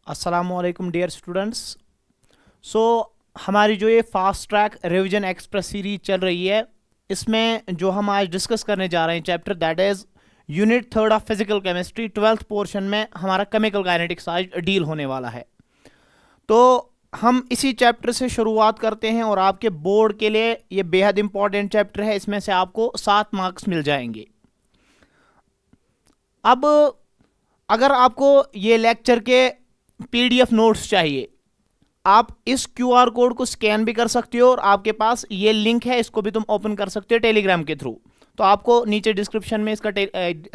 अस्सलामुअलैकुम dear students. सो हमारी जो ये fast track revision express series चल रही है, इसमें जो हम आज डिस्कस करने जा रहे हैं chapter, that is unit third of physical chemistry, 12th portion में हमारा केमिकल काइनेटिक्स आज डील होने वाला है। तो हम इसी चैप्टर से शुरुआत करते हैं और आपके बोर्ड के लिए ये बेहद इंपॉर्टेंट चैप्टर है। इसमें से आपको 7 मार्क्स मिल जाएंगे। अब अगर आपको ये लेक्चर के पीडीएफ नोट्स चाहिए, आप इस क्यूआर कोड को स्कैन भी कर सकते हो और आपके पास ये लिंक है, इसको भी तुम ओपन कर सकते हो टेलीग्राम के थ्रू। तो आपको नीचे डिस्क्रिप्शन में इसका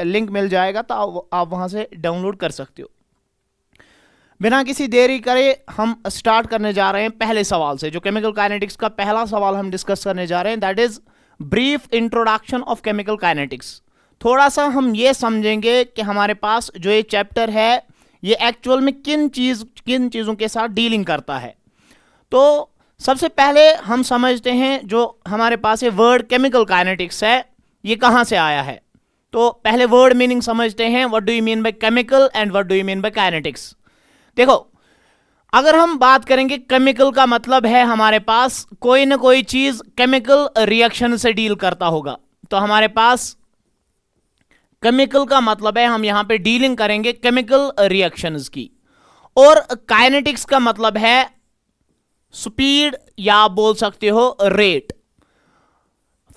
लिंक मिल जाएगा, तो आप वहां से डाउनलोड कर सकते हो। बिना किसी देरी करे हम स्टार्ट करने जा रहे हैं पहले सवाल से। जो केमिकल काइनेटिक्स का पहला सवाल हम डिस्कस करने जा रहे हैं, that is brief introduction of chemical kinetics. थोड़ा सा हम ये समझेंगे कि हमारे पास जो ये चैप्टर है ये एक्चुअल में किन चीज़ों के साथ डीलिंग करता है। तो सबसे पहले हम समझते हैं जो हमारे पास ये वर्ड केमिकल काइनेटिक्स है, ये कहाँ से आया है। तो पहले वर्ड मीनिंग समझते हैं, what do you mean by chemical and what do you mean by kinetics. देखो, अगर हम बात करेंगे केमिकल का मतलब है हमारे पास कोई ना कोई चीज़ केमिकल रिएक्शन से डील करता होगा। तो हमारे पास केमिकल का मतलब है हम यहां पे डीलिंग करेंगे केमिकल रिएक्शंस की। और काइनेटिक्स का मतलब है स्पीड या आप बोल सकते हो रेट।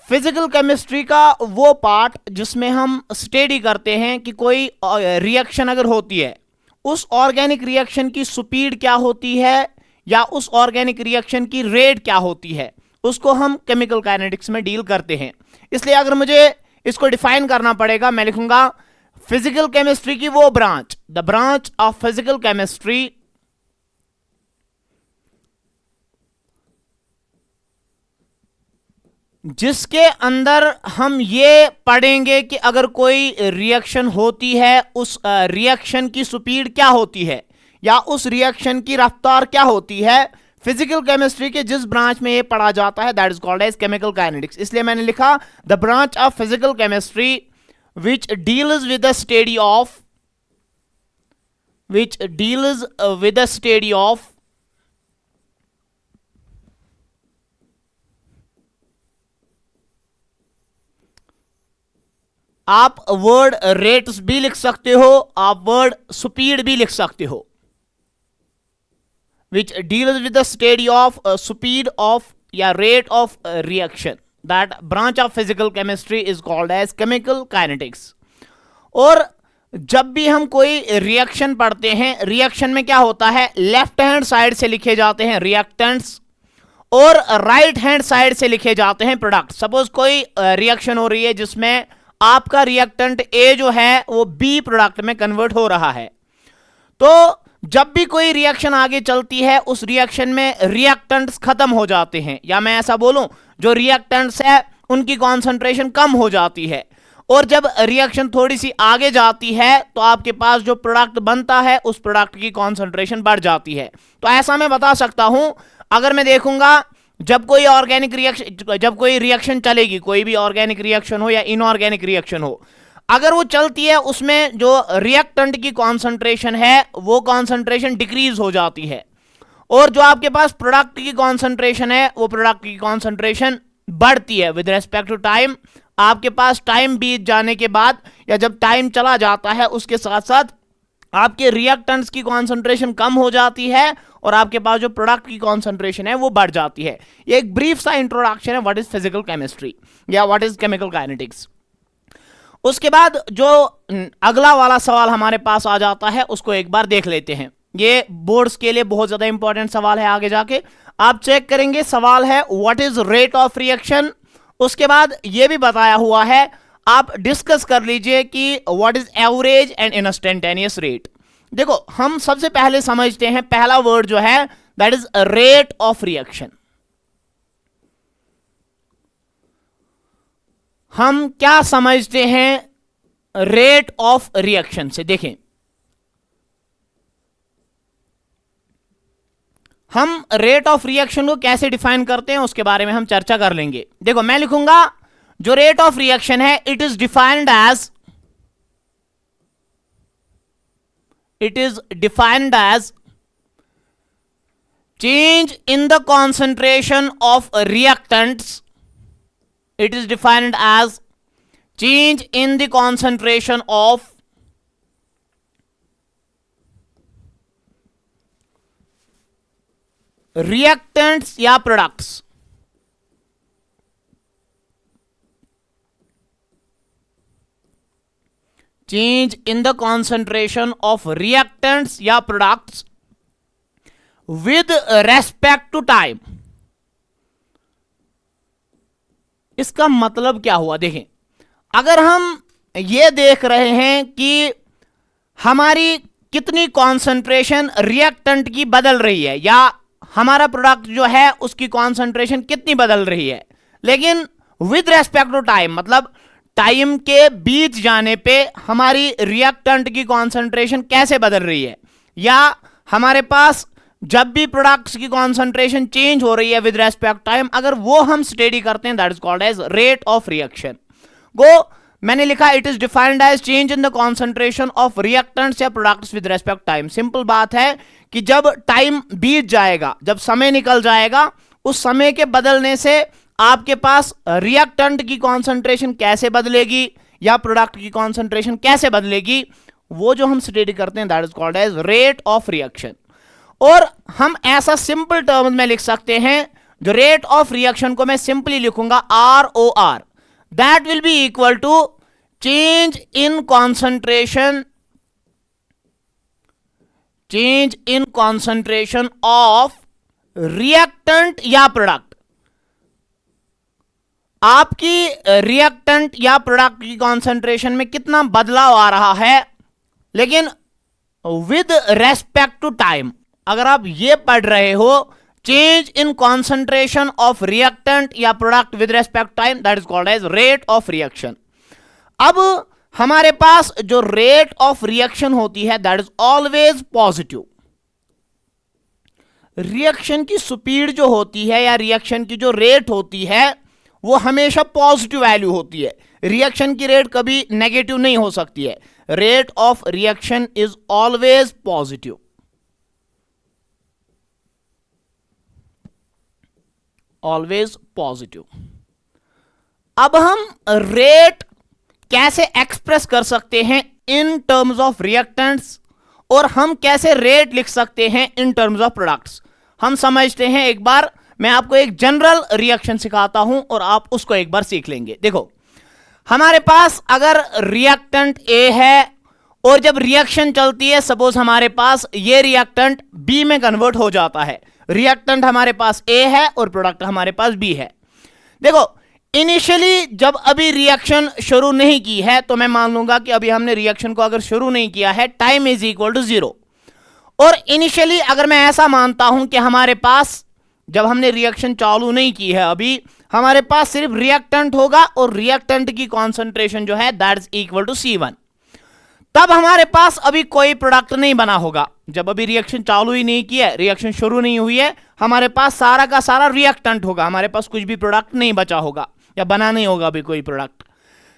फिजिकल केमिस्ट्री का वो पार्ट जिसमें हम स्टडी करते हैं कि कोई रिएक्शन अगर होती है, उस ऑर्गेनिक रिएक्शन की स्पीड क्या होती है या उस ऑर्गेनिक रिएक्शन की रेट क्या होती है, उसको हम केमिकल काइनेटिक्स में डील करते हैं। इसलिए अगर मुझे इसको डिफाइन करना पड़ेगा, मैं लिखूंगा फिजिकल केमिस्ट्री की वो branch, the branch of physical chemistry जिसके अंदर हम ये पढ़ेंगे कि अगर कोई रिएक्शन होती है, उस रिएक्शन की स्पीड क्या होती है या उस रिएक्शन की रफ्तार क्या होती है। फिजिकल केमिस्ट्री के जिस ब्रांच में ये पढ़ा जाता है, that is called as chemical kinetics. इसलिए मैंने लिखा the branch of physical chemistry which deals with the study of आप वर्ड रेट्स भी लिख सकते हो, आप वर्ड स्पीड भी लिख सकते हो। which deals with the study of speed of या rate of reaction. That branch of physical chemistry is called as chemical kinetics. और जब भी हम कोई रिएक्शन पढ़ते हैं, रिएक्शन में क्या होता है, लेफ्ट हैंड साइड से लिखे जाते हैं रिएक्टेंट्स और राइट हैंड साइड से लिखे जाते हैं प्रोडक्ट। सपोज कोई रिएक्शन हो रही है जिसमें आपका रिएक्टेंट ए जो है वो बी प्रोडक्ट में कन्वर्ट हो रहा है, तो जब भी कोई रिएक्शन आगे चलती है उस रिएक्शन में रिएक्टेंट्स खत्म हो जाते हैं, या मैं ऐसा बोलूं जो रिएक्टेंट्स है उनकी कॉन्सेंट्रेशन कम हो जाती है। और जब रिएक्शन थोड़ी सी आगे जाती है तो आपके पास जो प्रोडक्ट बनता है उस प्रोडक्ट की कॉन्सेंट्रेशन बढ़ जाती है। तो ऐसा मैं बता सकता हूं, अगर मैं देखूंगा जब कोई रिएक्शन चलेगी, कोई भी ऑर्गेनिक रिएक्शन हो या इनऑर्गेनिक रिएक्शन हो, अगर वो चलती है उसमें जो रिएक्टेंट की कॉन्सेंट्रेशन है वो कॉन्सेंट्रेशन डिक्रीज हो जाती है, और जो आपके पास प्रोडक्ट की कॉन्सेंट्रेशन है वो प्रोडक्ट की कॉन्सेंट्रेशन बढ़ती है विद रेस्पेक्ट टू टाइम। आपके पास टाइम बीत जाने के बाद या जब टाइम चला जाता है उसके साथ साथ आपके रिएक्टेंट्स की कॉन्सेंट्रेशन कम हो जाती है और आपके पास जो प्रोडक्ट की कॉन्सेंट्रेशन है वो बढ़ जाती है। ये एक ब्रीफ सा इंट्रोडक्शन है व्हाट इज फिजिकल केमिस्ट्री या व्हाट इज केमिकल काइनेटिक्स। उसके बाद जो अगला वाला सवाल हमारे पास आ जाता है उसको एक बार देख लेते हैं। ये बोर्ड्स के लिए बहुत ज्यादा इंपॉर्टेंट सवाल है। आगे जाके आप चेक करेंगे, सवाल है what is rate of reaction. उसके बाद ये भी बताया हुआ है, आप डिस्कस कर लीजिए कि what is average and instantaneous rate. देखो, हम सबसे पहले समझते हैं पहला वर्ड जो है that is rate of reaction. हम क्या समझते हैं रेट ऑफ रिएक्शन से? देखें, हम रेट ऑफ रिएक्शन को कैसे डिफाइन करते हैं उसके बारे में हम चर्चा कर लेंगे। देखो, मैं लिखूंगा जो रेट ऑफ रिएक्शन है it is defined as change in the concentration of reactants, it is defined as change in the concentration of reactants या products. Change in the concentration of reactants या products with respect to time. इसका मतलब क्या हुआ? देखें, अगर हम ये देख रहे हैं कि हमारी कितनी कॉन्सेंट्रेशन रिएक्टेंट की बदल रही है या हमारा प्रोडक्ट जो है उसकी कॉन्सेंट्रेशन कितनी बदल रही है, लेकिन विद रेस्पेक्ट टू टाइम, मतलब टाइम के बीत जाने पे हमारी रिएक्टेंट की कॉन्सेंट्रेशन कैसे बदल रही है, या हमारे पास जब भी प्रोडक्ट्स की कॉन्सेंट्रेशन चेंज हो रही है विद रेस्पेक्ट टाइम, अगर वो हम स्टडी करते हैं, that is called as rate of reaction. गो मैंने लिखा it is defined as change in the concentration of reactants या products with respect time. Simple बात है कि जब टाइम बीत जाएगा, जब समय निकल जाएगा, उस समय के बदलने से आपके पास रिएक्टेंट की कॉन्सेंट्रेशन कैसे बदलेगी या प्रोडक्ट की कॉन्सेंट्रेशन कैसे बदलेगी, वो जो हम स्टडी करते हैं that is called as rate of reaction. और हम ऐसा सिंपल टर्म में लिख सकते हैं, जो रेट ऑफ रिएक्शन को मैं सिंपली लिखूंगा ROR, that will be equal to change in concentration of reactant या प्रोडक्ट. आपकी रिएक्टेंट या प्रोडक्ट की कॉन्सेंट्रेशन में कितना बदलाव आ रहा है, लेकिन विद रेस्पेक्ट टू टाइम. अगर आप ये पढ़ रहे हो change in concentration of reactant या product with respect time, that is called as rate of reaction. अब हमारे पास जो रेट ऑफ रिएक्शन होती है that is always positive. Reaction की स्पीड जो होती है या रिएक्शन की जो रेट होती है वो हमेशा पॉजिटिव वैल्यू होती है. रिएक्शन की रेट कभी नेगेटिव नहीं हो सकती है. Rate of reaction is always positive. Always positive. अब हम रेट कैसे एक्सप्रेस कर सकते हैं इन टर्म्स ऑफ रिएक्टेंट्स, और हम कैसे रेट लिख सकते हैं इन टर्म्स ऑफ प्रोडक्ट्स, हम समझते हैं. एक बार मैं आपको एक जनरल रिएक्शन सिखाता हूं और आप उसको एक बार सीख लेंगे. देखो, हमारे पास अगर रिएक्टेंट ए है और जब रिएक्शन चलती है, सपोज हमारे पास ये रिएक्टेंट बी में कन्वर्ट हो जाता है. रिएक्टेंट हमारे पास ए है और प्रोडक्ट हमारे पास बी है. देखो, इनिशियली जब अभी रिएक्शन शुरू नहीं की है तो मैं मान लूंगा कि अभी हमने रिएक्शन को अगर शुरू नहीं किया है, टाइम इज इक्वल टू 0. और इनिशियली अगर मैं ऐसा मानता हूं कि हमारे पास जब हमने रिएक्शन चालू नहीं की है, अभी हमारे पास सिर्फ रिएक्टेंट होगा और रिएक्टेंट की कॉन्सेंट्रेशन जो है that is equal to C1, तब हमारे पास अभी कोई प्रोडक्ट नहीं बना होगा. जब अभी रिएक्शन चालू ही नहीं किया है, रिएक्शन शुरू नहीं हुई है, हमारे पास सारा का सारा रिएक्टेंट होगा, हमारे पास कुछ भी प्रोडक्ट नहीं बचा होगा या बना नहीं होगा अभी कोई प्रोडक्ट.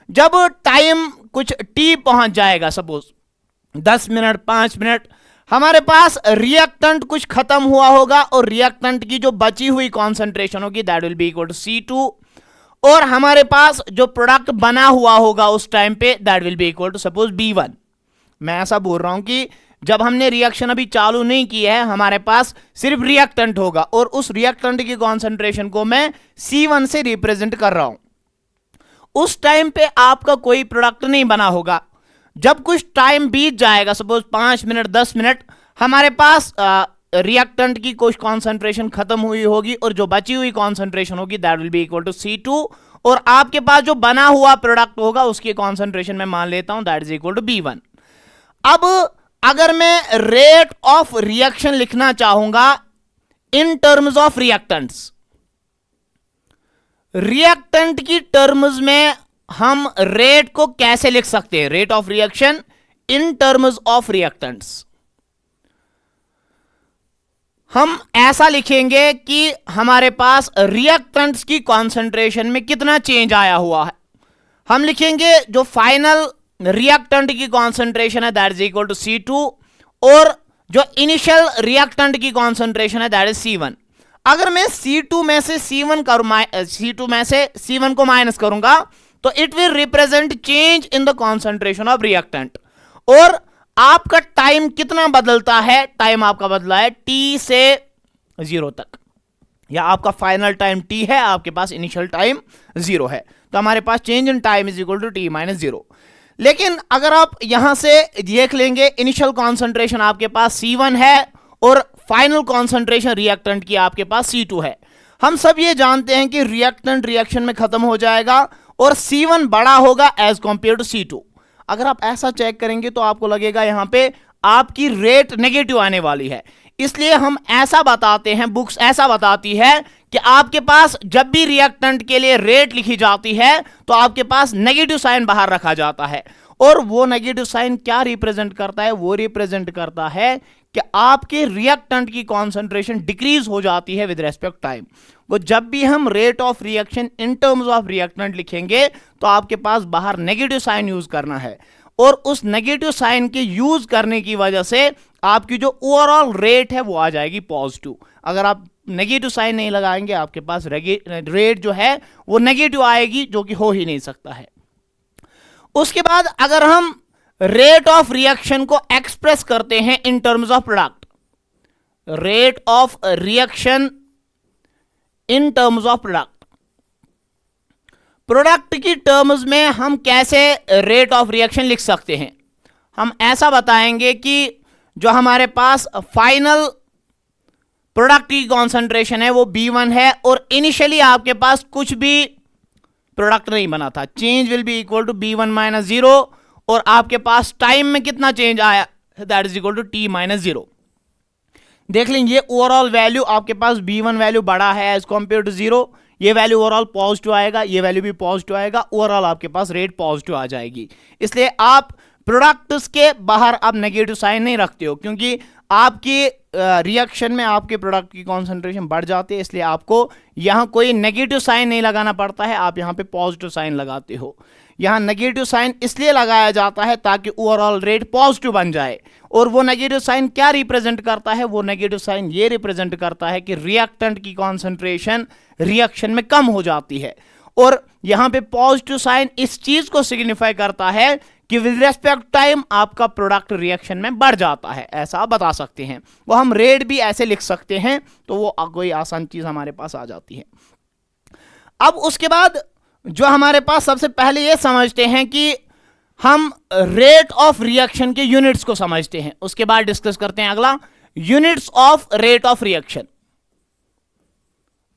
जब टाइम कुछ टी पहुंच जाएगा, सपोज 10 मिनट 5 मिनट, हमारे पास रिएक्टेंट कुछ खत्म हुआ होगा और रिएक्टेंट की जो बची हुई कॉन्सेंट्रेशन होगी that will be equal to C2, और हमारे पास जो प्रोडक्ट बना हुआ होगा उस टाइम पे that will be equal to suppose B1. मैं ऐसा बोल रहा हूं कि जब हमने रिएक्शन अभी चालू नहीं की है, हमारे पास सिर्फ रिएक्टेंट होगा और उस रिएक्टेंट की कॉन्सेंट्रेशन को मैं C1 से रिप्रेजेंट कर रहा हूं. उस टाइम पे आपका कोई प्रोडक्ट नहीं बना होगा. जब कुछ टाइम बीत जाएगा, सपोज 5 मिनट 10 मिनट, हमारे पास रिएक्टेंट की कुछ कॉन्सेंट्रेशन खत्म हुई होगी और जो बची हुई कॉन्सेंट्रेशन होगी that will be equal to C2, और आपके पास जो बना हुआ प्रोडक्ट होगा उसकी कॉन्सेंट्रेशन मैं मान लेता हूं that is equal to B1. अब अगर मैं रेट ऑफ रिएक्शन लिखना चाहूंगा इन टर्म्स ऑफ रिएक्टेंट्स, रिएक्टेंट की टर्म्स में हम रेट को कैसे लिख सकते हैं? Rate of reaction in terms of reactants हम ऐसा लिखेंगे कि हमारे पास रिएक्टेंट्स की कॉन्सेंट्रेशन में कितना चेंज आया हुआ है. हम लिखेंगे जो फाइनल रिएक्टेंट की कॉन्सेंट्रेशन है that is equal to C2, और जो इनिशियल रिएक्टेंट की कॉन्सेंट्रेशन है दैट इज C1। अगर मैं C2 में से C1 को माइनस करूंगा तो it will represent change in the concentration of reactant. और आपका टाइम कितना बदलता है, टाइम आपका बदला है T से 0 तक, या आपका फाइनल टाइम T है, आपके पास इनिशियल टाइम 0 है, तो हमारे पास change in time is equal to T minus 0। लेकिन अगर आप यहां से देख लेंगे इनिशियल कॉन्सेंट्रेशन आपके पास C1 है और फाइनल कॉन्सेंट्रेशन रिएक्टेंट की आपके पास C2 है। हम सब ये जानते हैं कि रिएक्टेंट रिएक्शन में खत्म हो जाएगा और C1 बड़ा होगा एज कंपेयर टू C2। अगर आप ऐसा चेक करेंगे तो आपको लगेगा यहां पे आपकी रेट नेगेटिव आने वाली है। इसलिए हम ऐसा बताते हैं, बुक्स ऐसा बताती है कि आपके पास जब भी रिएक्टेंट के लिए रेट लिखी जाती है तो आपके पास नेगेटिव साइन बाहर रखा जाता है। और वो नेगेटिव साइन क्या रिप्रेजेंट करता है, वो रिप्रेजेंट करता है कि आपके रिएक्टेंट की कॉन्सेंट्रेशन डिक्रीज हो जाती है विद रेस्पेक्ट टाइम। वो जब भी हम rate of reaction in terms of reactant लिखेंगे तो आपके पास बाहर नेगेटिव साइन यूज करना है, और उस नेगेटिव साइन के यूज करने की वजह से आपकी जो ओवरऑल रेट है वो आ जाएगी पॉजिटिव। अगर आप नेगेटिव साइन नहीं लगाएंगे आपके पास रेट जो है वो नेगेटिव आएगी, जो कि हो ही नहीं सकता है। उसके बाद अगर हम रेट ऑफ रिएक्शन को एक्सप्रेस करते हैं इन terms of product, rate of reaction in terms of product की टर्म्स में हम कैसे रेट ऑफ रिएक्शन लिख सकते हैं। हम ऐसा बताएंगे कि जो हमारे पास फाइनल प्रोडक्ट की कॉन्सेंट्रेशन है वो B1 है और इनिशियली आपके पास कुछ भी प्रोडक्ट नहीं बना था, change will be equal to B1 minus 0, और आपके पास टाइम में कितना चेंज आया that is equal to T minus 0। देख लेंगे ओवरऑल वैल्यू आपके पास B1 वैल्यू बड़ा है एज कंपेयर टू 0, ये वैल्यू ओवरऑल पॉजिटिव आएगा, ये वैल्यू भी पॉजिटिव आएगा, ओवरऑल आपके पास रेट पॉजिटिव आ जाएगी। इसलिए आप प्रोडक्ट्स के बाहर आप नेगेटिव साइन नहीं रखते हो, क्योंकि आपकी रिएक्शन में आपके प्रोडक्ट की कॉन्सेंट्रेशन बढ़ जाती है, इसलिए आपको यहां कोई नेगेटिव साइन नहीं लगाना पड़ता है, आप यहां पे पॉजिटिव साइन लगाते हो। यहां नेगेटिव साइन इसलिए लगाया जाता है ताकि ओवरऑल रेट पॉजिटिव बन जाए। और वो नेगेटिव साइन क्या रिप्रेजेंट करता है, वो नेगेटिव साइन ये रिप्रेजेंट करता है कि रिएक्टेंट की कॉन्सेंट्रेशन रिएक्शन में कम हो जाती है। और यहां पे पॉजिटिव साइन इस चीज को सिग्निफाई करता है कि विद रेस्पेक्ट टाइम आपका प्रोडक्ट रिएक्शन में बढ़ जाता है, ऐसा आप बता सकते हैं। वो हम रेट भी ऐसे लिख सकते हैं, तो वो कोई आसान चीज हमारे पास आ जाती है। अब उसके बाद जो हमारे पास सबसे पहले ये समझते हैं कि हम रेट ऑफ रिएक्शन के यूनिट्स को समझते हैं, उसके बाद डिस्कस करते हैं अगला units of rate of reaction.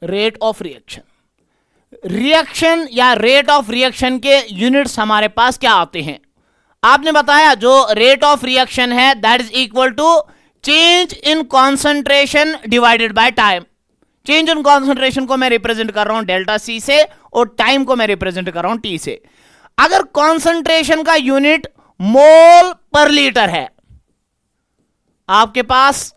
Rate of reaction, reaction या रेट ऑफ रिएक्शन के यूनिट्स हमारे पास क्या आते हैं। आपने बताया जो रेट ऑफ रिएक्शन है that is equal to change in concentration divided by time. Change in concentration को मैं रिप्रेजेंट कर रहा हूं डेल्टा C से और टाइम को मैं रिप्रेजेंट कर रहा हूं T से। अगर कॉन्सेंट्रेशन का यूनिट मोल पर लीटर है आपके पास,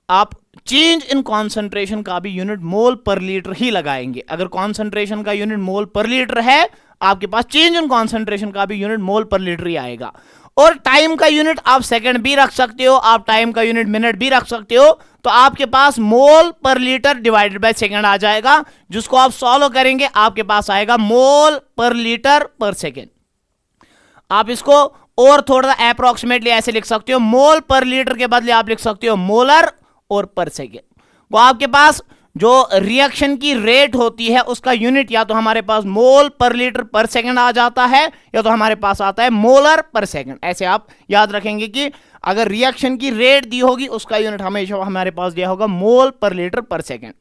आप चेंज इन कॉन्सेंट्रेशन का भी यूनिट मोल पर लीटर ही लगाएंगे। अगर कॉन्सेंट्रेशन का यूनिट मोल पर लीटर है आपके पास चेंज इन कॉन्सेंट्रेशन का भी यूनिट मोल पर लीटर ही आएगा। और टाइम का यूनिट आप सेकंड भी रख सकते हो, आप टाइम का यूनिट मिनट भी रख सकते हो, तो आपके पास मोल पर लीटर डिवाइडेड बाय सेकंड आ जाएगा, जिसको आप सॉल्व करेंगे आपके पास आएगा मोल पर लीटर पर सेकंड। आप इसको और थोड़ा सा अप्रोक्सीमेटली ऐसे लिख सकते हो, मोल पर लीटर के बदले आप लिख सकते हो मोलर और पर सेकेंड। वो आपके पास जो रिएक्शन की रेट होती है उसका यूनिट या तो हमारे पास मोल पर लीटर पर सेकंड आ जाता है या तो हमारे पास आता है मोलर पर सेकंड। ऐसे आप याद रखेंगे कि अगर रिएक्शन की रेट दी होगी उसका यूनिट हमेशा हमारे पास दिया होगा मोल पर लीटर पर सेकंड।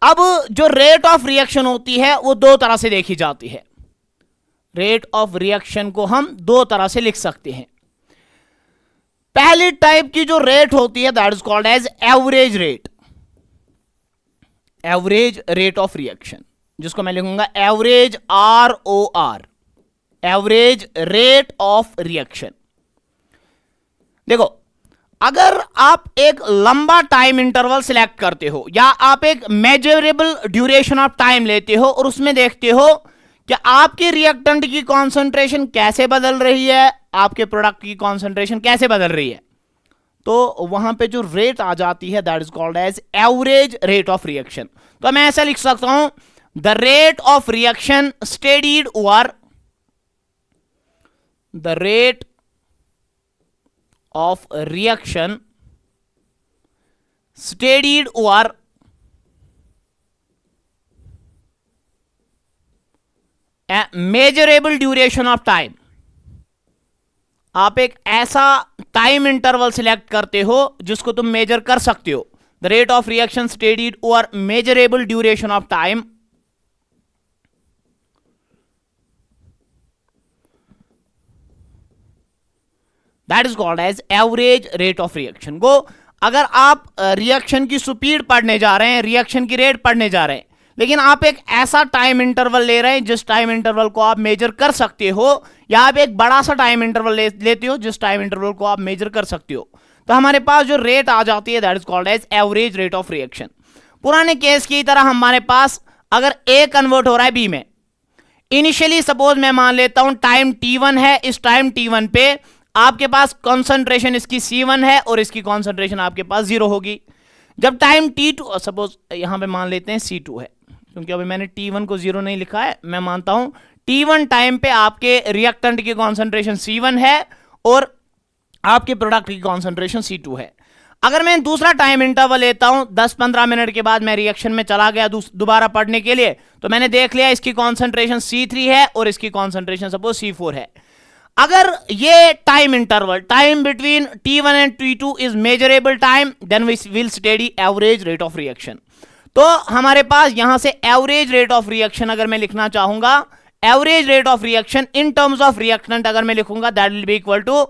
अब जो रेट ऑफ रिएक्शन होती है वो दो तरह से देखी जाती है। रेट ऑफ रिएक्शन को हम दो तरह से लिख सकते हैं। पहली टाइप की जो रेट होती है that is called as average rate. Average rate of reaction, जिसको मैं लिखूंगा average ROR, average rate of reaction. देखो, अगर आप एक लंबा टाइम इंटरवल सिलेक्ट करते हो या आप एक मेजरेबल ड्यूरेशन ऑफ टाइम लेते हो और उसमें देखते हो कि आपके रिएक्टेंट की कॉन्सेंट्रेशन कैसे बदल रही है, आपके प्रोडक्ट की कॉन्सेंट्रेशन कैसे बदल रही है, तो वहां पे जो रेट आ जाती है that is called as average rate of reaction. तो मैं ऐसा लिख सकता हूं, the rate of reaction studied over the rate of reaction studied over a measurable duration of time. आप एक ऐसा टाइम इंटरवल सिलेक्ट करते हो जिसको तुम मेजर कर सकते हो। The rate of reaction studied over measurable duration of time that is called as average rate of reaction. गो अगर आप रिएक्शन की स्पीड पढ़ने जा रहे हैं, रिएक्शन की रेट पढ़ने जा रहे हैं, लेकिन आप एक ऐसा टाइम इंटरवल ले रहे हैं जिस टाइम इंटरवल को आप मेजर कर सकते हो, या आप एक बड़ा सा टाइम इंटरवल लेते हो जिस टाइम इंटरवल को आप मेजर कर सकते हो, तो हमारे पास जो रेट आ जाती है that is called as average rate of reaction. पुराने केस की तरह हमारे पास अगर ए कन्वर्ट हो रहा है बी में, इनिशियली सपोज मैं मान लेता हूं टाइम t1 है, इस टाइम t1 पे आपके पास कॉन्सेंट्रेशन इसकी C1 है और इसकी कॉन्सेंट्रेशन आपके पास 0 होगी। जब टाइम T2 सपोज यहां पे मान लेते हैं C2 है, क्योंकि अभी मैंने T1 को 0 नहीं लिखा है, मैं मानता हूं T1 टाइम पे आपके रिएक्टेंट की कॉन्सेंट्रेशन C1 है और आपके प्रोडक्ट की कॉन्सेंट्रेशन C2 है। अगर मैं दूसरा टाइम इंटरवल लेता हूं 10-15 मिनट के बाद मैं रिएक्शन में चला गया दोबारा पढ़ने के लिए, तो मैंने देख लिया इसकी कॉन्सेंट्रेशन C3 है और इसकी कॉन्सेंट्रेशन सपोज C4 है। अगर ये time interval time between T1 and T2 is measurable time, then we will study average rate of reaction. तो हमारे पास यहां से एवरेज रेट ऑफ रिएक्शन अगर मैं लिखना चाहूंगा, average rate of reaction in terms of reactant अगर मैं लिखूंगा that will be equal to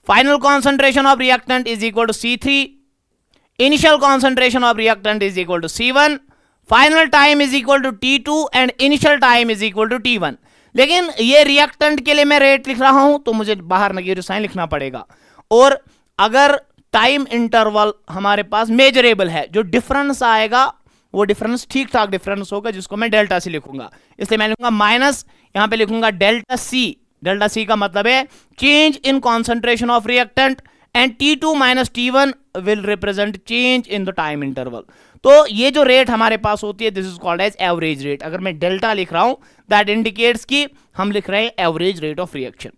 final concentration of reactant is equal to C3, initial concentration of reactant is equal to C1, final time is equal to T2 and initial time is equal to T1। लेकिन ये reactant के लिए मैं rate लिख रहा हूं तो मुझे बाहर नेगेटिव साइन लिखना पड़ेगा। और अगर टाइम इंटरवल हमारे पास मेजरेबल है, जो डिफरेंस आएगा वो डिफरेंस ठीक ठाक डिफरेंस होगा जिसको मैं डेल्टा सी लिखूंगा, इसलिए मैं लिखूंगा माइनस, यहां पे लिखूंगा डेल्टा सी। डेल्टा सी का मतलब है change in concentration of reactant and T2 minus T1 will represent change in the time interval. तो ये जो रेट हमारे पास होती है this is called as average rate. अगर मैं डेल्टा लिख रहा हूं दैट इंडिकेट्स कि हम लिख रहे हैं एवरेज रेट ऑफ रिएक्शन।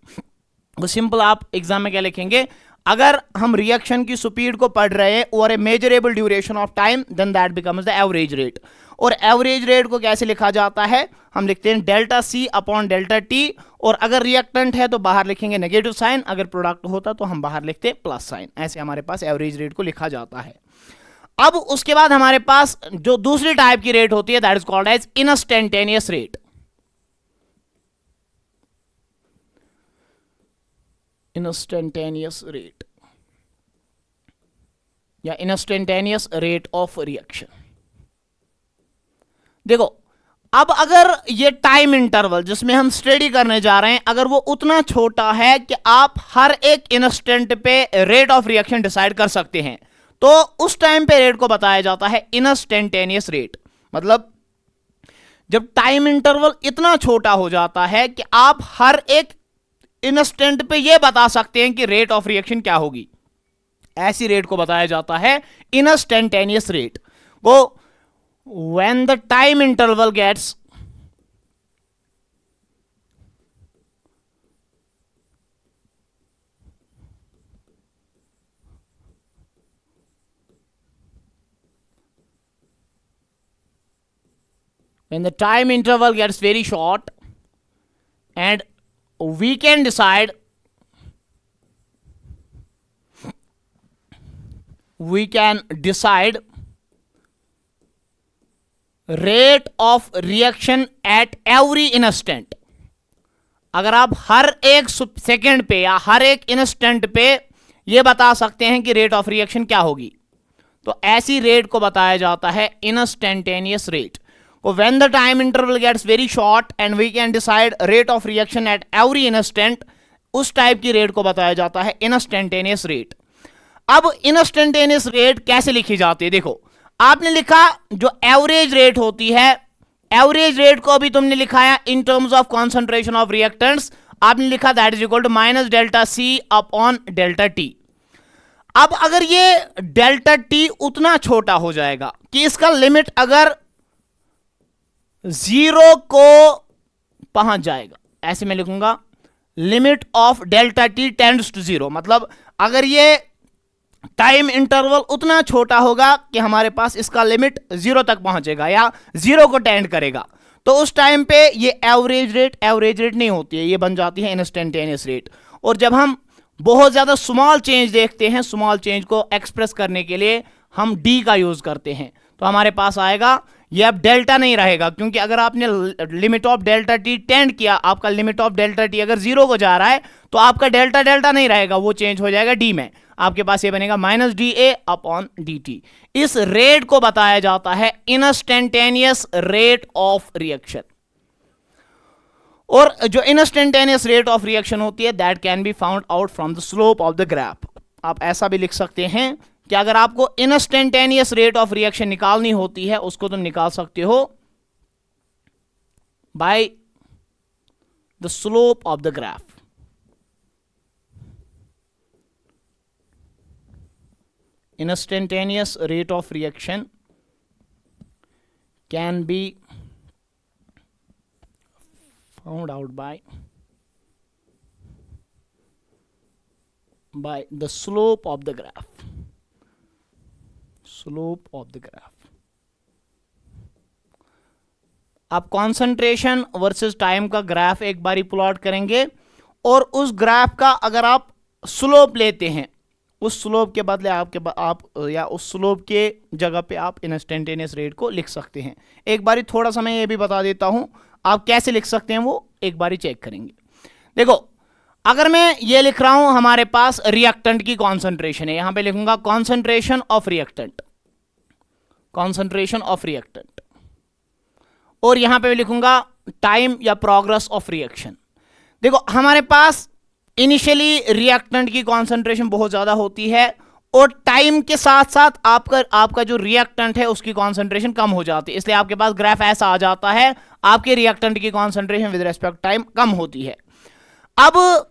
तो सिंपल आप एग्जाम में क्या लिखेंगे, अगर हम रिएक्शन की स्पीड को पढ़ रहे हैं over a measurable duration of time then that becomes the average rate. और एवरेज रेट को कैसे लिखा जाता है, हम लिखते हैं delta C upon delta T, और अगर रिएक्टेंट है तो बाहर लिखेंगे नेगेटिव साइन, अगर प्रोडक्ट होता तो हम बाहर लिखते प्लस साइन। ऐसे हमारे पास एवरेज रेट को लिखा जाता है। अब उसके बाद हमारे पास जो दूसरी टाइप की रेट होती है that is called as instantaneous rate. Instantaneous rate या इंस्टेंटेनियस रेट ऑफ रिएक्शन। देखो अब अगर ये टाइम इंटरवल जिसमें हम स्टडी करने जा रहे हैं अगर वो उतना छोटा है कि आप हर एक इंस्टेंट पे रेट ऑफ रिएक्शन डिसाइड कर सकते हैं, तो उस टाइम पे रेट को बताया जाता है इंस्टेंटेनियस रेट। मतलब जब टाइम इंटरवल इतना छोटा हो जाता है कि आप हर एक इंस्टेंट पे ये बता सकते हैं कि रेट ऑफ रिएक्शन क्या होगी, ऐसी रेट को बताया जाता है इंस्टेंटेनियस रेट। वो when the time interval gets very short and we can decide rate of reaction at every instant. अगर आप हर एक सेकेंड पे या हर एक इंस्टेंट पे ये बता सकते हैं कि रेट ऑफ रिएक्शन क्या होगी, तो ऐसी रेट को बताया जाता है instantaneous rate. When the time interval gets very short and we can decide rate of reaction at every instant, उस टाइप की रेट को बताया जाता है इंस्टेंटेनियस रेट। अब इंस्टेंटेनियस रेट कैसे लिखी जाती है, देखो आपने लिखा जो एवरेज रेट होती है, एवरेज रेट को अभी तुमने लिखाया in terms of concentration of reactants, आपने लिखा that is equal to minus delta C upon delta T. अब अगर ये डेल्टा टी उतना छोटा हो जाएगा कि इसका लिमिट अगर 0 को पहुंच जाएगा, ऐसे मैं लिखूंगा limit of delta T tends to 0, मतलब अगर ये टाइम इंटरवल उतना छोटा होगा कि हमारे पास इसका लिमिट 0 तक पहुंचेगा या 0 को टेंड करेगा, तो उस टाइम पे ये एवरेज रेट नहीं होती है, ये बन जाती है इंस्टेंटेनियस रेट। और जब हम बहुत ज्यादा स्मॉल चेंज देखते हैं, स्मॉल चेंज को एक्सप्रेस करने के लिए हम डी का यूज करते हैं, तो हमारे पास आएगा ये अब डेल्टा नहीं रहेगा, क्योंकि अगर आपने limit of delta T tend किया, आपका लिमिट ऑफ डेल्टा टी अगर 0 को जा रहा है तो आपका डेल्टा नहीं रहेगा, वो चेंज हो जाएगा डी में। आपके पास ये बनेगा minus D A upon D T. इस रेट को बताया जाता है इंस्टेंटेनियस रेट ऑफ रिएक्शन। और जो इंस्टेंटेनियस रेट ऑफ रिएक्शन होती है that can be found out from the slope of the graph. आप ऐसा भी लिख सकते हैं कि अगर आपको इंस्टेंटेनियस रेट ऑफ रिएक्शन निकालनी होती है, उसको तुम निकाल सकते हो by the slope of the graph. Instantaneous rate of reaction can be found out by the slope of the graph. Slope of the graph. आप कॉन्सेंट्रेशन वर्सेस टाइम का ग्राफ एक बारी प्लॉट करेंगे और उस ग्राफ का अगर आप स्लोप लेते हैं, उस स्लोप के बदले आप या उस स्लोप के जगह पे आप इंस्टेंटेनियस रेट को लिख सकते हैं। एक बारी थोड़ा सा मैं ये भी बता देता हूं आप कैसे लिख सकते हैं, वो एक बारी चेक करेंगे। देखो, अगर मैं ये लिख रहा हूं हमारे पास रिएक्टेंट की कॉन्सेंट्रेशन है, यहां पे लिखूंगा concentration of reactant, concentration of reactant, और यहां पे लिखूंगा टाइम या प्रोग्रेस ऑफ रिएक्शन। देखो, हमारे पास इनिशियली रिएक्टेंट की कॉन्सेंट्रेशन बहुत ज्यादा होती है और टाइम के साथ साथ आपका जो रिएक्टेंट है उसकी कॉन्सेंट्रेशन कम हो जाती है, इसलिए आपके पास ग्राफ ऐसा आ जाता है, आपके रिएक्टेंट की कॉन्सेंट्रेशन विद रिस्पेक्ट टाइम कम होती है। अब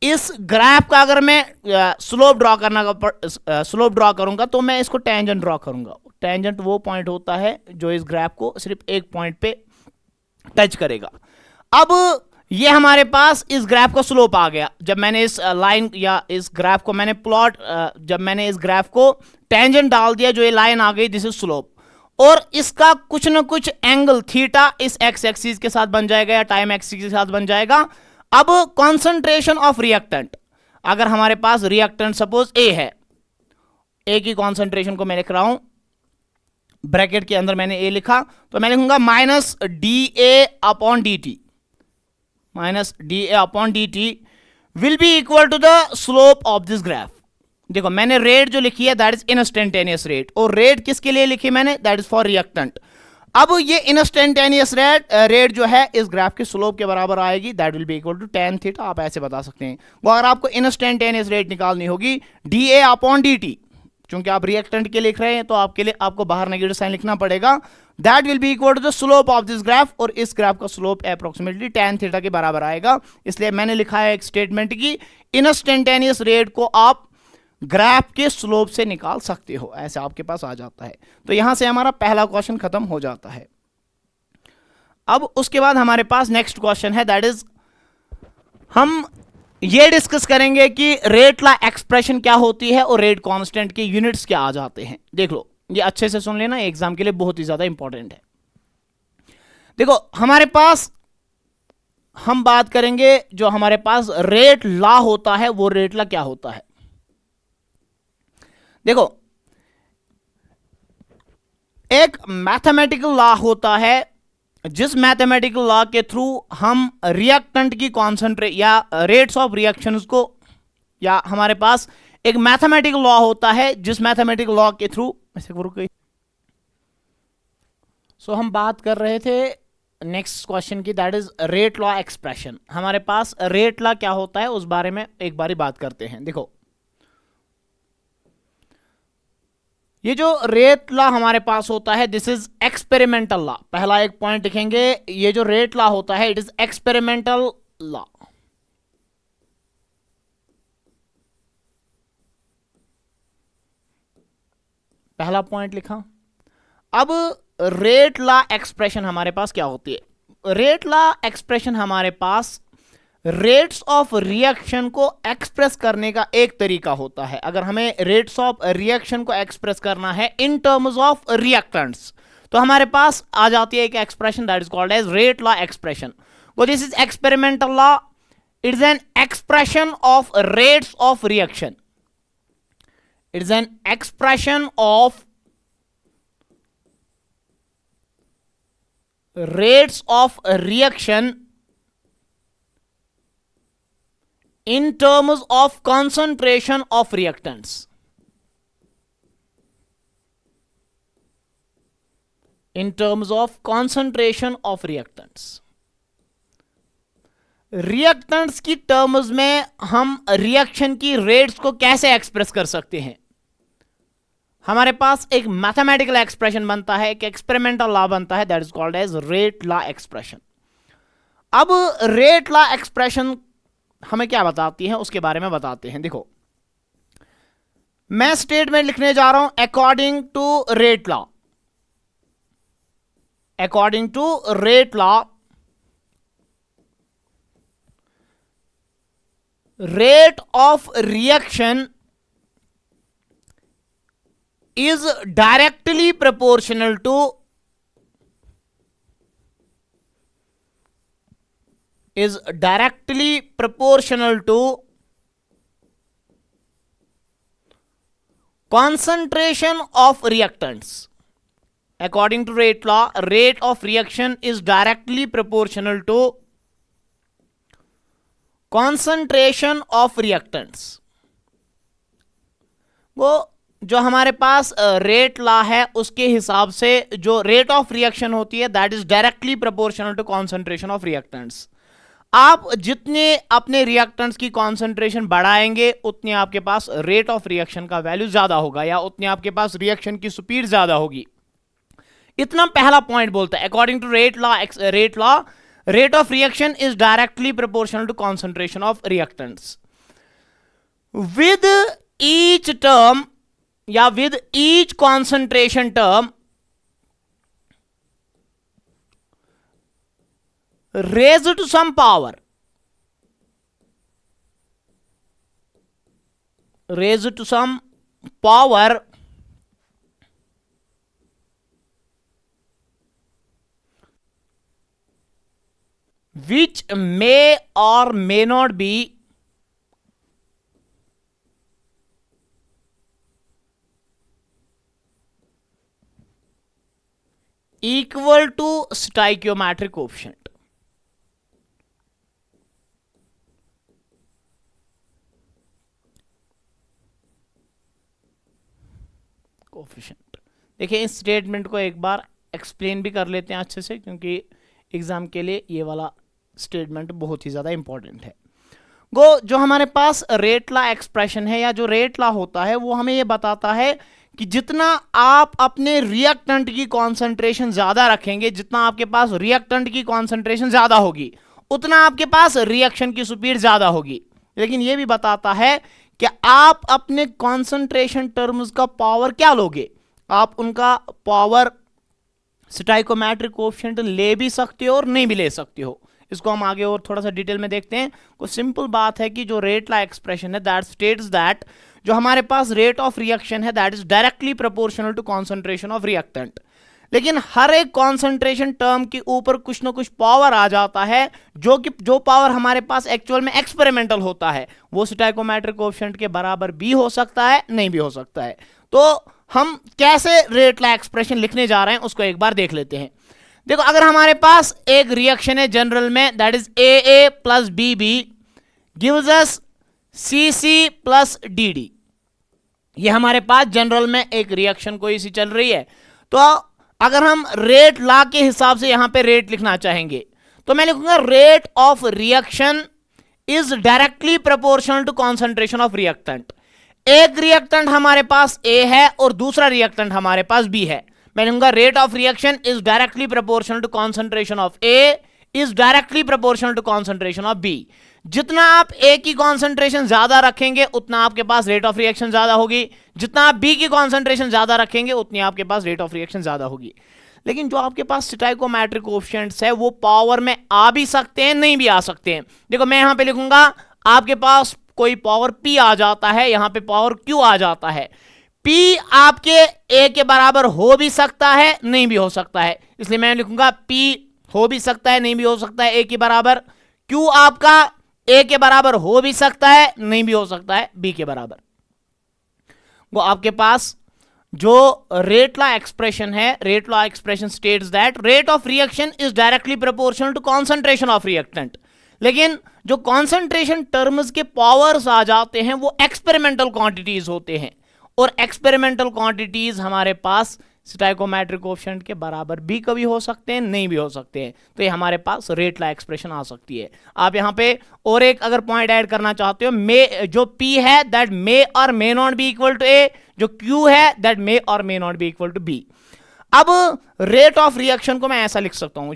इस ग्राफ का अगर मैं स्लोप ड्रॉ करूंगा तो मैं इसको टेंजेंट ड्रॉ करूंगा। टेंजेंट वो पॉइंट होता है जो इस ग्राफ को सिर्फ एक पॉइंट पे टच करेगा। अब ये हमारे पास इस ग्राफ का स्लोप आ गया। जब मैंने इस लाइन या इस ग्राफ को मैंने जब मैंने इस ग्राफ को टेंजेंट डाल दिया, जो ये लाइन आ गई, दिस इज स्लोप, और इसका कुछ ना कुछ एंगल थीटा इस एक्स एक्सिस के साथ बन जाएगा या टाइम एक्सिस के साथ बन जाएगा। अब कॉन्सेंट्रेशन ऑफ रिएक्टेंट, अगर हमारे पास रिएक्टेंट सपोज ए है, ए की कॉन्सेंट्रेशन को मैं लिख रहा हूं ब्रैकेट के अंदर, मैंने ए लिखा तो मैं लिखूंगा minus D A upon D T, minus D A upon D T will be equal to the slope of this graph. देखो, मैंने रेट जो लिखी है दैट इज इंस्टेंटेनियस रेट, और रेट किसके लिए लिखी मैंने, दैट इज फॉर रिएक्टेंट। अब ये इंस्टेंटेनियस रेट जो है इस ग्राफ के स्लोप के बराबर आएगी, that will be equal to tan theta. आप ऐसे बता सकते हैं। वो अगर आपको इंस्टेंटेनियस रेट निकालनी होगी D A upon D T, चूंकि आप रिएक्टेंट के लिख रहे हैं तो आपके लिए आपको बाहर नेगेटिव साइन लिखना पड़ेगा, that will be equal to the slope of this graph, और इस ग्राफ का स्लोप अप्रोक्सीमेटली tan थीटा के बराबर आएगा। इसलिए मैंने लिखा है एक स्टेटमेंट की इंस्टेंटेनियस रेट को आप ग्राफ के स्लोप से निकाल सकते हो, ऐसे आपके पास आ जाता है। तो यहां से हमारा पहला क्वेश्चन खत्म हो जाता है। अब उसके बाद हमारे पास नेक्स्ट क्वेश्चन है, दैट इज हम ये डिस्कस करेंगे कि रेट लॉ एक्सप्रेशन क्या होती है और रेट कांस्टेंट के यूनिट्स क्या आ जाते हैं। देख लो, ये अच्छे से सुन लेना, एग्जाम के लिए बहुत ही ज्यादा इंपॉर्टेंट है। देखो, हमारे पास हम बात करेंगे जो हमारे पास रेट लॉ होता है, वो रेट लॉ क्या होता है। देखो, एक मैथमेटिकल लॉ होता है जिस मैथमेटिकल लॉ के थ्रू हम रिएक्टेंट की कॉन्सेंट्रेट या रेट्स ऑफ रिएक्शंस को, या हमारे पास एक मैथमेटिकल लॉ होता है जिस मैथमेटिकल लॉ के थ्रू हम बात कर रहे थे नेक्स्ट क्वेश्चन की, that is rate law expression. हमारे पास रेट लॉ क्या होता है उस बारे में एक बारी बात करते हैं। देखो, ये जो रेट लॉ हमारे पास होता है दिस इज एक्सपेरिमेंटल लॉ। पहला एक पॉइंट लिखेंगे, ये जो रेट लॉ होता है इट इज एक्सपेरिमेंटल लॉ। पहला पॉइंट लिखा। अब रेट लॉ एक्सप्रेशन हमारे पास क्या होती है? रेट लॉ एक्सप्रेशन हमारे पास रेट्स ऑफ रिएक्शन को एक्सप्रेस करने का एक तरीका होता है। अगर हमें रेट्स ऑफ रिएक्शन को एक्सप्रेस करना है इन टर्म्स ऑफ रिएक्टेंट्स, तो हमारे पास आ जाती है एक expression that is called as rate law expression. वो this is experimental law, it is an expression of rates of reaction, it is an expression of rates of reaction in terms of concentration of reactants. In terms of concentration of reactants. Reactants की terms में हम reaction की rates को कैसे express कर सकते हैं? हमारे पास एक मैथमेटिकल एक्सप्रेशन बनता है, एक एक्सपेरिमेंटल लॉ बनता है, that is called as rate law expression. अब रेट लॉ एक्सप्रेशन हमें क्या बताती है उसके बारे में बताते हैं। देखो, मैं स्टेटमेंट लिखने जा रहा हूं according to rate law, according to rate law rate of reaction is directly proportional to concentration of reactants. According to rate law, rate of reaction is directly proportional to concentration of reactants. वो जो हमारे पास rate law है उसके हिसाब से जो rate of reaction होती है that is directly proportional to concentration of reactants. आप जितने अपने रिएक्टेंट्स की कॉन्सेंट्रेशन बढ़ाएंगे उतने आपके पास रेट ऑफ रिएक्शन का वैल्यू ज्यादा होगा, या उतने आपके पास रिएक्शन की स्पीड ज्यादा होगी। इतना पहला पॉइंट बोलता है according to rate law rate of reaction is directly proportional to concentration of reactants. With each term या with each concentration term raised to some power, which may or may not be equal to stoichiometric coefficient. देखिए, इस statement को एक बार explain भी कर लेते हैं अच्छे से, क्योंकि एग्जाम के लिए ये वाला स्टेटमेंट बहुत ही ज्यादा इंपॉर्टेंट है। जो हमारे पास रेट लॉ एक्सप्रेशन है या जो रेट लॉ होता है वो हमें ये बताता है कि जितना आप अपने रिएक्टेंट की कॉन्सेंट्रेशन ज्यादा रखेंगे, जितना आपके पास रिएक्टेंट की कॉन्सेंट्रेशन ज्यादा होगी उतना आपके पास रिएक्शन की स्पीड ज्यादा होगी। लेकिन यह भी बताता है कि आप अपने कॉन्सेंट्रेशन टर्म्स का पावर क्या लोगे, आप उनका पावर स्टोइकोमेट्रिक कोएफिशिएंट ले भी सकते हो और नहीं भी ले सकते हो। इसको हम आगे और थोड़ा सा डिटेल में देखते हैं। कोई सिंपल बात है कि जो रेट लॉ एक्सप्रेशन है दैट स्टेट्स दैट जो हमारे पास रेट ऑफ रिएक्शन है that is directly proportional to concentration of reactant. लेकिन हर एक कॉन्सेंट्रेशन टर्म के ऊपर कुछ ना कुछ पावर आ जाता है, जो पावर हमारे पास एक्चुअल में एक्सपेरिमेंटल होता है वो स्टोइकोमेट्रिक कोएफिशिएंट के बराबर भी हो सकता है, नहीं भी हो सकता है। तो हम कैसे रेट लॉ एक्सप्रेशन लिखने जा रहे हैं उसको एक बार देख लेते हैं। देखो, अगर हमारे पास एक रिएक्शन है जनरल में that is AA plus BB gives us CC plus DD, ये हमारे पास जनरल में एक रिएक्शन कोई सी चल रही है। तो अगर हम रेट लॉ के हिसाब से यहां पे रेट लिखना चाहेंगे तो मैं लिखूंगा rate of reaction is directly proportional to concentration of reactant. एक रिएक्टेंट हमारे पास A है और दूसरा रिएक्टेंट हमारे पास B है। मैं लिखूंगा rate of reaction is directly proportional to concentration of A is directly proportional to concentration of B। जितना आप ए की कॉन्सेंट्रेशन ज्यादा रखेंगे उतना आपके पास रेट ऑफ रिएक्शन ज्यादा होगी, जितना आप बी की कॉन्सेंट्रेशन ज्यादा रखेंगे उतनी आपके पास रेट ऑफ रिएक्शन ज्यादा होगी। लेकिन जो आपके पास स्टोइकोमेट्रिक कोएफिशिएंट्स है वो पावर में आ भी सकते हैं, नहीं भी आ सकते हैं। देखो मैं यहां पे लिखूंगा, आपके पास कोई पावर पी आ जाता है, यहां पे पावर क्यू आ जाता है। पी आपके ए के बराबर हो भी सकता है, नहीं भी हो सकता है, इसलिए मैं लिखूंगा पी हो भी सकता है, नहीं भी हो सकता है ए के बराबर। क्यू आपका ए के बराबर हो भी सकता है, नहीं भी हो सकता है बी के बराबर। वो आपके पास जो रेट लॉ एक्सप्रेशन है, rate law expression states that rate of reaction is directly proportional to concentration of reactant. लेकिन जो कॉन्सेंट्रेशन टर्म्स के पावर्स आ जाते हैं वो एक्सपेरिमेंटल क्वांटिटीज होते हैं, और एक्सपेरिमेंटल क्वांटिटीज हमारे पास स्टोइकोमेट्रिक कोएफिशिएंट के बराबर भी कभी हो सकते हैं, नहीं भी हो सकते हैं। तो ये हमारे पास रेट लॉ एक्सप्रेशन आ सकती है। आप यहां पे और एक अगर पॉइंट ऐड करना चाहते हो, मे जो P है दैट मे और may not be equal to A, जो Q है दैट मे और may not be equal to B। अब रेट ऑफ रिएक्शन को मैं ऐसा लिख सकता हूं,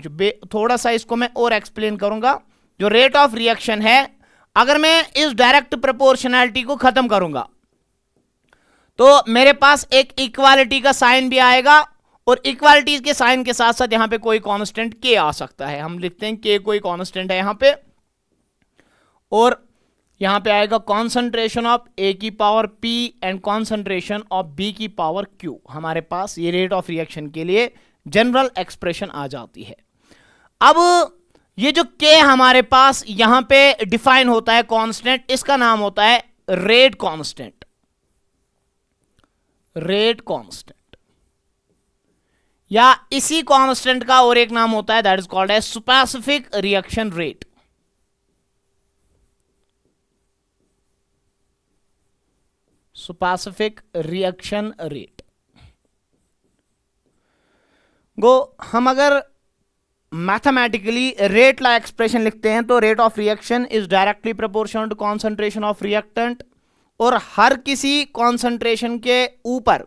थोड़ा सा इसको मैं और एक्सप्लेन करूंगा। जो रेट ऑफ रिएक्शन है, अगर मैं इस डायरेक्ट प्रोपोर्शनैलिटी को खत्म करूंगा तो मेरे पास एक इक्वालिटी का साइन भी आएगा, और इक्वालिटी के साइन के साथ साथ यहां पे कोई कांस्टेंट k आ सकता है। हम लिखते हैं k कोई कांस्टेंट है यहां पे, और यहां पे आएगा कॉन्सेंट्रेशन ऑफ a की power p and concentration of b की पावर q। हमारे पास ये रेट ऑफ रिएक्शन के लिए जनरल एक्सप्रेशन आ जाती है। अब ये जो k हमारे पास यहां पे डिफाइन होता है कांस्टेंट, इसका नाम होता है रेट कांस्टेंट। रेट कांस्टेंट, या इसी कांस्टेंट का और एक नाम होता है that is called as specific reaction rate. Specific reaction rate गो हम अगर मैथमेटिकली रेट लॉ एक्सप्रेशन लिखते हैं तो rate of reaction is directly proportional to concentration of reactant, और हर किसी कॉन्सेंट्रेशन के ऊपर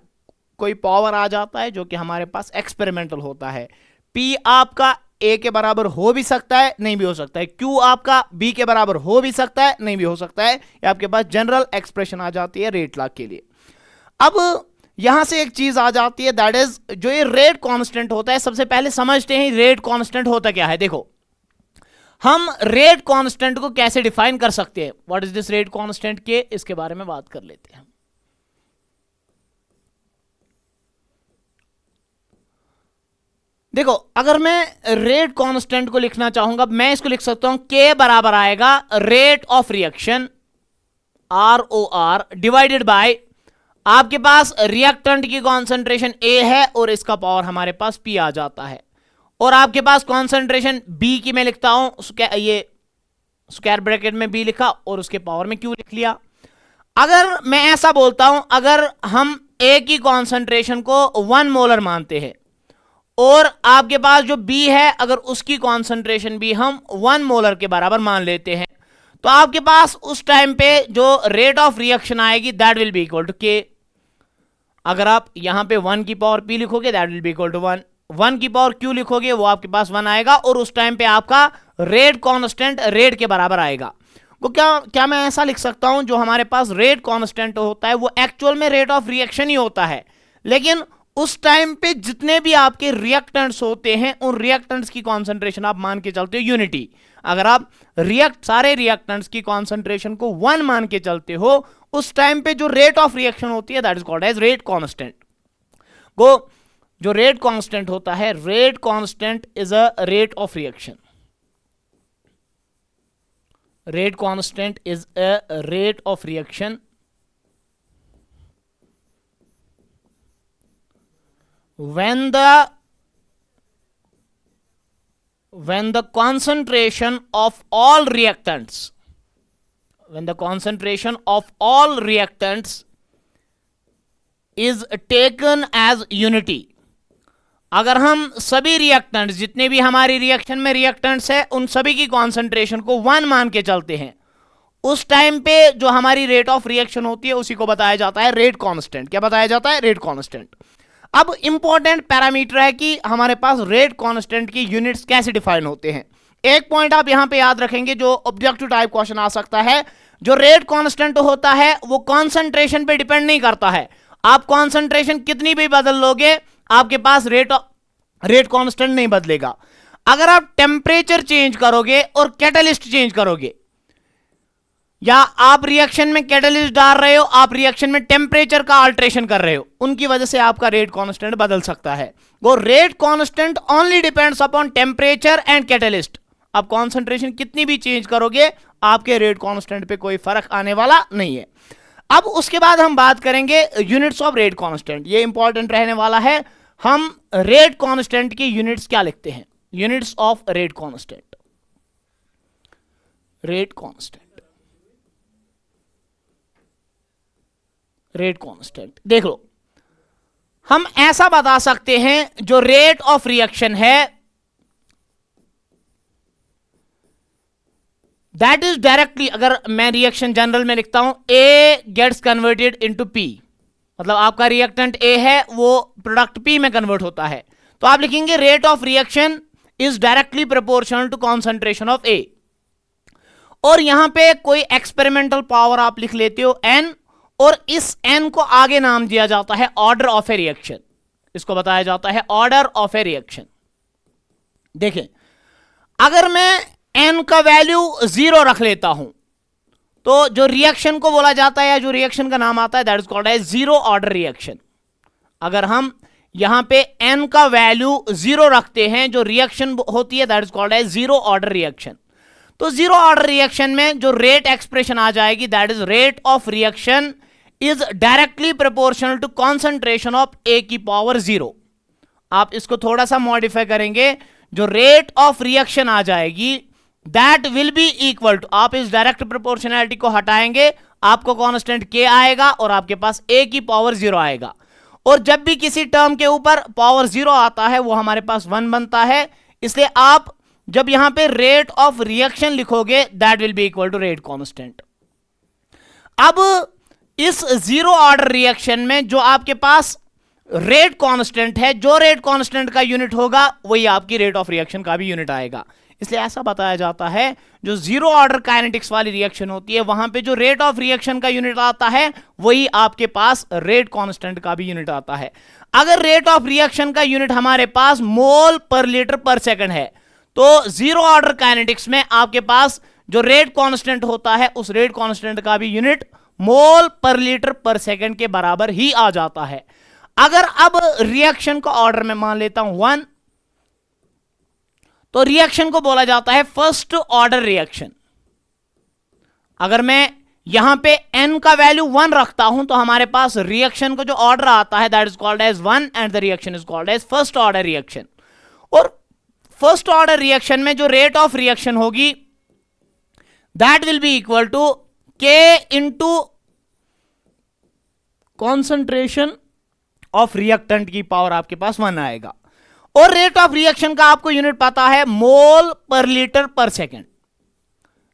कोई पावर आ जाता है जो कि हमारे पास एक्सपेरिमेंटल होता है। P आपका A के बराबर हो भी सकता है, नहीं भी हो सकता है। Q आपका B के बराबर हो भी सकता है, नहीं भी हो सकता है। ये आपके पास जनरल एक्सप्रेशन आ जाती है रेट लॉ के लिए। अब यहां से एक चीज आ जाती है दैट इज जो ये रेट कांस्टेंट होता है। सबसे पहले समझते हैं रेट कांस्टेंट होता क्या है। देखो हम रेट कांस्टेंट को कैसे डिफाइन कर सकते हैं, what is this rate constant के, इसके बारे में बात कर लेते हैं। देखो अगर मैं रेट कांस्टेंट को लिखना चाहूंगा, मैं इसको लिख सकता हूं के बराबर आएगा rate of reaction ROR divided by, आपके पास रिएक्टेंट की कॉन्सेंट्रेशन A है और इसका पावर हमारे पास P आ जाता है, और आपके पास कॉन्सेंट्रेशन B की मैं लिखता हूं, ये स्क्वायर ब्रैकेट में B लिखा और उसके पावर में Q लिख लिया। अगर मैं ऐसा बोलता हूं, अगर हम A की कॉन्सेंट्रेशन को 1 मोलर मानते हैं और आपके पास जो B है अगर उसकी कॉन्सेंट्रेशन भी हम 1 मोलर के बराबर मान लेते हैं, तो आपके पास उस टाइम पे जो रेट ऑफ रिएक्शन आएगी that will be equal to K। अगर आप यहां पे 1 की पावर P लिखोगे that will be equal to 1, 1 की पावर Q लिखोगे वो आपके पास 1 आएगा, और उस टाइम पे आपका रेट कांस्टेंट रेट के बराबर आएगा। वो क्या मैं ऐसा लिख सकता हूं, जो हमारे पास रेट कांस्टेंट होता है वो एक्चुअल में रेट ऑफ रिएक्शन ही होता है, लेकिन उस टाइम पे जितने भी आपके रिएक्टेंट्स होते हैं उन रिएक्टेंट्स की कॉन्सेंट्रेशन आप मान के चलते हो यूनिटी। अगर आप सारे रिएक्टेंट्स की कॉन्सेंट्रेशन को 1 मान के चलते हो, उस टाइम पे जो रेट ऑफ रिएक्शन होती है that is called as rate constant. वो जो रेट कांस्टेंट होता है, rate constant is a rate of reaction. Rate constant is a rate of reaction when the concentration of all reactants is taken as unity, अगर हम सभी reactants जितने भी हमारी रिएक्शन में रिएक्टेंट्स है उन सभी की कॉन्सेंट्रेशन को 1 मान के चलते हैं, उस टाइम पे जो हमारी रेट ऑफ रिएक्शन होती है उसी को बताया जाता है रेट कांस्टेंट। क्या बताया जाता है? Rate constant. अब इंपॉर्टेंट पैरामीटर है कि हमारे पास रेट कांस्टेंट की यूनिट्स कैसे डिफाइन होते हैं। एक पॉइंट आप यहां पे याद रखेंगे जो ऑब्जेक्टिव टाइप क्वेश्चन आ सकता है, जो रेट कांस्टेंट होता है वो कंसंट्रेशन पे डिपेंड नहीं करता है। आप कंसंट्रेशन कितनी भी बदल लोगे आपके पास रेट कांस्टेंट नहीं बदलेगा। अगर आप टेम्परेचर चेंज करोगे और कैटलिस्ट चेंज करोगे, या आप रिएक्शन में कैटलिस्ट डाल रहे हो, आप रिएक्शन में टेम्परेचर का अल्टरेशन कर रहे हो, उनकी वजह से आपका रेट कांस्टेंट बदल सकता है। वो rate constant only depends upon temperature and catalyst. आप कॉन्सेंट्रेशन कितनी भी चेंज करोगे आपके रेट कांस्टेंट पे कोई फर्क आने वाला नहीं है। अब उसके बाद हम बात करेंगे यूनिट्स ऑफ रेट कांस्टेंट। ये इंपॉर्टेंट रहने वाला है। हम रेट कांस्टेंट की यूनिट्स क्या लिखते हैं? Units of rate constant. Rate constant, rate constant देख लो, हम ऐसा बता सकते हैं जो रेट ऑफ रिएक्शन है दैट इज डायरेक्टली, अगर मैं रिएक्शन जनरल में लिखता हूं A gets converted into P, मतलब आपका रिएक्टेंट ए है वो प्रोडक्ट पी में कन्वर्ट होता है, तो आप लिखेंगे rate of reaction is directly proportional to concentration of A. और यहां पे कोई एक्सपेरिमेंटल पावर आप लिख लेते हो एन, और इस एन को आगे नाम दिया जाता है ऑर्डर ऑफ ए रिएक्शन। इसको बताया जाता है ऑर्डर ऑफ ए रिएक्शन। देखें, अगर मैं एन का वैल्यू 0 रख लेता हूं तो जो रिएक्शन को बोला जाता है या जो रिएक्शन का नाम आता है that is called as zero order reaction. अगर हम यहां पे एन का वैल्यू 0 रखते हैं, जो रिएक्शन होती है that is called as zero order reaction. तो जीरो ऑर्डर रिएक्शन में जो रेट एक्सप्रेशन आ जाएगी that is rate of reaction is directly proportional to concentration of A की पावर 0। आप इसको थोड़ा सा मॉडिफाई करेंगे, जो रेट ऑफ रिएक्शन आ जाएगी that will be equal to, आप इस डायरेक्ट प्रोपोर्शनैलिटी को हटाएंगे, आपको कांस्टेंट के आएगा और आपके पास ए की पावर 0 आएगा। और जब भी किसी टर्म के ऊपर पावर 0 आता है वो हमारे पास 1 बनता है। इसलिए आप जब यहां पे रेट ऑफ रिएक्शन लिखोगे that will be equal to rate constant. अब इस जीरो ऑर्डर रिएक्शन में जो आपके पास रेट कांस्टेंट है, जो रेट कांस्टेंट का यूनिट होगा वही आपकी रेट ऑफ रिएक्शन का भी यूनिट आएगा। इसलिए ऐसा बताया जाता है जो जीरो ऑर्डर काइनेटिक्स वाली रिएक्शन होती है वहां पे जो रेट ऑफ रिएक्शन का यूनिट आता है वही आपके पास रेट कांस्टेंट का भी यूनिट आता है। अगर रेट ऑफ रिएक्शन का यूनिट हमारे पास मोल पर लीटर पर सेकंड है तो जीरो ऑर्डर काइनेटिक्स में आपके पास जो रेट कांस्टेंट होता है उस रेट कांस्टेंट का भी यूनिट मोल पर लीटर पर सेकंड के बराबर ही आ जाता है। अगर अब रिएक्शन का ऑर्डर में मान लेता हूं 1, तो रिएक्शन को बोला जाता है फर्स्ट ऑर्डर रिएक्शन। अगर मैं यहां पे n का वैल्यू 1 रखता हूं तो हमारे पास रिएक्शन को जो ऑर्डर आता है that is called as 1 and the reaction is called as first order reaction. और फर्स्ट ऑर्डर रिएक्शन में जो रेट ऑफ रिएक्शन होगी that will be equal to k into concentration of reactant की power आपके पास 1 आएगा। और रेट ऑफ रिएक्शन का आपको यूनिट पता है मोल पर लीटर पर सेकंड।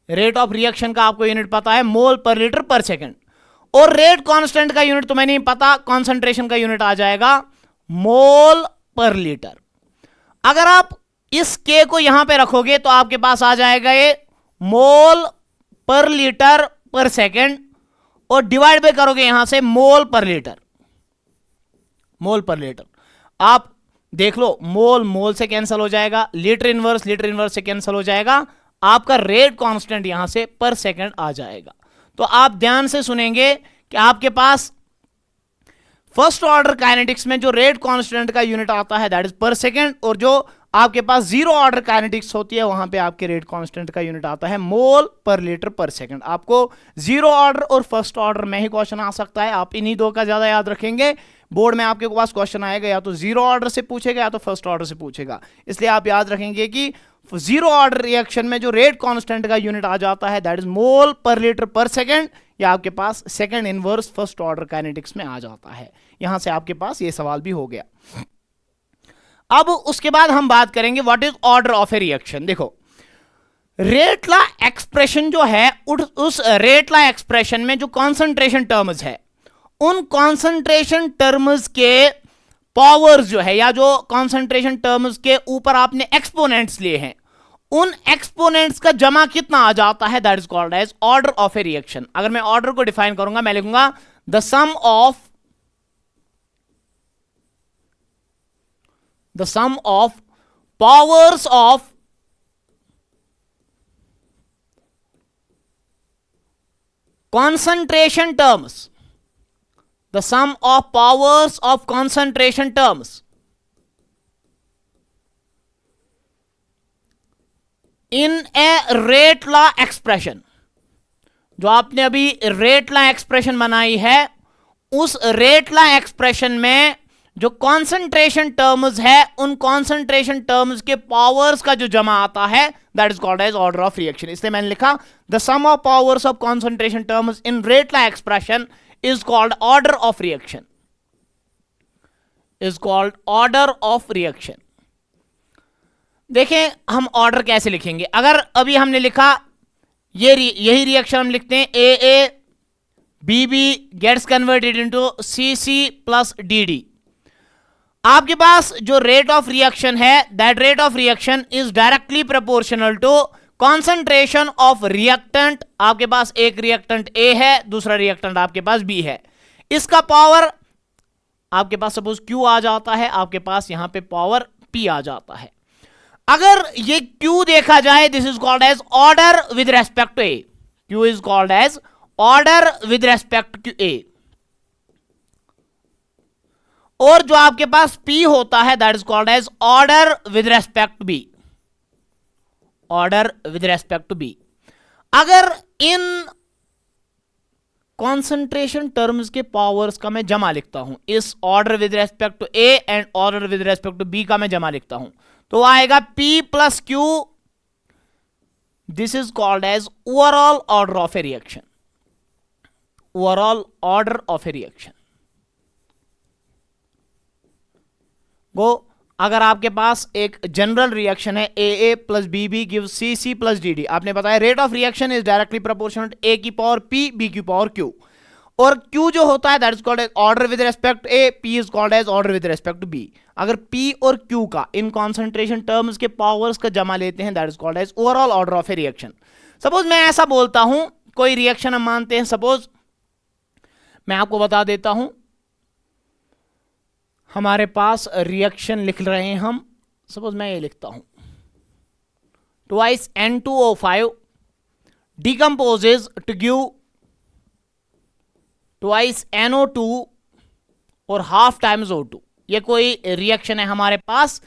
रेट ऑफ रिएक्शन का आपको यूनिट पता है मोल पर लीटर पर सेकंड। और रेट कांस्टेंट का यूनिट तुम्हें नहीं पता, कॉन्सेंट्रेशन का यूनिट आ जाएगा मोल पर लीटर। अगर आप इस k को यहां पे रखोगे तो आपके पास आ जाएगा ये मोल पर लीटर पर सेकंड, और डिवाइड बाय करोगे यहां से मोल पर लीटर। मोल पर लीटर आप देख लो, मोल मोल से कैंसिल हो जाएगा, लीटर इनवर्स से कैंसिल हो जाएगा, आपका रेट कांस्टेंट यहां से पर सेकंड आ जाएगा। तो आप ध्यान से सुनेंगे कि आपके पास फर्स्ट ऑर्डर काइनेटिक्स में जो रेट कांस्टेंट का यूनिट आता है दैट इज पर सेकंड, और जो आपके पास जीरो ऑर्डर काइनेटिक्स होती है वहां पे आपके रेट कांस्टेंट का यूनिट आता है मोल पर लीटर पर सेकंड। आपको जीरो ऑर्डर और फर्स्ट ऑर्डर में ही क्वेश्चन आ सकता है, आप इन्हीं दो का ज्यादा याद रखेंगे। बोर्ड में आपके पास क्वेश्चन आएगा या तो जीरो ऑर्डर से पूछेगा या तो फर्स्ट ऑर्डर से पूछेगा। इसलिए आप याद रखेंगे कि जीरो ऑर्डर रिएक्शन में जो रेट कांस्टेंट का यूनिट आ जाता है दैट इज मोल पर लीटर पर सेकंड, या आपके पास second inverse first order kinetics में आ जाता है। यहां से आपके पास ये सवाल भी हो गया। अब उसके बाद हम बात करेंगे what is order of a reaction. देखो, रेट लॉ एक्सप्रेशन जो है उस रेट लॉ एक्सप्रेशन में जो कॉन्सेंट्रेशन टर्म्स है उन कॉन्सेंट्रेशन टर्म्स के पावर्स जो है या जो कॉन्सेंट्रेशन टर्म्स के ऊपर आपने एक्सपोनेंट्स लिए हैं उन एक्सपोनेंट्स का जमा कितना आ जाता है, that is called as order of a reaction. अगर मैं ऑर्डर को डिफाइन करूंगा, मैं लिखूंगा the sum of powers of concentration terms, the sum of powers of concentration terms in a rate law expression। जो आपने अभी रेट लॉ एक्सप्रेशन बनाई है, उस रेट लॉ एक्सप्रेशन में जो कॉन्सेंट्रेशन टर्म्स है, उन कॉन्सेंट्रेशन टर्म्स के पावर्स का जो जमा आता है, that is called as order of reaction. इसलिए मैंने लिखा the sum of powers of concentration terms in rate law expression is called order of reaction, is called order of reaction. देखें हम ऑर्डर कैसे लिखेंगे। अगर अभी हमने लिखा यही रिएक्शन हम लिखते हैं A B B gets converted into C C plus D D. आपके पास जो रेट ऑफ रिएक्शन है, that rate of reaction is directly proportional to concentration of reactant. आपके पास एक रिएक्टेंट ए है, दूसरा रिएक्टेंट आपके पास बी है। इसका पावर आपके पास सपोज Q आ जाता है, आपके पास यहां पे पावर P आ जाता है। अगर ये Q देखा जाए, this is called as order with respect to A. Q is called as order with respect to A. और जो आपके पास P होता है, that is called as order with respect to B, order with respect to B। अगर इन concentration terms के powers का मैं जमा लिखता हूं, इस order with respect to A and order with respect to B का मैं जमा लिखता हूं, तो आएगा P plus Q। This is called as overall order of a reaction, overall order of a reaction. वो अगर आपके पास एक जनरल रिएक्शन है A plus B B give C C plus D D, आपने बताया rate of reaction is directly proportional A की power P B की पावर क्यू, और क्यू जो होता है that is called as order with respect A, P is called as order with respect to B. अगर P और Q का इन कॉन्सेंट्रेशन टर्म्स के पावर्स का जमा लेते हैं, that is called as overall order of a reaction. Suppose मैं ऐसा बोलता हूं, कोई रिएक्शन हम मानते हैं, सपोज मैं आपको बता देता हूं, हमारे पास रिएक्शन लिख रहे हैं हम, सपोज मैं ये लिखता हूं twice N2O5 decomposes to give twice NO2 और हाफ टाइम्स O2। ये कोई रिएक्शन है हमारे पास।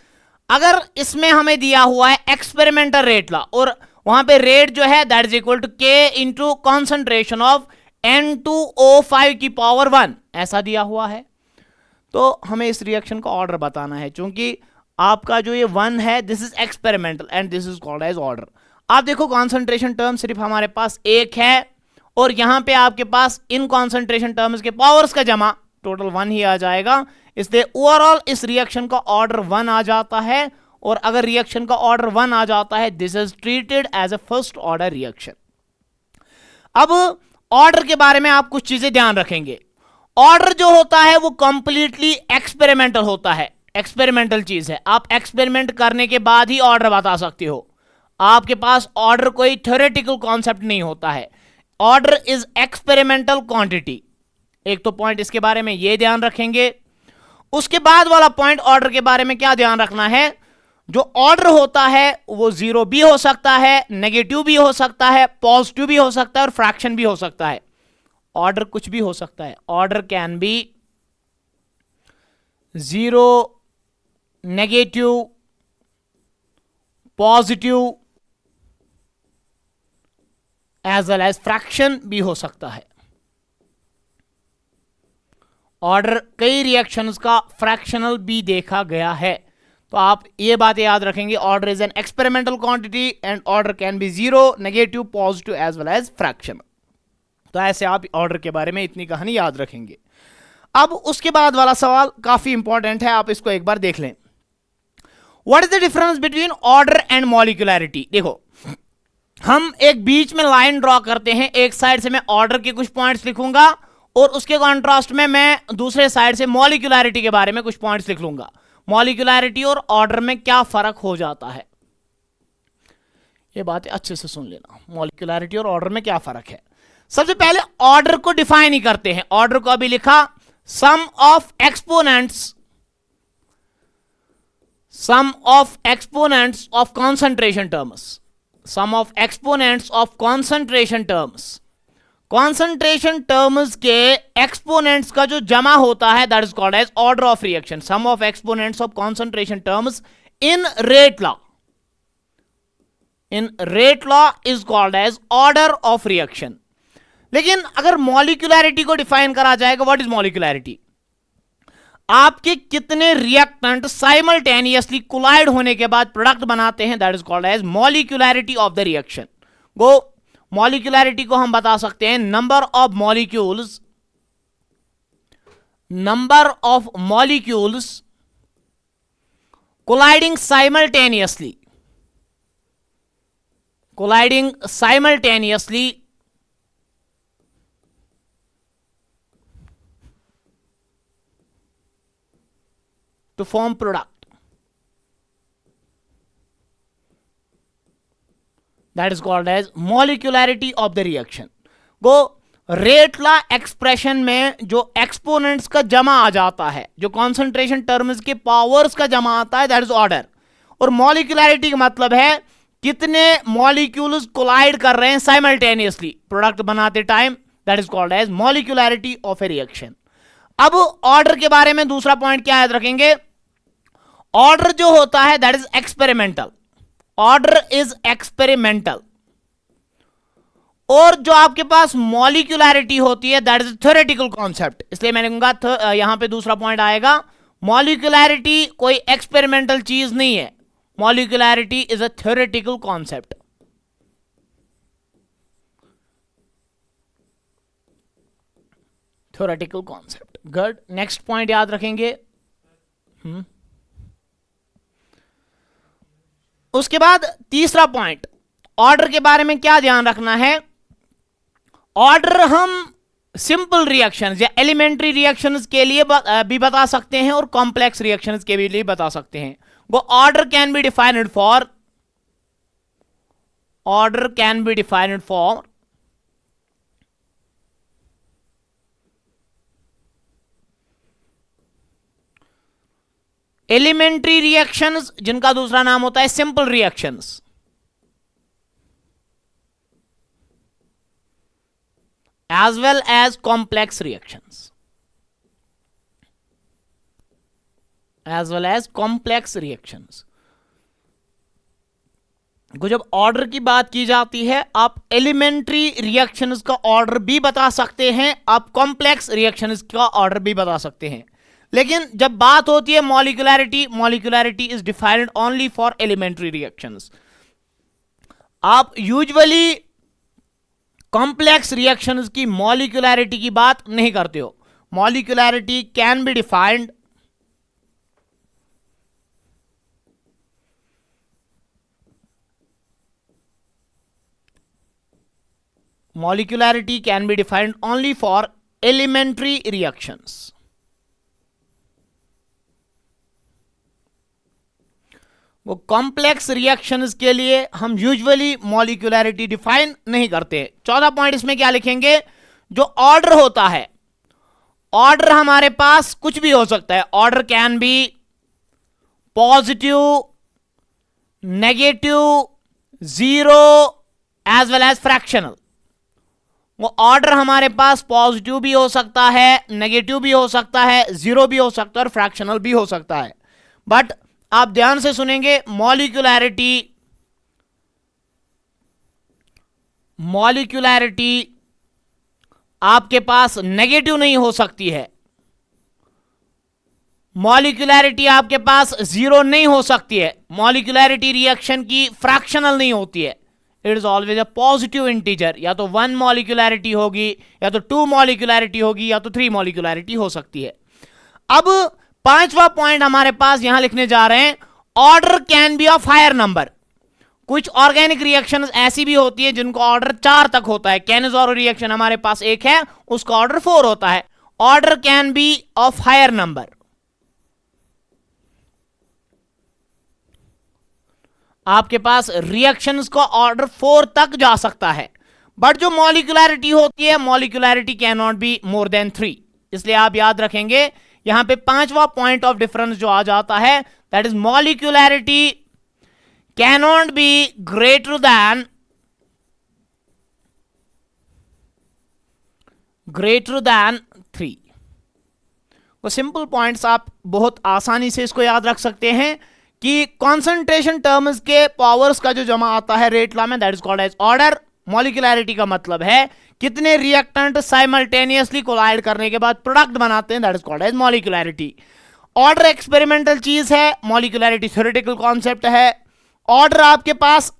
अगर इसमें हमें दिया हुआ है एक्सपेरिमेंटल रेट ला, और वहां पे रेट जो है that is equal to K into concentration of N2O5 की पावर 1, ऐसा दिया हुआ है, तो हमें इस रिएक्शन का ऑर्डर बताना है। क्योंकि आपका जो ये 1 है, this is experimental and this is called as order. आप देखो कॉन्सेंट्रेशन टर्म सिर्फ हमारे पास एक है, और यहां पे आपके पास इन कॉन्सेंट्रेशन टर्म्स के पावर्स का जमा टोटल 1 ही आ जाएगा, इसलिए ओवरऑल इस रिएक्शन का ऑर्डर 1 आ जाता है। और अगर रिएक्शन का ऑर्डर 1 आ जाता है, this is treated as a first order reaction. अब ऑर्डर के बारे में आप कुछ चीजें ध्यान रखेंगे। ऑर्डर जो होता है वो कंप्लीटली एक्सपेरिमेंटल होता है, एक्सपेरिमेंटल चीज है। आप एक्सपेरिमेंट करने के बाद ही ऑर्डर बता सकते हो। आपके पास ऑर्डर कोई थ्योरेटिकल कॉन्सेप्ट नहीं होता है। Order is experimental quantity. एक तो पॉइंट इसके बारे में ये ध्यान रखेंगे। उसके बाद वाला पॉइंट ऑर्डर के बारे में क्या ध्यान रखना है, जो ऑर्डर होता है वो जीरो भी हो सकता है, नेगेटिव भी हो सकता है, पॉजिटिव भी हो सकता है और फ्रैक्शन भी हो सकता है। ऑर्डर कुछ भी हो सकता है। Order can be zero, negative, positive, as well as fraction भी हो सकता है। ऑर्डर कई रिएक्शंस का फ्रैक्शनल भी देखा गया है, तो आप ये बातें याद रखेंगे। Order is an experimental quantity and order can be zero, negative, positive as well as fraction. तो ऐसे आप ऑर्डर के बारे में इतनी कहानी याद रखेंगे। अब उसके बाद वाला सवाल काफी इंपॉर्टेंट है, आप इसको एक बार देख लें। What is the difference between order and molecularity. देखो हम एक बीच में लाइन ड्रॉ करते हैं, एक साइड से मैं ऑर्डर के कुछ पॉइंट्स लिखूंगा और उसके कॉन्ट्रास्ट में मैं दूसरे साइड से मॉलिक्यूलैरिटी के बारे में कुछ पॉइंट्स लिख लूंगा। मॉलिक्यूलैरिटी और ऑर्डर में क्या फर्क हो जाता है। ये बातें अच्छे से सुन लेना, मॉलिक्यूलैरिटी और ऑर्डर में क्या फर्क है। सबसे पहले ऑर्डर को डिफाइन ही करते हैं। ऑर्डर को अभी लिखा, sum of exponents of concentration terms, sum of exponents of concentration terms, concentration terms के एक्सपोनेंट्स का जो जमा होता है that is called as order of reaction. Sum of exponents of concentration terms in rate law, in rate law is called as order of reaction. लेकिन अगर मॉलिक्यूलैरिटी को define करा जाएगा, व्हाट इज मॉलिक्यूलैरिटी? आपके कितने रिएक्टेंट साइमल्टेनियसली कोलाइड होने के बाद प्रोडक्ट बनाते हैं, that is called as molecularity of the reaction. गो मॉलिक्यूलैरिटी को हम बता सकते हैं number of molecules colliding simultaneously to form product, that is called as molecularity of the reaction। Go rate law expression में जो एक्सपोनेंट्स का जमा आ जाता है, जो कॉन्सेंट्रेशन टर्म्स के पावर्स का जमा आता है, दैट इज ऑर्डर। और मॉलिक्यूलैरिटी का मतलब है कितने मॉलिक्यूल्स कोलाइड कर रहे हैं साइमल्टेनियसली प्रोडक्ट बनाते time, that is called as molecularity of a reaction. अब ऑर्डर के बारे में दूसरा पॉइंट क्या याद रखेंगे? ऑर्डर जो होता है that is experimental, order is experimental. और जो आपके पास मॉलिक्यूलैरिटी होती है दैट इज थ्योरेटिकल कॉन्सेप्ट। इसलिए मैंने कहूंगा यहां पे दूसरा पॉइंट आएगा, मॉलिक्यूलैरिटी कोई एक्सपेरिमेंटल चीज नहीं है, molecularity is a theoretical concept. Theoretical concept, good. Next point याद रखेंगे। उसके बाद तीसरा पॉइंट, ऑर्डर के बारे में क्या ध्यान रखना है? ऑर्डर हम सिंपल रिएक्शंस या एलिमेंट्री रिएक्शंस के लिए भी बता सकते हैं और कॉम्प्लेक्स रिएक्शंस के लिए बता सकते हैं। वो order can be defined for elementary reactions, जिनका दूसरा नाम होता है simple reactions, as well as complex reactions, जब ऑर्डर की बात की जाती है, आप एलिमेंट्री रिएक्शंस का ऑर्डर भी बता सकते हैं, आप कॉम्प्लेक्स रिएक्शंस का ऑर्डर भी बता सकते हैं। लेकिन जब बात होती है molecularity is defined only for elementary reactions. आप यूजुअली कॉम्प्लेक्स रिएक्शंस की मॉलिक्यूलैरिटी की बात नहीं करते हो। Molecularity can be defined only for elementary reactions. वो कॉम्प्लेक्स रिएक्शंस के लिए हम यूजुअली मॉलिक्यूलैरिटी डिफाइन नहीं करते। 14 पॉइंट इसमें क्या लिखेंगे? जो ऑर्डर होता है, ऑर्डर हमारे पास कुछ भी हो सकता है। Order can be positive, negative, zero as well as fractional. वो ऑर्डर हमारे पास पॉजिटिव भी हो सकता है, नेगेटिव भी हो सकता है, जीरो भी हो सकता है और फ्रैक्शनल भी हो सकता है। बट आप ध्यान से सुनेंगे, मॉलिक्यूलैरिटी आपके पास नेगेटिव नहीं हो सकती है, मॉलिक्यूलैरिटी आपके पास जीरो नहीं हो सकती है, मॉलिक्यूलैरिटी रिएक्शन की फ्रैक्शनल नहीं होती है। It is always a positive integer. या तो 1 मॉलिक्यूलैरिटी होगी, या तो 2 मॉलिक्यूलैरिटी होगी, या तो 3 मॉलिक्यूलैरिटी हो सकती है। अब 5वां पॉइंट हमारे पास यहां लिखने जा रहे हैं, order can be of higher number. कुछ ऑर्गेनिक रिएक्शंस ऐसी भी होती है जिनको ऑर्डर 4 तक होता है। कैनेज़ोरो रिएक्शन हमारे पास 1 है, उसका ऑर्डर 4 होता है। Order can be of higher number. आपके पास रिएक्शंस का ऑर्डर 4 तक जा सकता है, बट जो मॉलिक्यूलैरिटी होती है, molecularity can not be more than 3। इसलिए आप याद रखेंगे यहां पे 5वां पॉइंट ऑफ डिफरेंस जो आ जाता है, that is molecularity can not be greater than 3। वो सिंपल पॉइंट्स आप बहुत आसानी से इसको याद रख सकते हैं कि कॉन्सेंट्रेशन टर्म्स के पावर्स का जो जमा आता है रेट लॉ में, that is called as order. Molecularity का मतलब है कितने रिएक्टेंट साइमल्टेनियसली कोलाइड करने के बाद प्रोडक्ट बनाते हैं, that is called as molecularity. Order experimental चीज है, मॉलिक्यूलैरिटी थ्योरेटिकल कॉन्सेप्ट है। ऑर्डर आपके पास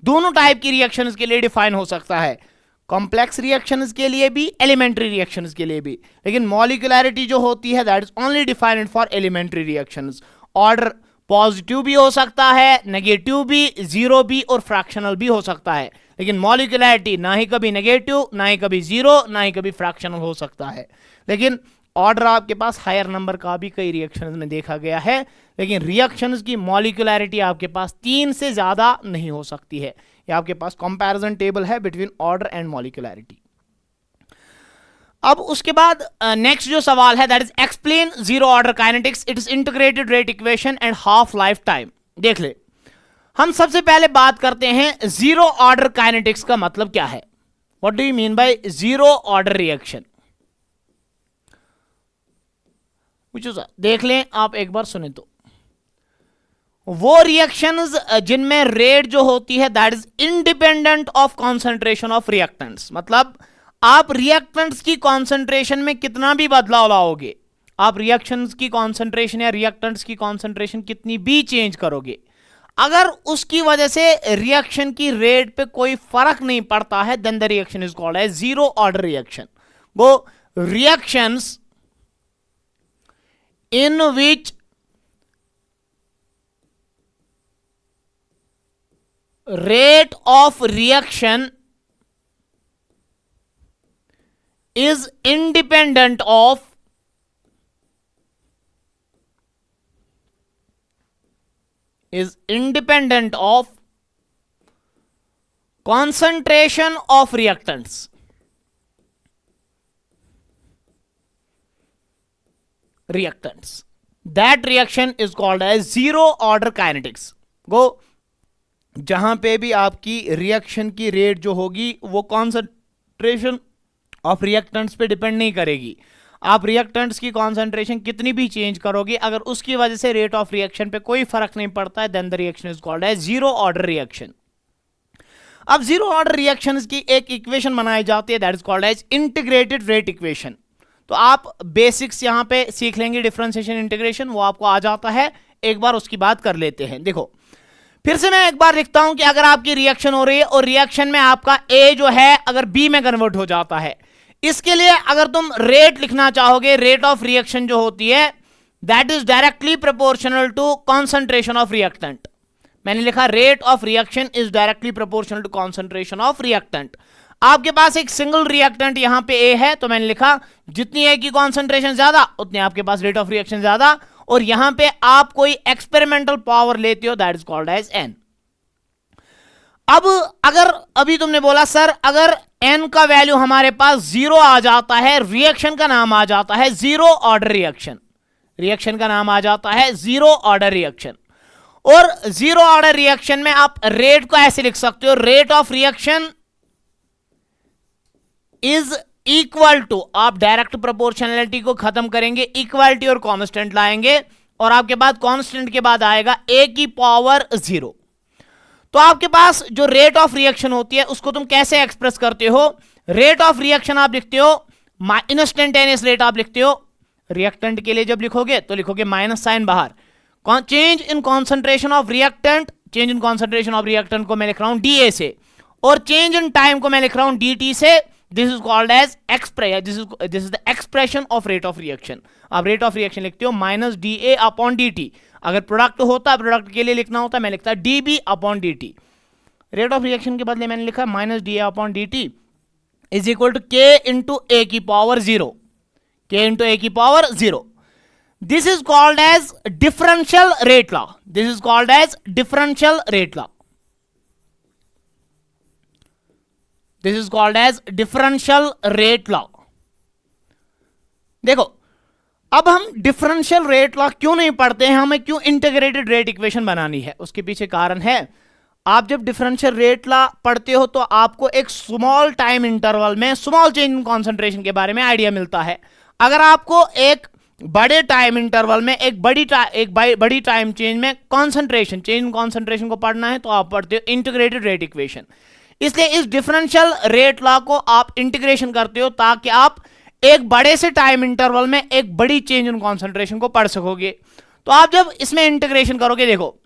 दोनों टाइप की रिएक्शंस के लिए डिफाइन हो सकता है, कॉम्प्लेक्स रिएक्शंस के लिए भी, एलिमेंट्री रिएक्शंस के लिए भी, लेकिन मॉलिक्यूलैरिटी जो होती है that is only defined for elementary reactions. Order positive भी हो सकता है, नेगेटिव भी, जीरो भी और फ्रैक्शनल भी हो सकता है, लेकिन मॉलिक्यूलैरिटी ना ही कभी नेगेटिव, ना ही कभी जीरो, ना ही कभी फ्रैक्शनल हो सकता है। लेकिन ऑर्डर आपके पास हायर नंबर का भी कई रिएक्शंस में देखा गया है, लेकिन रिएक्शंस की मॉलिक्यूलैरिटी आपके पास 3 से ज्यादा नहीं हो सकती है। ये आपके पास कंपैरिजन टेबल है बिटवीन ऑर्डर एंड मॉलिक्यूलैरिटी। अब उसके बाद नेक्स्ट जो सवाल है that is explain zero order kinetics, it is integrated rate equation and half life time. देख ले, हम सबसे पहले बात करते हैं जीरो ऑर्डर काइनेटिक्स का मतलब क्या है। What do you mean by zero order reaction? देख लें आप एक बार, सुने तो वो रिएक्शंस जिनमें रेट जो होती है that is independent of concentration of reactants. मतलब आप रिएक्टेंट्स की कॉन्सेंट्रेशन में कितना भी बदलाव लाओगे, आप रिएक्शंस की कॉन्सेंट्रेशन या रिएक्टेंट्स की कॉन्सेंट्रेशन कितनी भी चेंज करोगे, अगर उसकी वजह से रिएक्शन की रेट पे कोई फर्क नहीं पड़ता है, then the reaction is called as zero order reaction. वो reactions in which rate of reaction is independent of concentration of reactants. That reaction is called as zero order kinetics. गो जहां पे भी आपकी रिएक्शन की रेट जो होगी वो concentration of reactants पे डिपेंड नहीं करेगी। आप रिएक्टेंट्स की कॉन्सेंट्रेशन कितनी भी चेंज करोगे, अगर उसकी वजह से रेट ऑफ रिएक्शन पे कोई फर्क नहीं पड़ता है, then the reaction is called as zero order reaction. अब जीरो ऑर्डर रिएक्शंस की एक इक्वेशन बनाई जाती है that is called as integrated rate equation. तो आप बेसिक्स यहां पे सीख लेंगे, डिफरेंशिएशन इंटीग्रेशन वो आपको आ जाता है, एक बार उसकी बात कर लेते हैं। देखो फिर से मैं एक बार लिखता हूं कि अगर आपकी रिएक्शन हो रही है और रिएक्शन में आपका ए जो है अगर बी में कन्वर्ट हो जाता है, इसके लिए अगर तुम रेट लिखना चाहोगे, रेट ऑफ रिएक्शन जो होती है that is directly proportional to concentration of reactant. मैंने लिखा rate of reaction is directly proportional to concentration of reactant. आपके पास एक सिंगल रिएक्टेंट यहां पे ए है, तो मैंने लिखा जितनी ए की कॉन्सेंट्रेशन ज्यादा उतनी आपके पास रेट ऑफ रिएक्शन ज्यादा, और यहां पे आप कोई एक्सपेरिमेंटल पावर लेते हो that is called as N. अब अगर अभी तुमने बोला सर अगर एन का वैल्यू हमारे पास जीरो आ जाता है, रिएक्शन का नाम आ जाता है जीरो ऑर्डर रिएक्शन, रिएक्शन का नाम आ जाता है जीरो ऑर्डर रिएक्शन। और जीरो ऑर्डर रिएक्शन में आप रेट को ऐसे लिख सकते हो, rate of reaction is equal to, आप डायरेक्ट प्रोपोर्शनलिटी को खत्म करेंगे, इक्वालिटी और कांस्टेंट लाएंगे, और आपके बाद कांस्टेंट के बाद आएगा ए की पावर जीरो। तो आपके पास जो रेट ऑफ रिएक्शन होती है उसको तुम कैसे एक्सप्रेस करते हो? रेट ऑफ रिएक्शन आप लिखते हो, इंस्टेंटेनियस रेट आप लिखते हो, रिएक्टेंट के लिए जब लिखोगे तो लिखोगे माइनस साइन बाहर, change in concentration of reactant, change in concentration of reactant को मैं लिख रहा हूं डी ए से, और चेंज इन टाइम को मैं लिख रहा हूं डी टी से। This is called as this is the expression of rate of reaction. आप रेट ऑफ रिएक्शन लिखते हो minus D A upon D T, अगर प्रोडक्ट होता प्रोडक्ट के लिए लिखना होता मैं लिखता D B upon D T. Rate of reaction के बदले मैंने लिखा minus D A upon D T is equal to K into A की power zero, K into A की power zero. This is called as differential rate law. This is called as differential rate law. This is called as differential rate law. देखो, अब हम differential rate law क्यों नहीं पढ़ते हैं, हमें क्यों इंटीग्रेटेड रेट इक्वेशन बनानी है, उसके पीछे कारण है। आप जब डिफरेंशियल रेट लॉ पढ़ते हो तो आपको एक स्मॉल टाइम इंटरवल में स्मॉल चेंज इन कॉन्सेंट्रेशन के बारे में आइडिया मिलता है। अगर आपको एक बड़े टाइम इंटरवल में एक बड़ी टाइम चेंज में कॉन्सेंट्रेशन चेंज इन कॉन्सेंट्रेशन को पढ़ना है तो आप पढ़ते हो इंटीग्रेटेड रेट इक्वेशन। इसलिए इस डिफरेंशियल रेट लॉ को आप इंटीग्रेशन करते हो ताकि आप एक बड़े से टाइम इंटरवल में एक बड़ी चेंज इन कॉन्सेंट्रेशन को पढ़ सकोगे। तो आप जब इसमें इंटीग्रेशन करोगे, देखो,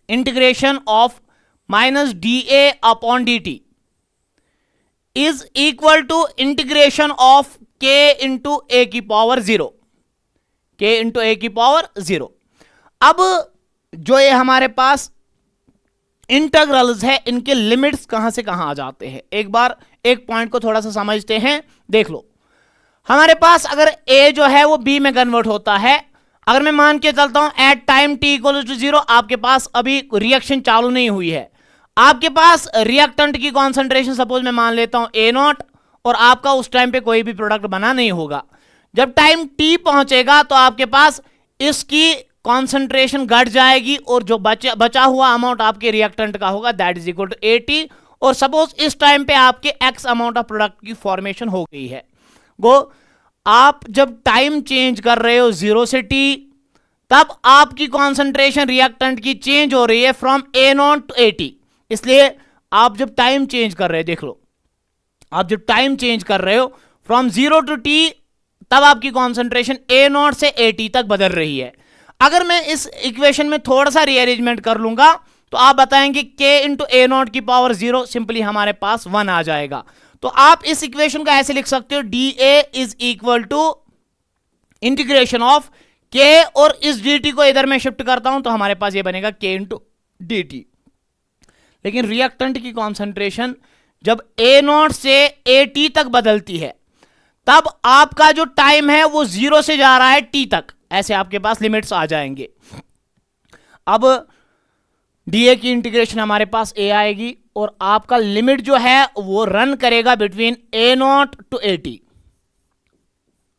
integration of minus D A upon D T is equal to integration of K into A की पावर 0, के इंटू ए की पावर 0। अब जो ये हमारे पास इंटीग्रल्स है, इनके लिमिट्स कहां से कहां आ जाते हैं, एक बार एक पॉइंट को थोड़ा सा समझते हैं। देख लो, हमारे पास अगर a जो है वो b में कन्वर्ट होता है, अगर मैं मान के चलता हूं at time t equal to 0, आपके पास अभी रिएक्शन चालू नहीं हुई है, आपके पास रिएक्टेंट की कॉन्सेंट्रेशन सपोज मैं मान लेता हूं a0, और आपका उस टाइम पे कोई भी प्रोडक्ट बना नहीं होगा। जब टाइम t पहुंचेगा तो आपके पास इसकी कॉन्सेंट्रेशन घट जाएगी और जो बचा हुआ अमाउंट आपके रिएक्टेंट का होगा दैट इज इक्वल टू 80, और सपोज इस टाइम पे आपके x अमाउंट ऑफ प्रोडक्ट की फॉर्मेशन हो गई है। गो, आप जब टाइम चेंज कर रहे हो 0 से t, तब आपकी कॉन्सेंट्रेशन रिएक्टेंट की चेंज हो रही है फ्रॉम a0 टू 80। इसलिए आप जब टाइम चेंज कर रहे हो, देख लो, आप जब टाइम चेंज कर रहे हो फ्रॉम 0 टू t, तब आपकी कॉन्सेंट्रेशन a0 से 80 तक बदल रही है। अगर मैं इस इक्वेशन में थोड़ा सा रीअरेंजमेंट कर लूंगा तो आप बताएंगे k इंटू a0 की पावर 0 सिंपली हमारे पास 1 आ जाएगा। तो आप इस इक्वेशन को ऐसे लिख सकते हो, dA is equal to integration of k, और इस dt को इधर मैं शिफ्ट करता हूं तो हमारे पास ये बनेगा k इंटू dt। लेकिन रिएक्टेंट की कॉन्सेंट्रेशन जब a0 से at तक बदलती है, तब आपका जो टाइम है वो 0 से जा रहा है t तक, ऐसे आपके पास लिमिट्स आ जाएंगे। अब dA की इंटीग्रेशन हमारे पास a आएगी, और आपका लिमिट जो है वो रन करेगा बिटवीन a0 टू 80।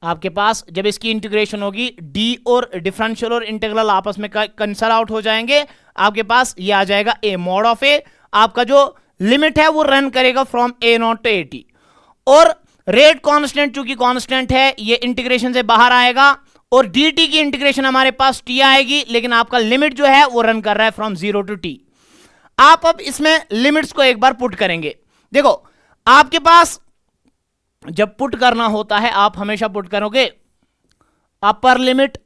आपके पास जब इसकी इंटीग्रेशन होगी, d और डिफरेंशियल और इंटीग्रल आपस में कैंसल आउट हो जाएंगे, आपके पास ये आ जाएगा a मॉड ऑफ a। आपका जो लिमिट है वो रन करेगा फ्रॉम a0 टू 80, और रेट कांस्टेंट चूंकि कांस्टेंट है ये इंटीग्रेशन से बाहर आएगा, और dt की इंटीग्रेशन हमारे पास t आएगी, लेकिन आपका लिमिट जो है वो रन कर रहा है फ्रॉम 0 टू t। आप अब इसमें लिमिट्स को एक बार पुट करेंगे। देखो, आपके पास जब पुट करना होता है आप हमेशा पुट करोगे अपर लिमिट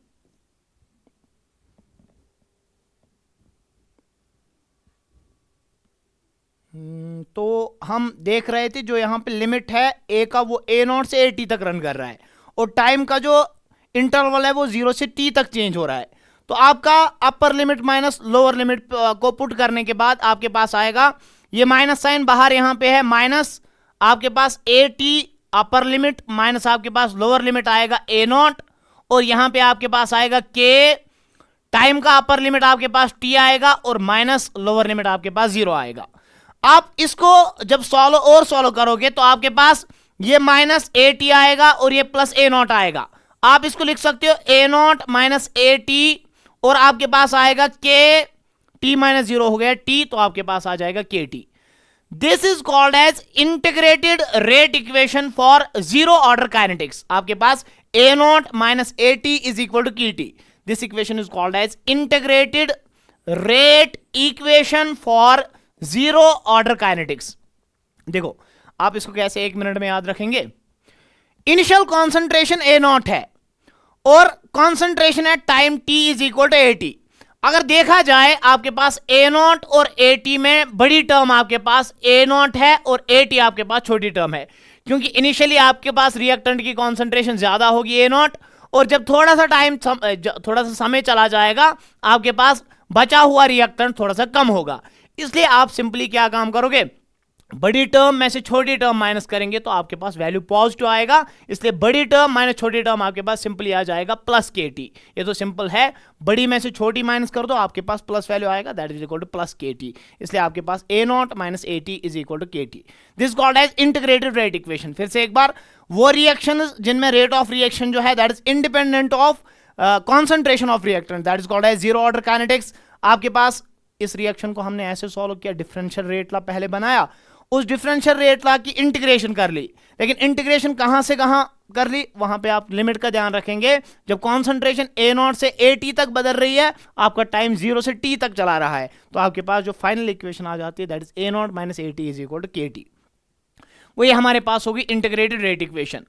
तो हम देख रहे थे जो यहां पे लिमिट है a का वो a0 से at तक रन कर रहा है, और टाइम का जो इंटरवल है वो 0 से t तक चेंज हो रहा है। तो आपका upper limit minus lower limit को पुट करने के बाद आपके पास आएगा, ये माइनस साइन बाहर यहां पे है, माइनस आपके पास at अपर लिमिट माइनस आपके पास लोअर लिमिट आएगा a0, और यहां पे आपके पास आएगा k, टाइम का अपर लिमिट आपके पास t आएगा, और माइनस लोअर लिमिट आपके पास 0 आएगा। आप इसको जब सॉल्व करोगे तो आपके पास ये माइनस at आएगा और ये प्लस a0 आएगा। आप इसको लिख सकते हो a0 माइनस at, और आपके पास आएगा k, t माइनस 0 हो गया t, तो आपके पास आ जाएगा kt। This is called as integrated rate equation for zero order kinetics. आपके पास a0 minus at is equal to kt। This equation is called as integrated rate equation for zero order kinetics. देखो, आप इसको कैसे 1 minute में याद रखेंगे। Initial concentration a0 है और concentration at time t is equal to 80। अगर देखा जाए आपके पास a0 और at में बड़ी टर्म आपके पास a0 है और at आपके पास छोटी टर्म है, क्योंकि इनिशियली आपके पास रिएक्टेंट की कॉन्सेंट्रेशन ज्यादा होगी a0, और जब थोड़ा सा समय चला जाएगा आपके पास बचा हुआ रिएक्टेंट थोड़ा सा कम होगा। इसलिए आप सिंपली क्या काम करोगे, बड़ी टर्म में से छोटी टर्म माइनस करेंगे तो आपके पास वैल्यू पॉजिटिव आएगा, इसलिए बड़ी टर्म माइनस छोटी टर्म आपके पास सिंपली आ जाएगा प्लस के टी। ये तो सिंपल है, बड़ी में से छोटी माइनस कर दो आपके पास प्लस वैल्यू आएगा, that is equal to plus K T. इसलिए आपके पास A naught minus A T is equal to के T. This called as integrated rate equation. फिर से एक बार, वो रिएक्शन जिनमें रेट ऑफ रिएक्शन जो है that is independent of concentration of reactant, that is called as zero order kinetics. आपके पास इस रिएक्शन को हमने ऐसे सॉल्व किया, डिफरेंशियल रेट ला पहले बनाया, उस डिफरेंशियल रेट ला की इंटीग्रेशन कर ली, लेकिन इंटीग्रेशन कहां से कहां कर ली, वहां पे आप लिमिट का ध्यान रखेंगे। जब कॉन्सेंट्रेशन ए नॉट से ए टी तक बदल रही है, आपका टाइम 0 से टी तक चला रहा है, तो आपके पास जो फाइनल इक्वेशन आ जाती है that is A naught minus A T is equal to के टी। वो ये हमारे पास होगी इंटीग्रेटेड रेट इक्वेशन।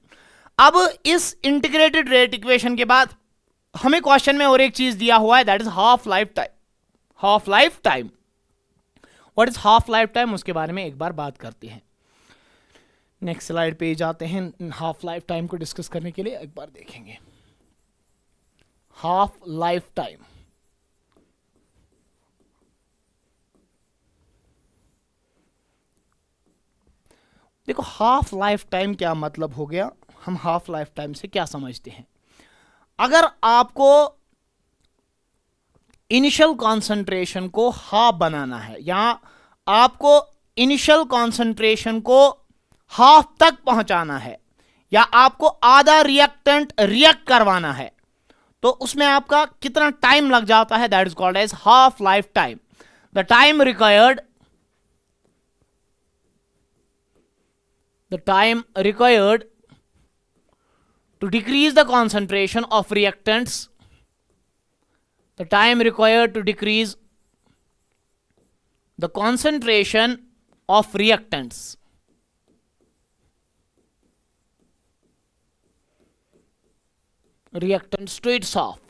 अब इस इंटीग्रेटेड रेट इक्वेशन के बाद हमें क्वेश्चन में और एक चीज दिया हुआ है, that is half life time. Half life time, what is half life time, उसके बारे में एक बार बात करते हैं। नेक्स्ट स्लाइड पे जाते हैं, हाफ लाइफ टाइम को डिस्कस करने के लिए एक बार देखेंगे। हाफ लाइफ टाइम, देखो हाफ लाइफ टाइम क्या मतलब हो गया, हम हाफ लाइफ टाइम से क्या समझते हैं। अगर आपको इनिशियल कॉन्सेंट्रेशन को हाफ बनाना है, या आपको इनिशियल कॉन्सेंट्रेशन को हाफ तक पहुंचाना है, या आपको आधा रिएक्टेंट रिएक्ट करवाना है, तो उसमें आपका कितना टाइम लग जाता है, that is called as half life time. The time required to decrease the concentration of reactants, the time required to decrease the concentration of reactants, to its half।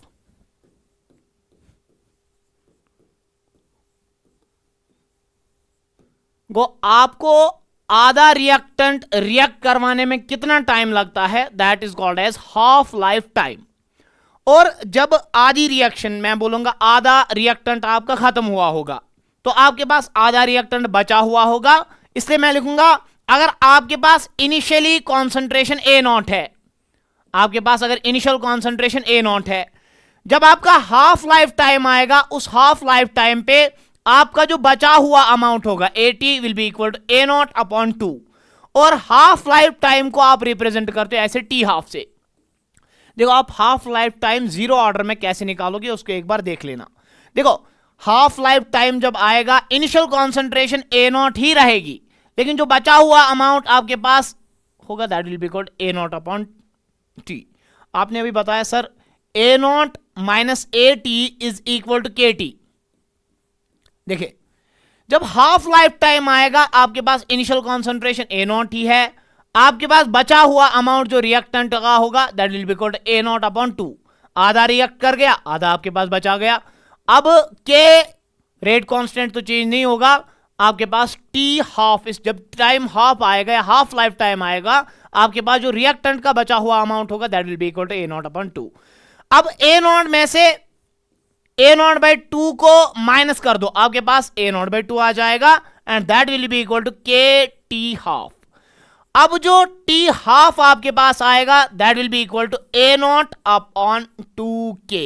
वो आपको आधा रिएक्टेंट रिएक्ट करवाने में कितना time लगता है, that is called as half life time. और जब आधी रिएक्शन, मैं बोलूंगा आधा रिएक्टेंट आपका खत्म हुआ होगा, तो आपके पास आधा रिएक्टेंट बचा हुआ होगा, इसलिए मैं लिखूंगा अगर आपके पास इनिशियली कॉन्सेंट्रेशन ए नॉट है, आपके पास अगर इनिशियल कॉन्सेंट्रेशन ए नॉट है, जब आपका हाफ लाइफ टाइम आएगा, उस हाफ लाइफ टाइम पे आपका जो बचा हुआ अमाउंट होगा A T will be equal to A naught upon 2, और हाफ लाइफ टाइम को आप रिप्रेजेंट करते हो ऐसे टी हाफ से। देखो आप half life time zero order में कैसे निकालोगे उसको एक बार देख लेना। देखो हाफ लाइफ टाइम जब आएगा, इनिशियल कॉन्सेंट्रेशन ए नॉट ही रहेगी, लेकिन जो बचा हुआ अमाउंट आपके पास होगा that will be equal to A naught upon T. आपने अभी बताया sir A naught minus A T is equal to के टी। देखिए जब हाफ लाइफ टाइम आएगा, आपके पास इनिशियल कॉन्सेंट्रेशन ए नॉट ही है, आपके पास बचा हुआ अमाउंट जो रिएक्टेंट का होगा that will be equal to A naught upon 2। आधा रिएक्ट कर गया, आधा आपके पास बचा गया। अब के रेट कांस्टेंट तो चेंज नहीं होगा, आपके पास टी हाफ, इस जब टाइम हाफ आएगा या हाफ लाइफ टाइम आएगा, आपके पास जो रिएक्टेंट का बचा हुआ अमाउंट होगा that will be equal to A naught upon 2। अब ए नॉट में से ए नॉट बाई 2 को माइनस कर दो, आपके पास ए नॉट बाई 2 आ जाएगा, and that will be equal to के टी हाफ। अब जो टी हाफ आपके पास आएगा that will be equal to A naught upon 2k।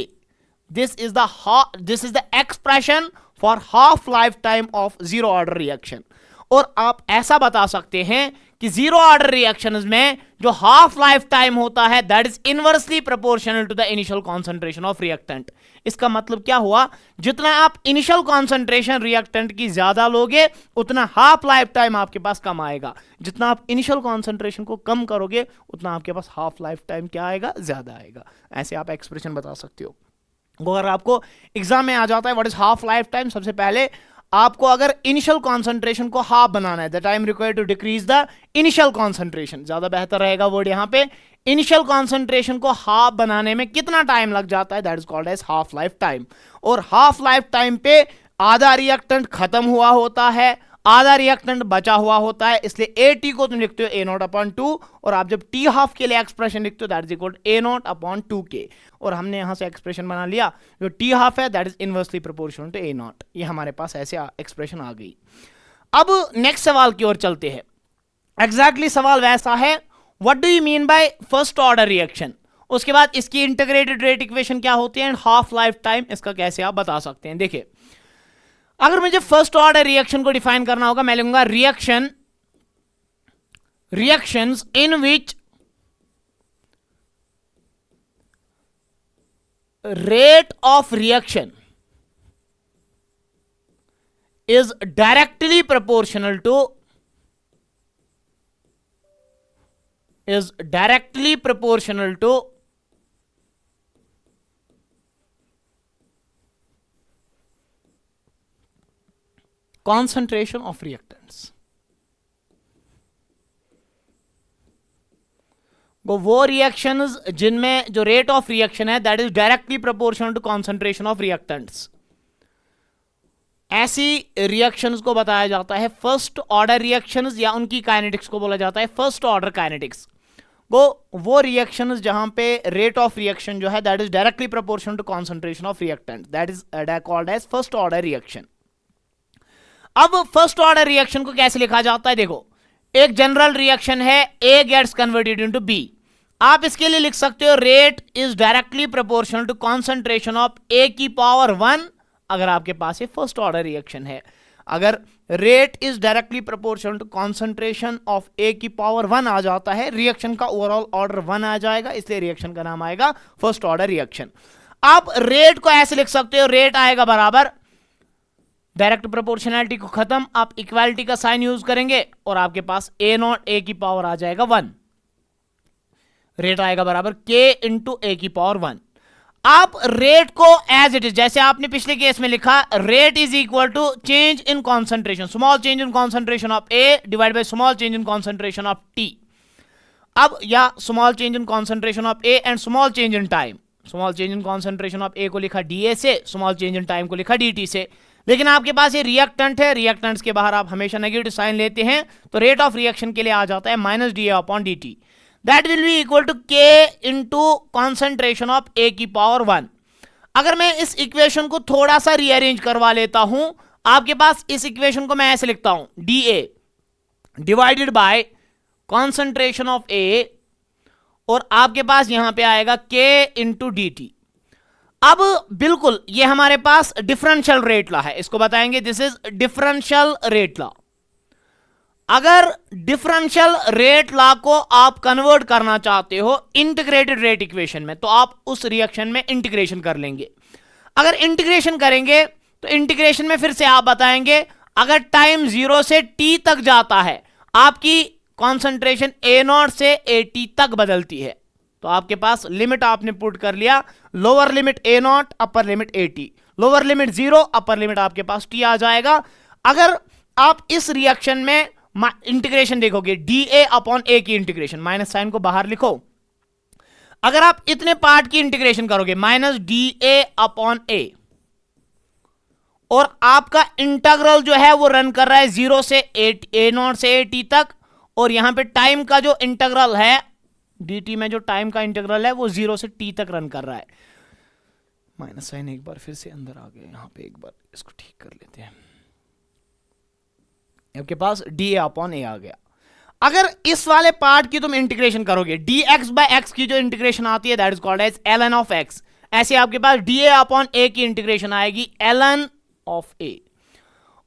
This is the expression for half life time of zero order reaction. और आप ऐसा बता सकते हैं कि जीरो ऑर्डर रिएक्शंस में जो हाफ लाइफ टाइम होता है that is inversely proportional to the initial concentration of reactant. इसका मतलब क्या हुआ, जितना आप इनिशियल कॉन्सेंट्रेशन रिएक्टेंट की ज्यादा लोगे उतना हाफ लाइफ टाइम आपके पास कम आएगा, जितना आप इनिशियल कॉन्सेंट्रेशन को कम करोगे उतना आपके पास हाफ लाइफ टाइम क्या आएगा, ज्यादा आएगा। ऐसे आप एक्सप्रेशन बता सकते हो। अगर आपको एग्जाम में आ जाता है what is half life time, सबसे पहले आपको अगर इनिशियल कॉन्सेंट्रेशन को हाफ बनाना है, the time required to decrease the initial concentration, ज्यादा बेहतर रहेगा वर्ड यहां पे। इनिशियल कॉन्सेंट्रेशन को हाफ बनाने में कितना टाइम लग जाता है, that is called as half life time. और हाफ लाइफ टाइम पे आधा रिएक्टेंट खत्म हुआ होता है, आधा रिएक्टेंट बचा हुआ होता है, इसलिए ए टी को तुम लिखते हो ए नॉट अपॉन 2, और आप जब टी हाफ के लिए एक्सप्रेशन लिखते हो that is equal to A naught upon 2k। और हमने यहां से एक्सप्रेशन बना लिया, जो टी हाफ है that is inversely proportional to A naught. ये हमारे पास ऐसे एक्सप्रेशन आ गई। अब नेक्स्ट सवाल की ओर चलते हैं। एग्जैक्टली सवाल वैसा है, what do you mean by first order reaction, उसके बाद इसकी इंटीग्रेटेड रेट इक्वेशन क्या होती है एंड हाफ लाइफ टाइम इसका कैसे आप बता सकते हैं। देखिए, अगर मुझे फर्स्ट ऑर्डर रिएक्शन को डिफाइन करना होगा, मैं लूंगा reactions in which rate of reaction is directly proportional to concentration of reactants। वो रिएक्शंस जिनमें जो रेट ऑफ रिएक्शन है that is directly proportional to concentration of reactants, ऐसी रिएक्शंस को बताया जाता है फर्स्ट ऑर्डर रिएक्शंस, या उनकी काइनेटिक्स को बोला जाता है फर्स्ट ऑर्डर काइनेटिक्स। वो रिएक्शंस जहां पे रेट ऑफ रिएक्शन जो है that is directly proportional to concentration of reactant, that is called as first order reaction. अब फर्स्ट ऑर्डर रिएक्शन को कैसे लिखा जाता है, देखो, एक जनरल रिएक्शन है, A gets converted into B, आप इसके लिए लिख सकते हो rate is directly proportional to concentration of A की पावर 1, अगर आपके पास ये फर्स्ट ऑर्डर रिएक्शन है। अगर rate is directly proportional to concentration of A की पावर 1 आ जाता है, रिएक्शन का ओवरऑल ऑर्डर 1 आ जाएगा, इसलिए रिएक्शन का नाम आएगा फर्स्ट ऑर्डर रिएक्शन। आप रेट को ऐसे लिख सकते हो, रेट आएगा बराबर, डायरेक्ट प्रोपोर्शनैलिटी को खत्म, आप इक्वालिटी का साइन यूज करेंगे और आपके पास ए नॉट ए की पावर आ जाएगा 1, रेट आएगा बराबर के इंटू ए की पावर 1। आप रेट को एज इट इज, जैसे आपने पिछले केस में लिखा, rate is equal to change in concentration, small change in concentration of A divide by small change in concentration of T. अब या small change in concentration of A and small change in time, small change in concentration of A को लिखा D से, small change in time को लिखा D T से। लेकिन आपके पास ये रिएक्टेंट है, रिएक्टेंट्स के बाहर आप हमेशा नेगेटिव साइन लेते हैं, तो रेट ऑफ रिएक्शन के लिए आ जाता है minus D A upon D T, that will be equal to K into concentration of A की पावर 1। अगर मैं इस इक्वेशन को थोड़ा सा रीअरेंज करवा लेता हूं, आपके पास इस इक्वेशन को मैं ऐसे लिखता हूं, D A divided by concentration of A, और आपके पास यहां पे आएगा के इंटू डी टी। अब बिल्कुल ये हमारे पास डिफरेंशियल रेट लॉ है, इसको बताएंगे this is differential rate law. अगर डिफरेंशियल रेट लॉ को आप कन्वर्ट करना चाहते हो इंटीग्रेटेड रेट इक्वेशन में, तो आप उस रिएक्शन में इंटीग्रेशन कर लेंगे। अगर इंटीग्रेशन करेंगे तो इंटीग्रेशन में फिर से आप बताएंगे, अगर टाइम 0 से t तक जाता है, आपकी कॉन्सेंट्रेशन ए नॉट से ए टी तक बदलती है, तो आपके पास लिमिट आपने पुट कर लिया, lower limit A not, upper limit A T, lower limit 0, upper limit आपके पास t आ जाएगा। अगर आप इस रिएक्शन में इंटीग्रेशन देखोगे, डी ए अपॉन ए की इंटीग्रेशन, माइनस साइन को बाहर लिखो, अगर आप इतने पार्ट की इंटीग्रेशन करोगे माइनस डी ए अपॉन ए, और आपका इंटीग्रल जो है वो रन कर रहा है 0 से ए नॉट से ए टी तक, और यहां पे टाइम का जो इंटीग्रल है डी टी में, जो टाइम का इंटीग्रल है वो 0 से टी तक रन कर रहा है। माइनस साइन एक बार फिर से अंदर आ गया, यहां पे एक बार इसको ठीक कर लेते हैं, आपके पास डी ए अपॉन ए आ गया। अगर इस वाले पार्ट की तुम इंटीग्रेशन करोगे, डी एक्स बाय एक्स की जो इंटीग्रेशन आती है that is called as L N of X, ऐसे आपके पास डी ए अपॉन ए की इंटीग्रेशन आएगी एल एन ऑफ ए,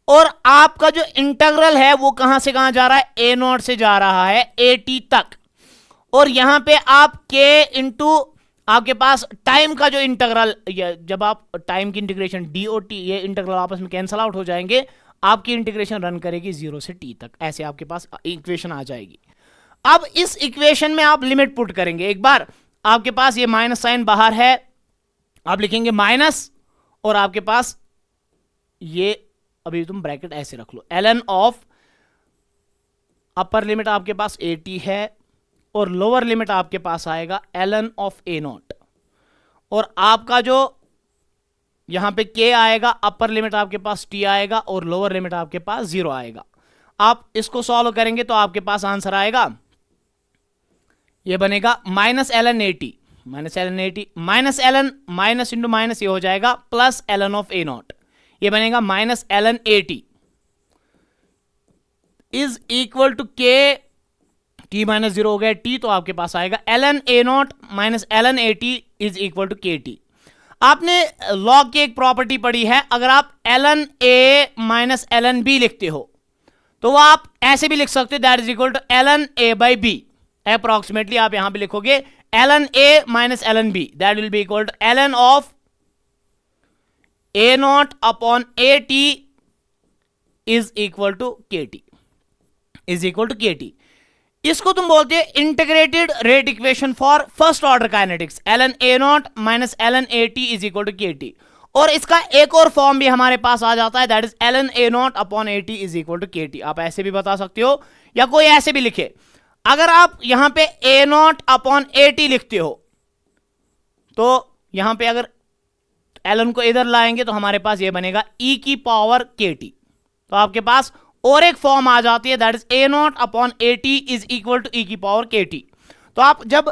और आपका जो इंटीग्रल है वो कहां से कहां जा रहा है, ए नॉट से जा रहा है ए टी तक, और यहां पे आप के इंटू आपके पास टाइम का जो इंटीग्रल, जब आप टाइम की इंटीग्रेशन डी ओ टी, ये इंटीग्रल आपस में कैंसल आउट हो जाएंगे, आपकी इंटीग्रेशन रन करेगी 0 से t तक, ऐसे आपके पास इक्वेशन आ जाएगी। अब इस इक्वेशन में आप लिमिट पुट करेंगे, एक बार आपके पास ये माइनस साइन बाहर है, आप लिखेंगे माइनस, और आपके पास ये अभी तुम ब्रैकेट ऐसे रख लो, ln ऑफ अपर लिमिट आपके पास at है, और लोअर लिमिट आपके पास आएगा ln ऑफ a नॉट, और आपका जो यहां पे k आएगा, अपर लिमिट आपके पास t आएगा, और लोअर लिमिट आपके पास 0 आएगा। आप इसको सॉल्व करेंगे तो आपके पास आंसर आएगा, ये बनेगा minus ln at, minus ln at, minus ln minus into minus ये हो जाएगा plus ln of a naught, ये बनेगा minus ln at, is equal to के टी माइनस जीरो हो गया टी, तो आपके पास आएगा ln a naught minus ln a t is equal to के टी। आपने लॉग की एक प्रॉपर्टी पढ़ी है, अगर आप ln a minus ln b लिखते हो तो वो आप ऐसे भी लिख सकते हो, that is equal to ln a by b। Approximately आप यहां पे लिखोगे ln a minus ln b, that will be equal to ln of a naught upon a t is equal to के टी, इज इक्वल टू के t. इसको तुम बोलते हैं integrated rate equation for first order kinetics, ln a naught minus ln a t is equal to के t. और इसका एक और फॉर्म भी हमारे पास आ जाता है, that is ln a naught upon a t is equal to के टी। आप ऐसे भी बता सकते हो या कोई ऐसे भी लिखे। अगर आप यहां पे a naught upon a t लिखते हो तो यहां पे अगर ln को इधर लाएंगे तो हमारे पास ये बनेगा e की पावर के टी। तो आपके पास और एक फॉर्म आ जाती है, that is a naught upon a t is equal to e की पावर के टी। तो आप जब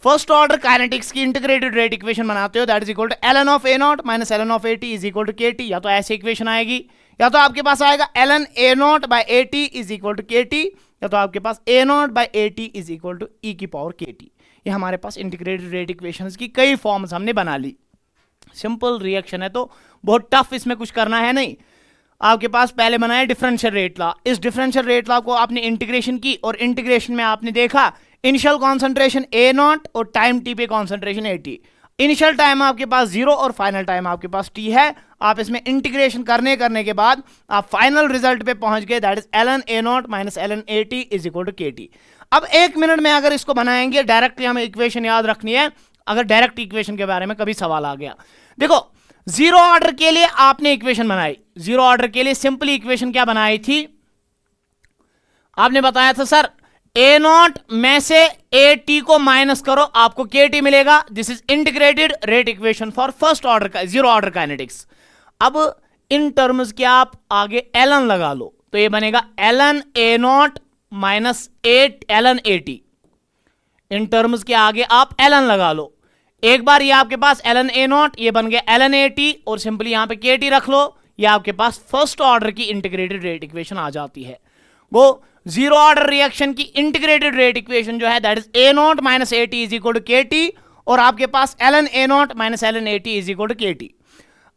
फर्स्ट ऑर्डर काइनेटिक्स की इंटीग्रेटेड रेट इक्वेशन बनाते हो, that is equal to ln of a naught minus ln of a t is equal to के t. या तो ऐसी इक्वेशन आएगी, या तो आपके पास आएगा ln a naught by a t is equal to के टी, या तो आपके पास a naught by a t is equal to e की पावर के टी। ये हमारे पास इंटीग्रेटेड रेट इक्वेशंस की कई फॉर्म्स हमने बना ली। सिंपल रिएक्शन है तो बहुत टफ इसमें कुछ करना है नहीं। आपके पास पहले बनाया डिफरेंशियल रेट लॉ, इस डिफरेंशियल रेट लॉ को आपने इंटीग्रेशन की और इंटीग्रेशन में आपने देखा इनिशियल कॉन्सेंट्रेशन a नॉट और टाइम t पे concentration a t। Initial time आपके पास 0 और फाइनल टाइम आपके पास t है। आप इसमें इंटीग्रेशन करने के बाद आप फाइनल रिजल्ट पे पहुंच गए, that is ln a naught minus ln a t is equal to के टी। अब एक मिनट में अगर इसको बनाएंगे, डायरेक्टली हमें इक्वेशन याद रखनी है, अगर डायरेक्ट इक्वेशन के बारे में कभी सवाल आ गया। देखो जीरो ऑर्डर के लिए आपने इक्वेशन बनाई, जीरो ऑर्डर के लिए सिंपली इक्वेशन क्या बनाई थी, आपने बताया था सर a नॉट में से a t को माइनस करो आपको के टी मिलेगा। This is integrated rate equation for first order का जीरो ऑर्डर काइनेटिक्स। अब इन टर्म्स के आप आगे ln लगा लो तो ये बनेगा ln a naught minus ln a t। In terms के आगे आप ln लगा लो, एक बार ये आपके पास ln a नॉट ये बन गया ln a t और सिंपली यहां पे के टी रख लो, ये आपके पास फर्स्ट ऑर्डर की इंटीग्रेटेड रेट इक्वेशन आ जाती है। वो जीरो ऑर्डर रिएक्शन की इंटीग्रेटेड रेट इक्वेशन जो है that is a naught minus a t is equal to के टी, और आपके पास ln a naught minus ln a t is equal to के टी।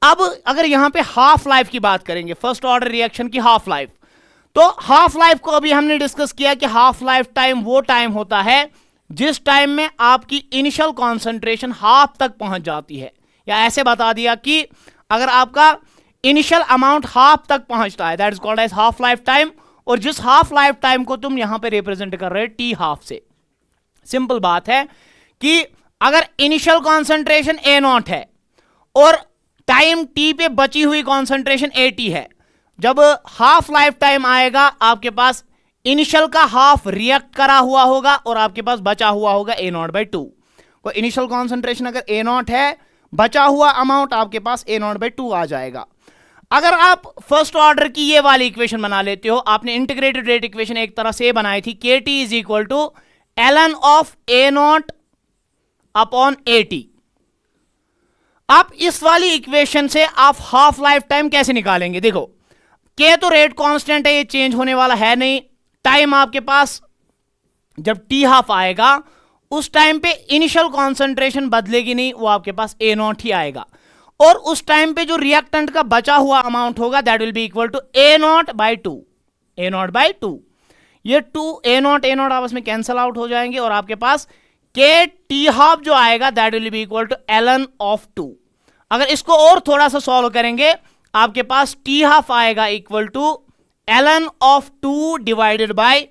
अब अगर यहां पे हाफ लाइफ की बात करेंगे, फर्स्ट ऑर्डर रिएक्शन की हाफ लाइफ, तो हाफ लाइफ को अभी हमने डिस्कस किया कि हाफ लाइफ टाइम वो टाइम होता है जिस टाइम में आपकी इनिशियल कॉन्सेंट्रेशन हाफ तक पहुंच जाती है, या ऐसे बता दिया कि अगर आपका इनिशियल अमाउंट हाफ तक पहुंचता है that is called as half life time, और जिस हाफ लाइफ टाइम को तुम यहां पे रिप्रेजेंट कर रहे हो टी हाफ से। सिंपल बात है कि अगर इनिशियल कॉन्सेंट्रेशन a नॉट है और टाइम t पे बची हुई कॉन्सेंट्रेशन a t है, जब हाफ लाइफ टाइम आएगा आपके पास इनिशियल का हाफ रिएक्ट करा हुआ होगा और आपके पास बचा हुआ होगा a नॉट बाई टू। तो इनिशियल कॉन्सेंट्रेशन अगर a नॉट है, बचा हुआ अमाउंट आपके पास a नॉट बाई टू आ जाएगा। अगर आप फर्स्ट ऑर्डर की ये वाली इक्वेशन बना लेते हो, आपने इंटीग्रेटेड रेट इक्वेशन एक तरह से बनाई थी k t is equal to ln of a naught upon a t। आप इस वाली इक्वेशन से आप हाफ लाइफ टाइम कैसे निकालेंगे, देखो k तो रेट कांस्टेंट है, ये चेंज होने वाला है नहीं। टाइम आपके पास जब टी हाफ आएगा उस टाइम पे इनिशियल कॉन्सेंट्रेशन बदलेगी नहीं, वो आपके पास a नॉट ही आएगा, और उस टाइम पे जो रिएक्टेंट का बचा हुआ अमाउंट होगा that will be equal to a naught by two, a naught by two. ये टू a नॉट आपस में कैंसल आउट हो जाएंगे और आपके पास के टी हाफ जो आएगा that will be equal to ln of two. अगर इसको और थोड़ा सा सॉल्व करेंगे आपके पास टी हाफ आएगा equal to ln of two divided by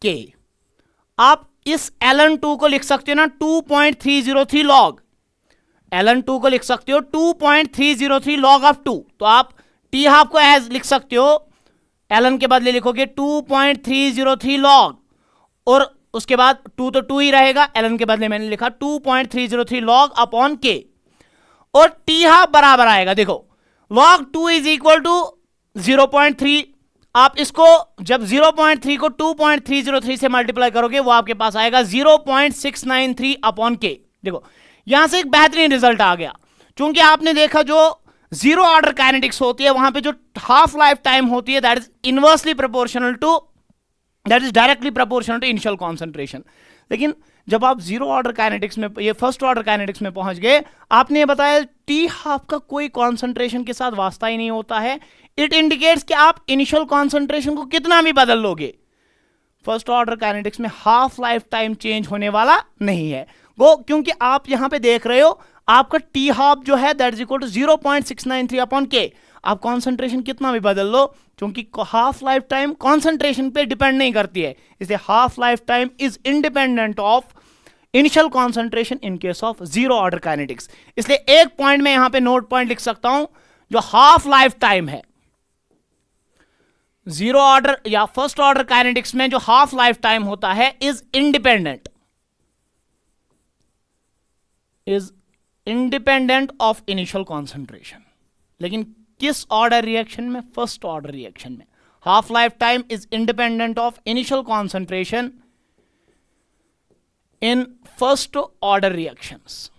k. आप इस ln टू को लिख सकते हो ना 2.303 लॉग, ln टू को लिख सकते हो 2.303 लॉग ऑफ टू। तो आप टी हाफ को एज लिख सकते हो, ln के बदले लिखोगे 2.303 लॉग, और उसके बाद टू तो टू ही रहेगा, ln के बदले मैंने लिखा 2.303 लॉग अपॉन के, और टी हाफ बराबर आएगा, देखो लॉग 2 इज इक्वल टू 0.3। आप इसको जब 0.3 को 2.303 से मल्टीप्लाई करोगे वो आपके पास आएगा 0.693 अपॉन के। देखो यहां से एक बेहतरीन रिजल्ट आ गया, क्योंकि आपने देखा जो जीरो ऑर्डर काइनेटिक्स होती है, वहां पे जो हाफ लाइफ टाइम होती है that is inversely proportional to, that is directly proportional to initial concentration. लेकिन जब आप जीरो ऑर्डर काइनेटिक्स में, ये फर्स्ट ऑर्डर काइनेटिक्स में पहुंच गए, आपने ये बताया टी हाफ का कोई कॉन्सेंट्रेशन के साथ वास्ता ही नहीं होता है। इट इंडिकेट्स कि आप इनिशियल कॉन्सेंट्रेशन को कितना भी बदल लोगे, फर्स्ट ऑर्डर काइनेटिक्स में हाफ लाइफ टाइम चेंज होने वाला नहीं है वो, क्योंकि आप यहां पे देख रहे हो आपका टी हाफ जो है that is equal to 0.693 upon k. आप कॉन्सेंट्रेशन कितना भी बदल लो, क्योंकि हाफ लाइफ टाइम कॉन्सेंट्रेशन पे डिपेंड नहीं करती है, इसलिए half life time is independent of initial concentration in case of zero order kinetics. इसलिए एक पॉइंट में यहां पे नोट पॉइंट लिख सकता हूं, जो हाफ लाइफ टाइम है जीरो ऑर्डर या फर्स्ट ऑर्डर काइनेटिक्स में, जो हाफ लाइफ टाइम होता है is independent of initial concentration. लेकिन किस ऑर्डर रिएक्शन में? फर्स्ट ऑर्डर रिएक्शन में half life time is independent of initial concentration in first order reactions.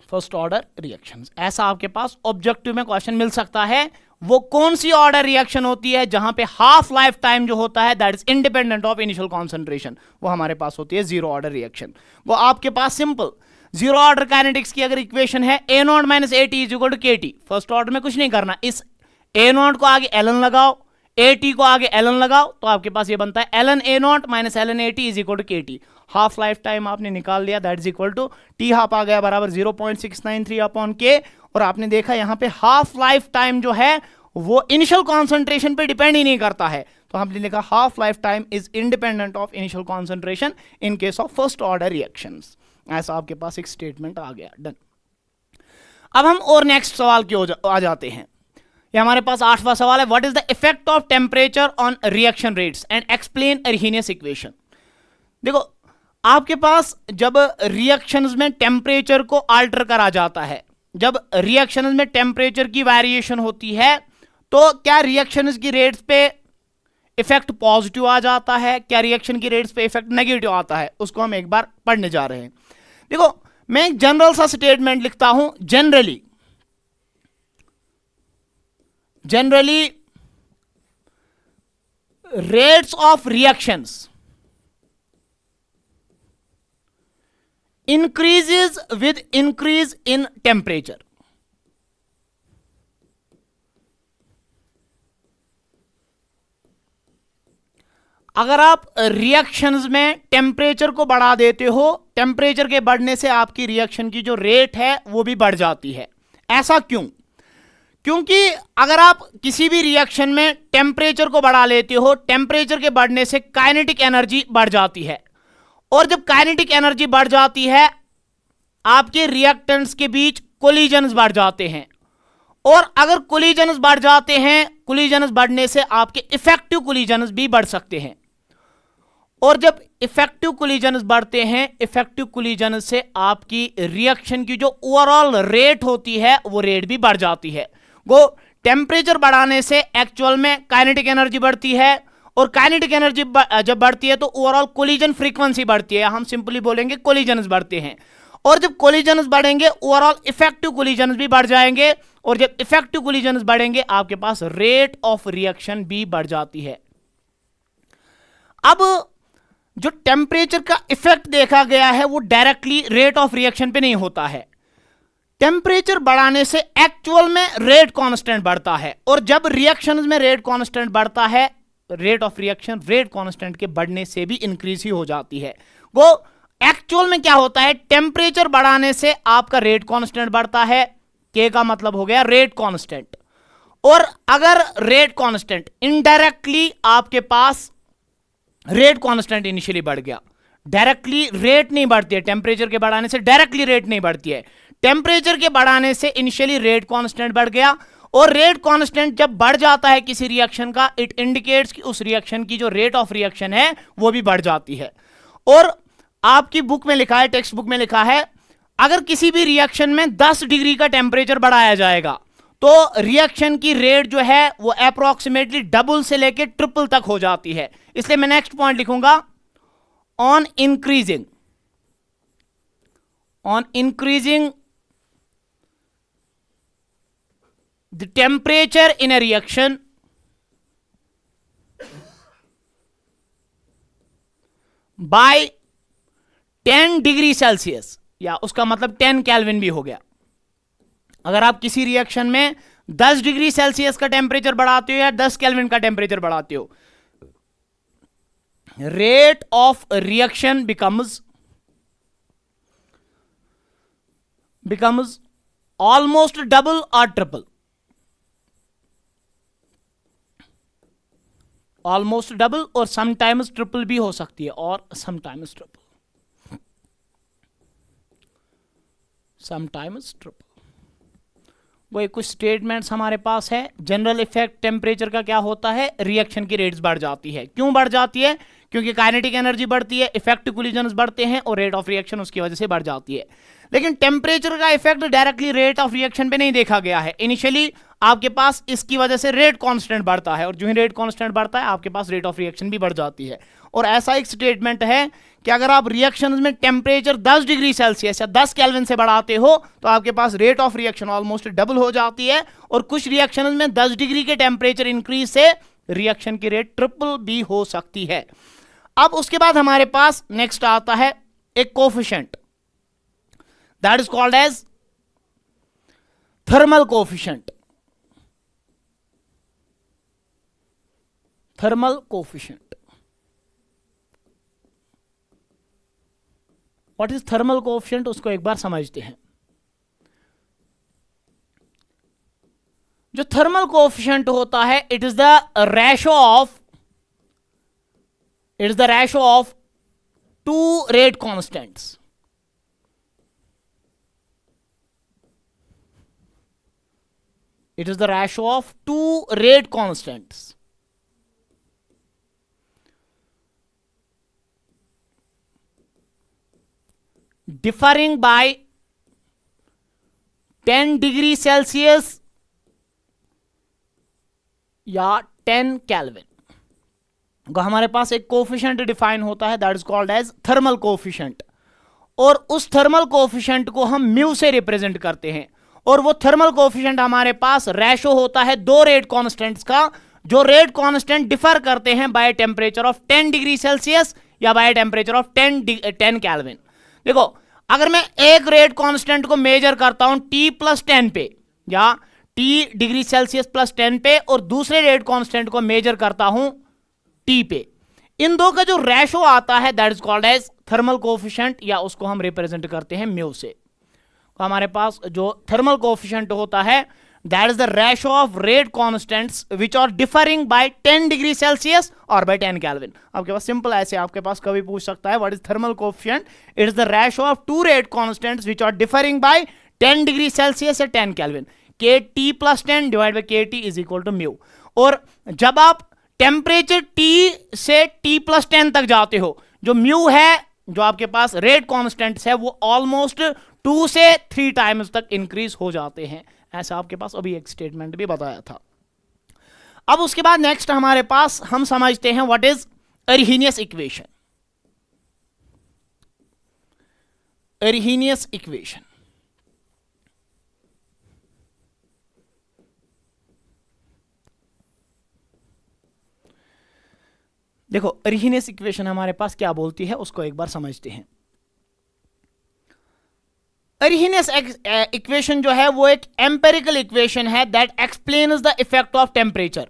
First order reactions, ऐसा आपके पास ऑब्जेक्टिव में क्वेश्चन मिल सकता है। वो कौन सी ऑर्डर रिएक्शन होती है जहां पे हाफ लाइफ टाइम जो होता है that is independent of initial concentration? वो हमारे पास होती है जीरो ऑर्डर रिएक्शन। वो आपके पास सिंपल जीरो ऑर्डर काइनेटिक्स की अगर इक्वेशन है A naught minus A T is equal to के टी, फर्स्ट ऑर्डर में कुछ नहीं करना, इस ए नॉट को आगे एल एन लगाओ, ए टी को आगे एल एन लगाओ, तो आपके पास ये बनता है L N A naught minus L N A T is equal to के टी। हाफ लाइफ टाइम आपने निकाल लिया, that is equal to T half आ गया बराबर 0.693 अपॉन के। और आपने देखा यहां पे हाफ लाइफ टाइम जो है वो इनिशियल कॉन्सेंट्रेशन पे डिपेंड ही नहीं करता है, तो हमने लिखा half life time is independent of initial concentration in case of first order reactions. ऐसा आपके पास एक स्टेटमेंट आ गया, डन। अब हम और नेक्स्ट सवाल की आ जाते हैं। ये हमारे पास 8वां सवाल है, what is the effect of temperature on reaction rates and explain Arrhenius equation. देखो आपके पास जब रिएक्शंस में टेम्परेचर को अल्टर करा जाता है, जब रिएक्शंस में टेम्परेचर की वेरिएशन होती है, तो क्या रिएक्शंस की रेट्स पे इफेक्ट पॉजिटिव आ जाता है, क्या रिएक्शन की रेट्स पे इफेक्ट नेगेटिव आता है? उसको हम एक बार पढ़ने जा रहे हैं। देखो मैं एक जनरल सा स्टेटमेंट लिखता हूं, generally rates of reactions increases with increase in temperature। अगर आप रिएक्शंस में टेम्परेचर को बढ़ा देते हो, टेम्परेचर के बढ़ने से आपकी रिएक्शन की जो रेट है वो भी बढ़ जाती है। ऐसा क्यों? क्योंकि अगर आप किसी भी रिएक्शन में टेम्परेचर को बढ़ा लेते हो, टेम्परेचर के बढ़ने से काइनेटिक एनर्जी बढ़ जाती है, और जब काइनेटिक एनर्जी बढ़ जाती है आपके रिएक्टेंट्स के बीच कोलिजन्स बढ़ जाते हैं, और अगर कोलिजन्स बढ़ जाते हैं, कोलिजन्स बढ़ने से आपके इफेक्टिव कोलिजन्स भी बढ़ सकते हैं, और जब इफेक्टिव कोलिजन्स बढ़ते हैं, इफेक्टिव कोलिजन से आपकी रिएक्शन की जो ओवरऑल रेट होती है वो रेट भी बढ़ जाती है। वो टेम्परेचर बढ़ाने से एक्चुअल में काइनेटिक एनर्जी बढ़ती है, और काइनेटिक एनर्जी जब बढ़ती है तो ओवरऑल कोलिजन फ्रीक्वेंसी बढ़ती है, हम सिंपली बोलेंगे कोलिजन्स बढ़ते हैं, और जब कोलिजन्स बढ़ेंगे ओवरऑल इफेक्टिव कोलिजन्स भी बढ़ जाएंगे, और जब इफेक्टिव कोलिजन्स बढ़ेंगे आपके पास रेट ऑफ रिएक्शन भी बढ़ जाती है। अब जो टेम्परेचर का इफेक्ट देखा गया है वो डायरेक्टली रेट ऑफ रिएक्शन पे नहीं होता है, टेम्परेचर बढ़ाने से एक्चुअल में रेट कांस्टेंट बढ़ता है, और जब रिएक्शंस में रेट कांस्टेंट बढ़ता है, rate of reaction rate constant के बढ़ने से भी इंक्रीज ही हो जाती है। वो एक्चुअल में क्या होता है, टेम्परेचर बढ़ाने से आपका रेट कांस्टेंट बढ़ता है, के का मतलब हो गया रेट कांस्टेंट, और अगर रेट कांस्टेंट इनडायरेक्टली आपके पास रेट कांस्टेंट इनिशियली बढ़ गया, डायरेक्टली रेट नहीं बढ़ती है, टेम्परेचर के बढ़ाने से डायरेक्टली रेट नहीं बढ़ती है, टेम्परेचर के बढ़ाने से इनिशियली रेट कांस्टेंट बढ़ गया, और रेट कांस्टेंट जब बढ़ जाता है किसी रिएक्शन का, इट इंडिकेट्स कि उस रिएक्शन की जो रेट ऑफ रिएक्शन है वो भी बढ़ जाती है। और आपकी बुक में लिखा है, टेक्स्ट बुक में लिखा है, अगर किसी भी रिएक्शन में 10 डिग्री का टेम्परेचर बढ़ाया जाएगा तो रिएक्शन की रेट जो है वो अप्रोक्सीमेटली डबल से लेकर ट्रिपल तक हो जाती है। इसलिए मैं नेक्स्ट पॉइंट लिखूंगा, on increasing the temperature in a reaction by 10 degree Celsius, या उसका मतलब 10 केल्विन भी हो गया। अगर आप किसी रिएक्शन में 10 डिग्री सेल्सियस का टेम्परेचर बढ़ाते हो या 10 केल्विन का टेम्परेचर बढ़ाते हो, rate of reaction becomes almost double और ट्रिपल, ऑलमोस्ट डबल और समटाइम्स ट्रिपल भी हो सकती है, और समटाइम्स ट्रिपल। वो कुछ स्टेटमेंट्स हमारे पास है। जनरल इफेक्ट टेम्परेचर का क्या होता है, रिएक्शन की रेट्स बढ़ जाती है। क्यों बढ़ जाती है? क्योंकि काइनेटिक एनर्जी बढ़ती है, इफेक्टिव कोलिजन्स बढ़ते हैं और रेट ऑफ रिएक्शन उसकी वजह से बढ़ जाती है। लेकिन टेम्परेचर का effect directly rate of reaction पे नहीं देखा गया है। इनिशियली आपके पास इसकी वजह से रेट कांस्टेंट बढ़ता है, और जो ही रेट कांस्टेंट बढ़ता है आपके पास रेट ऑफ रिएक्शन भी बढ़ जाती है। और ऐसा एक स्टेटमेंट है कि अगर आप रिएक्शंस में टेम्परेचर 10 डिग्री सेल्सियस या 10 केल्विन से बढ़ाते हो तो आपके पास rate of reaction almost double हो जाती है, और कुछ रिएक्शंस में 10 डिग्री के टेम्परेचर इंक्रीज से रिएक्शन की रेट ट्रिपल भी हो सकती है। अब उसके बाद हमारे पास नेक्स्ट आता है एक coefficient, that is called as thermal coefficient. Thermal coefficient, what is thermal coefficient, उसको एक बार समझते हैं। जो थर्मल कोफिशिएंट होता है, it is the ratio of two rate constants. It is the ratio of two rate constants differing by 10 degree Celsius या 10 kelvin. तो हमारे पास एक कोफिशिएंट डिफाइन होता है, that is called as thermal coefficient, और उस थर्मल कोफिशिएंट को हम म्यू से रिप्रेजेंट करते हैं। और वो थर्मल कोफिशिएंट हमारे पास रेशो होता है दो रेट कांस्टेंट्स का, जो रेट कांस्टेंट डिफर करते हैं by temperature of 10 degree Celsius या बाय टेम्परेचर ऑफ 10 केल्विन। देखो, अगर मैं एक रेट कांस्टेंट को मेजर करता हूं T+10 पे या T डिग्री सेल्सियस +10 पे, और दूसरे रेट कांस्टेंट को मेजर करता हूं T पे, इन दो का जो रेशो आता है that is called as thermal coefficient, या उसको हम रिप्रेजेंट करते हैं म्यू से। तो हमारे पास जो थर्मल कोफिशिएंट होता है, that is the ratio of rate constants which are differing by 10 degree Celsius और बाय 10 केल्विन। आपके पास सिंपल ऐसे आपके पास कभी पूछ सकता है, what is thermal coefficient? It is the ratio of two rate constants which are differing by 10 degree Celsius या 10 Kelvin. KT+10 divide by KT is equal to mu. और जब आप टेम्परेचर T से T+10 तक जाते हो, जो म्यू है, जो आपके पास रेट कांस्टेंट्स है, वो ऑलमोस्ट 2 से 3 टाइम्स तक इंक्रीज हो जाते हैं। ऐसा आपके पास अभी एक स्टेटमेंट भी बताया था। अब उसके बाद नेक्स्ट हमारे पास हम समझते हैं व्हाट इज अरहीनियस इक्वेशन। अरहीनियस इक्वेशन, देखो अरहीनियस इक्वेशन हमारे पास क्या बोलती है उसको एक बार समझते हैं। अरहीनियस इक्वेशन जो है वो एक एम्पिरिकल इक्वेशन है that explains the effect of temperature.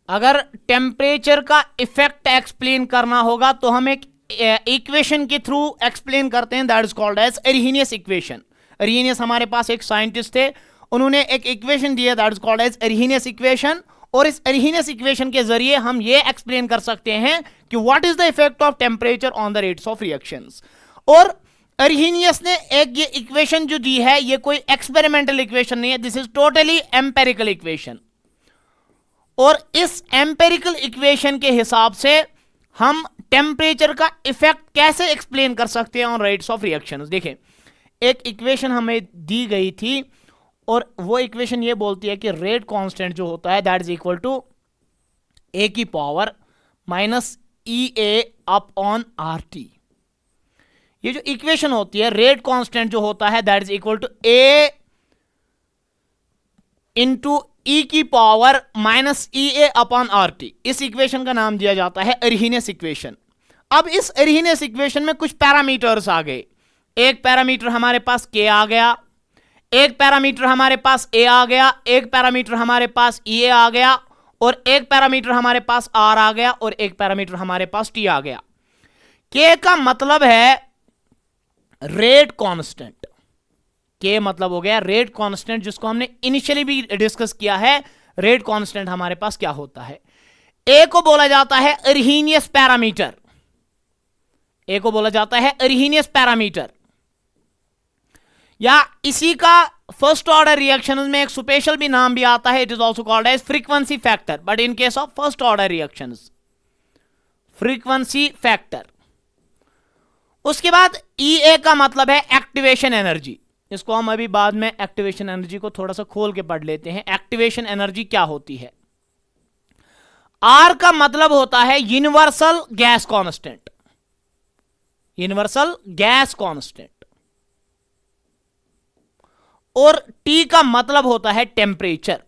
अगर टेम्परेचर का इफेक्ट एक्सप्लेन करना होगा तो हम एक इक्वेशन के थ्रू एक्सप्लेन करते हैं, that is called as Arrhenius equation. Arrhenius हमारे पास एक साइंटिस्ट थे, उन्होंने एक इक्वेशन दिया that is called as Arrhenius equation, और इस अरहीनियस इक्वेशन के जरिए हम ये एक्सप्लेन कर सकते हैं कि what is the effect of temperature on the rates of reactions. और अरहीनियस ने एक ये इक्वेशन जो दी है, ये कोई एक्सपेरिमेंटल इक्वेशन नहीं है, this is totally empirical equation. और इस एम्पेरिकल इक्वेशन के हिसाब से हम टेम्परेचर का इफेक्ट कैसे एक्सप्लेन कर सकते हैं ऑन रेट्स ऑफ रिएक्शंस। देखें, एक इक्वेशन हमें दी गई थी और वो इक्वेशन ये बोलती है कि रेट कांस्टेंट जो होता है that is equal to A की पावर माइनस ई ए अपॉन आर टी। ये जो इक्वेशन होती है, रेट कांस्टेंट जो होता है that is equal to A into E की पावर माइनस ई ए अपॉन आर टी। इस इक्वेशन का नाम दिया जाता है अरहीनियस इक्वेशन। अब इस अरहीनियस इक्वेशन में कुछ पैरामीटर्स आ गए। एक पैरामीटर हमारे पास के आ गया, एक पैरामीटर हमारे पास ए आ गया, एक पैरामीटर हमारे पास ई ए आ गया, और एक पैरामीटर हमारे पास आर आ गया, और एक पैरामीटर हमारे पास टी आ गया। के का मतलब है रेट कांस्टेंट। के मतलब हो गया रेट कांस्टेंट, जिसको हमने इनिशियली भी डिस्कस किया है। रेट कांस्टेंट हमारे पास क्या होता है? ए को बोला जाता है अरहीनियस पैरामीटर। ए को बोला जाता है अरहीनियस पैरामीटर, या इसी का फर्स्ट ऑर्डर रिएक्शन में एक स्पेशल भी नाम भी आता है, it is also called as frequency factor, but in case of first order reactions frequency factor. उसके बाद ई ए का मतलब है एक्टिवेशन एनर्जी। इसको हम अभी बाद में एक्टिवेशन एनर्जी को थोड़ा सा खोल के पढ़ लेते हैं, एक्टिवेशन एनर्जी क्या होती है। आर का मतलब होता है universal gas constant, universal gas constant. और टी का मतलब होता है टेम्परेचर।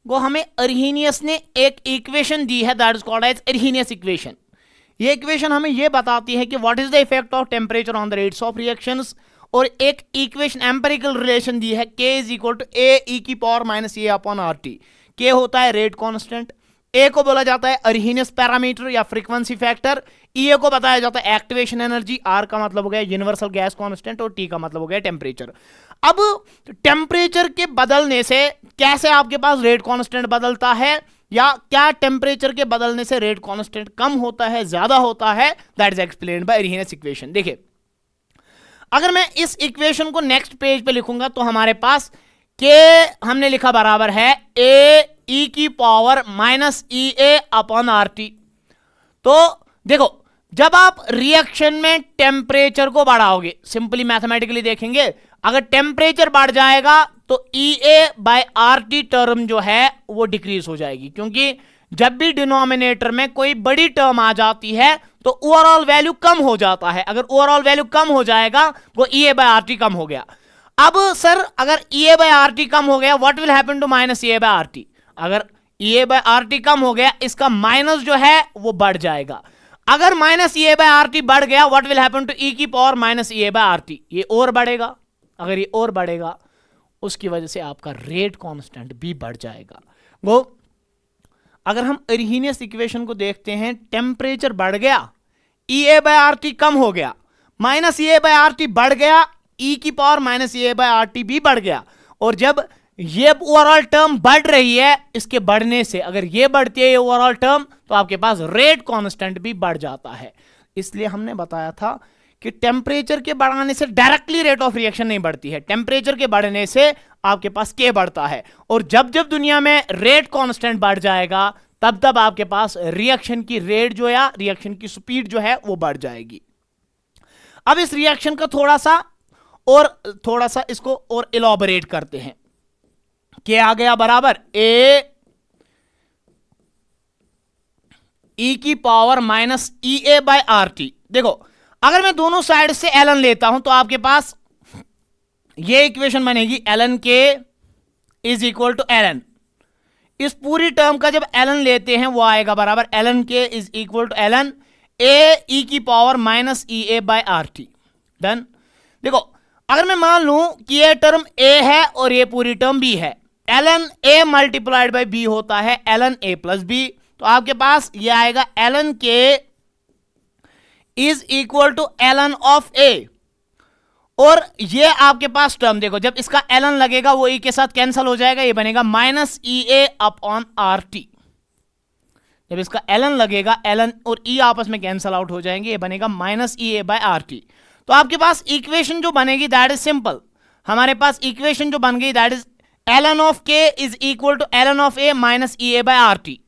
वो हमें अरहीनियस ने एक इक्वेशन दी है that is called as Arrhenius equation. ये इक्वेशन हमें यह बताती है कि what is the effect of temperature on the rates of reactions. और एक इक्वेशन एम्पिरिकल रिलेशन दी है, K is equal to A E की power minus A upon R T. K होता है रेट कांस्टेंट, ए को बोला जाता है अरहीनियस पैरामीटर या फ्रीक्वेंसी फैक्टर, ई ए को बताया जाता है एक्टिवेशन एनर्जी, आर का मतलब हो गया यूनिवर्सल गैस कांस्टेंट, और टी का मतलब हो गया टेम्परेचर। अब टेम्परेचर के बदलने से कैसे आपके पास रेट कांस्टेंट बदलता है, या क्या टेम्परेचर के बदलने से रेट कांस्टेंट कम होता है, ज्यादा होता है, that is explained by Arrhenius equation. देखिए, अगर मैं इस इक्वेशन को नेक्स्ट पेज पे लिखूंगा तो हमारे पास के हमने लिखा बराबर है ए ई की पावर माइनस ई ए अपॉन आर टी। तो देखो, जब आप रिएक्शन में टेम्परेचर को बढ़ाओगे, सिंपली मैथमेटिकली देखेंगे, अगर टेम्परेचर बढ़ जाएगा तो ई a by R T term जो है वो डिक्रीज हो जाएगी, क्योंकि जब भी डिनोमिनेटर में कोई बड़ी टर्म आ जाती है तो ओवरऑल वैल्यू कम हो जाता है। अगर ओवरऑल वैल्यू कम हो जाएगा, वो E a by R T कम हो गया। अब सर, अगर E a by R T कम हो गया, what will happen to minus E a by R T? अगर E a by R T कम हो गया, इसका माइनस जो है वो बढ़ जाएगा। अगर minus E a by R T बढ़ गया, व्हाट विल हैपन टू ई की power minus E a by R T? ये और बढ़ेगा। अगर ये और बढ़ेगा, उसकी वजह से आपका रेट कांस्टेंट भी बढ़ जाएगा। वो अगर हम अरहीनियस इक्वेशन को देखते हैं, टेम्परेचर बढ़ गया, ई ए बाय आर टी कम हो गया, minus E a by R T बढ़ गया, ई की power minus E a by R T भी बढ़ गया। और जब ये ओवरऑल टर्म बढ़ रही है, इसके बढ़ने से अगर ये बढ़ती है ये ओवरऑल टर्म, तो आपके पास रेट कांस्टेंट भी बढ़ जाता है। इसलिए हमने बताया था कि टेम्परेचर के बढ़ाने से डायरेक्टली रेट ऑफ रिएक्शन नहीं बढ़ती है, टेम्परेचर के बढ़ने से आपके पास के बढ़ता है। और जब जब दुनिया में रेट कांस्टेंट बढ़ जाएगा, तब तब आपके पास रिएक्शन की रेट जो या रिएक्शन की स्पीड जो है वो बढ़ जाएगी। अब इस रिएक्शन का थोड़ा सा इसको और इलॉबरेट करते हैं। क्या आ गया बराबर ए ई की power minus E a by R T. देखो, अगर मैं दोनों साइड से एलन लेता हूं तो आपके पास ये इक्वेशन बनेगी, Elon K is equal to Elon. इस पूरी टर्म का जब एलन लेते हैं वो आएगा बराबर Elon K is equal to Elon A E की power minus E a by R T. Done. देखो, अगर मैं मान लूं कि ये टर्म ए है और ये पूरी टर्म बी है, ln a multiplied by b होता है एलन ए प्लस बी, तो आपके पास ये आएगा L N K is equal to Elon of A. और ये आपके पास टर्म देखो, जब इसका एलन लगेगा वो ई के साथ कैंसिल हो जाएगा, ये बनेगा माइनस ई ए अपॉन आर टी। जब इसका एलन लगेगा, एलन और ई आपस में कैंसिल आउट हो जाएंगे, ये बनेगा minus E a by R T. तो आपके पास इक्वेशन जो बनेगी दैट इज सिंपल। हमारे पास इक्वेशन जो बन गई that is ln of k is equal to Elon of A minus E a by R T.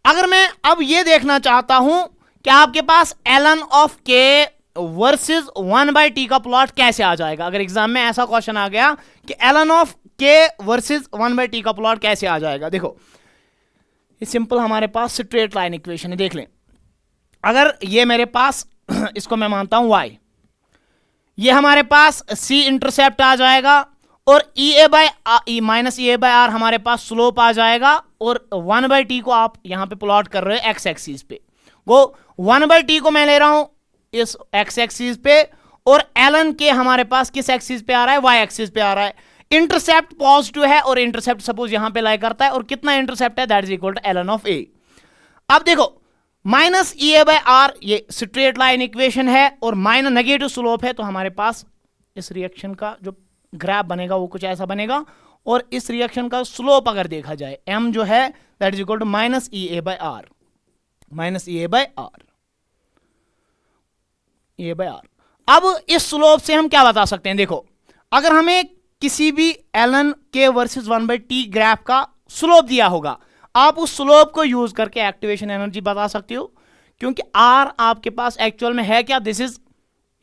अगर मैं अब ये देखना चाहता हूं कि आपके पास ln of k versus 1/t का प्लॉट कैसे आ जाएगा, अगर एग्जाम में ऐसा क्वेश्चन आ गया कि Elon of k versus 1/t का प्लॉट कैसे आ जाएगा, देखो ये सिंपल हमारे पास स्ट्रेट लाइन इक्वेशन है। देख लें, अगर ये मेरे पास इसको मैं मानता हूं y, ये हमारे पास c इंटरसेप्ट आ जाएगा और minus E a by R हमारे पास स्लोप आ जाएगा, और 1/t को आप यहां पे प्लॉट कर रहे हो एक्स एक्सिस पे। वो 1/t को मैं ले रहा हूं इस एक्स एक्सिस पे, और ln के हमारे पास किस एक्सिस पे आ रहा है, y एक्सिस पे आ रहा है। इंटरसेप्ट पॉजिटिव है और इंटरसेप्ट सपोज यहां पे लाई करता है, और कितना इंटरसेप्ट है, that is equal to ln of a। अब देखो minus E a by R ये स्ट्रेट लाइन इक्वेशन है और माइनस नेगेटिव स्लोप है, तो हमारे पास इस रिएक्शन का जो ग्राफ बनेगा वो कुछ ऐसा बनेगा, और इस रिएक्शन का स्लोप अगर देखा जाए m जो है that is equal to minus E a by R, minus E a by R, a by R. अब इस स्लोप से हम क्या बता सकते हैं, देखो अगर हमें किसी भी ln k versus 1/t graph का स्लोप दिया होगा, आप उस स्लोप को यूज करके एक्टिवेशन एनर्जी बता सकते हो, क्योंकि r आपके पास एक्चुअल में है क्या, this is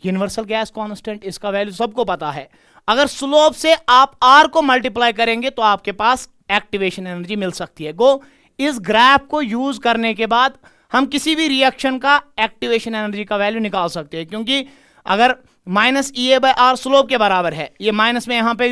universal gas constant, इसका वैल्यू सबको पता है। अगर स्लोप से आप r को मल्टीप्लाई करेंगे तो आपके पास एक्टिवेशन एनर्जी मिल सकती है। गो इस ग्राफ को यूज करने के बाद हम किसी भी रिएक्शन का एक्टिवेशन एनर्जी का वैल्यू निकाल सकते हैं, क्योंकि अगर minus E a by R slope के बराबर है, ये माइनस में यहां पे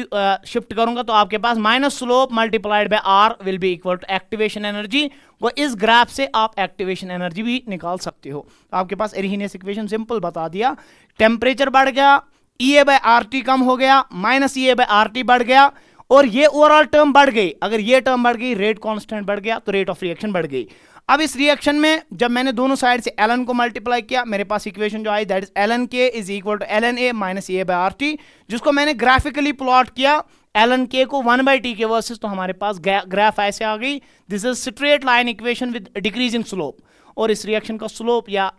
शिफ्ट करूंगा तो आपके पास minus slope multiplied by R will be equal to activation energy. वो इस ग्राफ से आप एक्टिवेशन एनर्जी भी निकाल सकते हो। तो आपके पास एरिहीनियस इक्वेशन सिंपल बता दिया, टेम्परेचर बढ़ गया, ई ए बाई आर टी कम हो गया, minus E a by R T बढ़ गया, और ये ओवरऑल टर्म बढ़ गई। अगर ये टर्म बढ़ गई, रेट कांस्टेंट बढ़ गया, तो रेट ऑफ रिएक्शन बढ़ गई। अब इस रिएक्शन में जब मैंने दोनों साइड से ln को मल्टीप्लाई किया, मेरे पास इक्वेशन जो आई that is ln k is equal to ln a minus E by R T, जिसको मैंने ग्राफिकली प्लॉट किया ln k को 1/t के वर्सेस, तो हमारे पास ग्राफ ऐसे आ गई। This is straight line equation with decreasing slope, और इस रिएक्शन का स्लोप या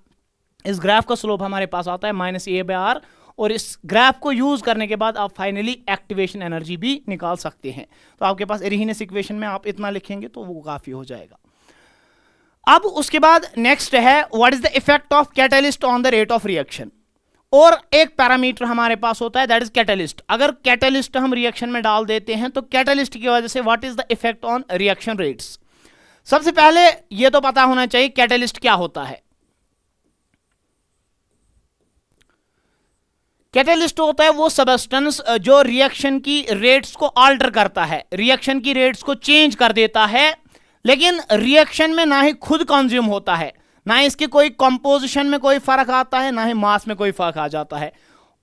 इस ग्राफ का स्लोप हमारे पास आता है माइनस ए बाई आर, और इस ग्राफ को यूज करने के बाद आप फाइनली एक्टिवेशन एनर्जी भी निकाल सकते हैं। तो आपके पास एरिहीनियस इक्वेशन में आप इतना लिखेंगे तो वो काफी हो जाएगा। अब उसके बाद नेक्स्ट है what is the effect of catalyst on the rate of reaction, और एक पैरामीटर हमारे पास होता है दैट इज कैटलिस्ट। अगर कैटलिस्ट हम रिएक्शन में डाल देते हैं तो कैटलिस्ट की वजह से what is the effect on reaction rates. सबसे पहले यह तो पता होना चाहिए कैटलिस्ट क्या होता है। कैटलिस्ट होता है वो सबस्टेंस जो रिएक्शन की रेट्स को अल्टर करता है, रिएक्शन की रेट्स को चेंज कर देता है, लेकिन रिएक्शन में ना ही खुद कंज्यूम होता है, ना ही इसके कोई कंपोजिशन में कोई फर्क आता है, ना ही मास में कोई फर्क आ जाता है।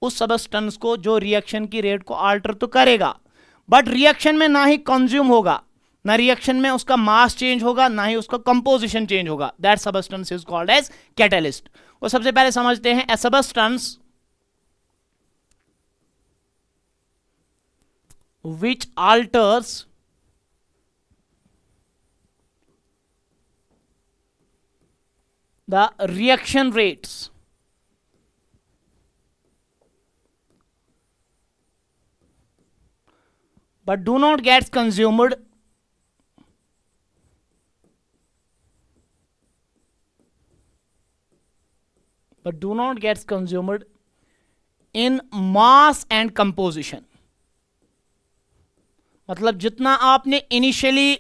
उस सबस्टेंस को जो रिएक्शन की रेट को अल्टर तो करेगा, बट रिएक्शन में ना ही कंज्यूम होगा, ना रिएक्शन में उसका मास चेंज होगा, ना ही उसका कंपोजिशन चेंज होगा, that substance is called as catalyst. वो सबसे पहले समझते हैं a substance which alters the reaction rates but do not get consumed in mass and composition। मतलब जितना आपने इनिशियली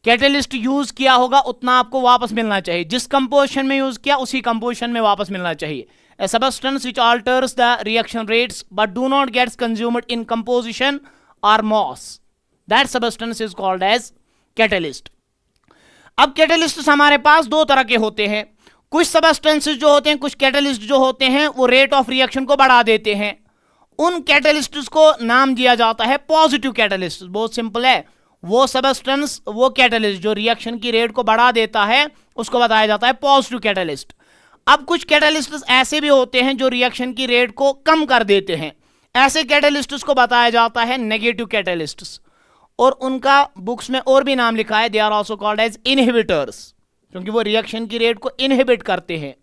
कैटलिस्ट यूज किया होगा उतना आपको वापस मिलना चाहिए, जिस कंपोजिशन में यूज किया उसी कंपोजिशन में वापस मिलना चाहिए। A substance which alters the reaction rates but do not gets consumed in composition और mass, that substance is called as catalyst. अब कैटलिस्ट हमारे पास दो तरह के होते हैं। कुछ सबस्टेंसेस जो होते हैं, कुछ कैटलिस्ट जो होते हैं वो रेट ऑफ रिएक्शन को बढ़ा देते हैं, उन कैटलिस्ट्स को नाम दिया जाता है पॉजिटिव कैटलिस्ट। बहुत सिंपल है, वो सबस्टेंस वो कैटलिस्ट जो रिएक्शन की रेट को बढ़ा देता है उसको बताया जाता है पॉजिटिव कैटलिस्ट। अब कुछ कैटलिस्ट्स ऐसे भी होते हैं जो रिएक्शन की रेट को कम कर देते हैं, ऐसे कैटलिस्ट्स को बताया जाता है नेगेटिव कैटलिस्ट्स, और उनका बुक्स में और भी नाम लिखा है, they are also called as inhibitors, क्योंकि वो रिएक्शन की रेट को इनहिबिट करते हैं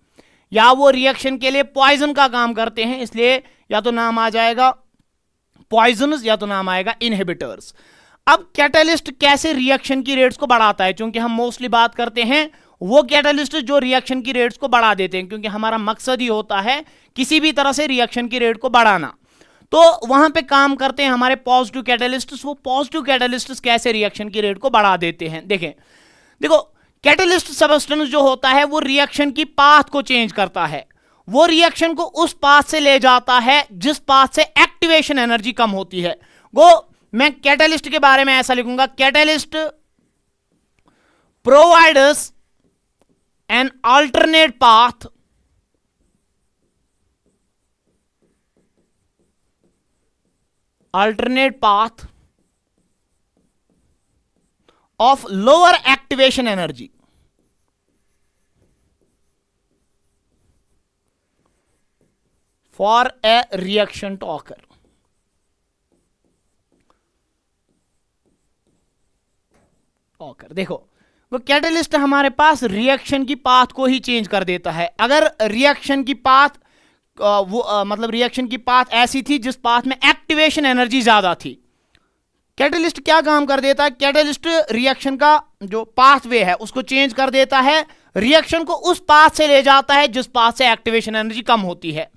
या वो रिएक्शन के लिए पॉइजन का काम करते हैं, इसलिए या तो नाम आ जाएगा पॉइजनस या तो नाम आएगा इनहिबिटर्स। अब कैटलिस्ट कैसे रिएक्शन की रेट्स को बढ़ाता है, क्योंकि हम मोस्टली बात करते हैं वो कैटलिस्ट जो रिएक्शन की रेट्स को बढ़ा देते हैं, क्योंकि हमारा मकसद ही होता है किसी भी तरह से रिएक्शन की रेट को बढ़ाना। तो वहां पे काम करते हैं हमारे पॉजिटिव कैटलिस्ट्स। वो पॉजिटिव कैटलिस्ट्स कैसे रिएक्शन की रेट को बढ़ा देते हैं, देखें देखो कैटलिस्ट सब्सटेंस जो होता है वो रिएक्शन की पाथ को चेंज करता है, वो रिएक्शन को उस पाथ से ले जाता है जिस पाथ से एक्टिवेशन एनर्जी कम होती है। वो मैं कैटलिस्ट के बारे में ऐसा लिखूंगा, catalyst provides an alternate path of lower activation energy for a reaction to occur. देखो वो कैटलिस्ट हमारे पास रिएक्शन की पाथ को ही चेंज कर देता है। अगर रिएक्शन की पाथ मतलब रिएक्शन की पाथ ऐसी थी जिस पाथ में एक्टिवेशन एनर्जी ज्यादा थी, कैटलिस्ट क्या काम कर देता है, कैटलिस्ट रिएक्शन का जो पाथवे है उसको चेंज कर देता है, रिएक्शन को उस पाथ से ले जाता है जिस पाथ से एक्टिवेशन एनर्जी कम होती है।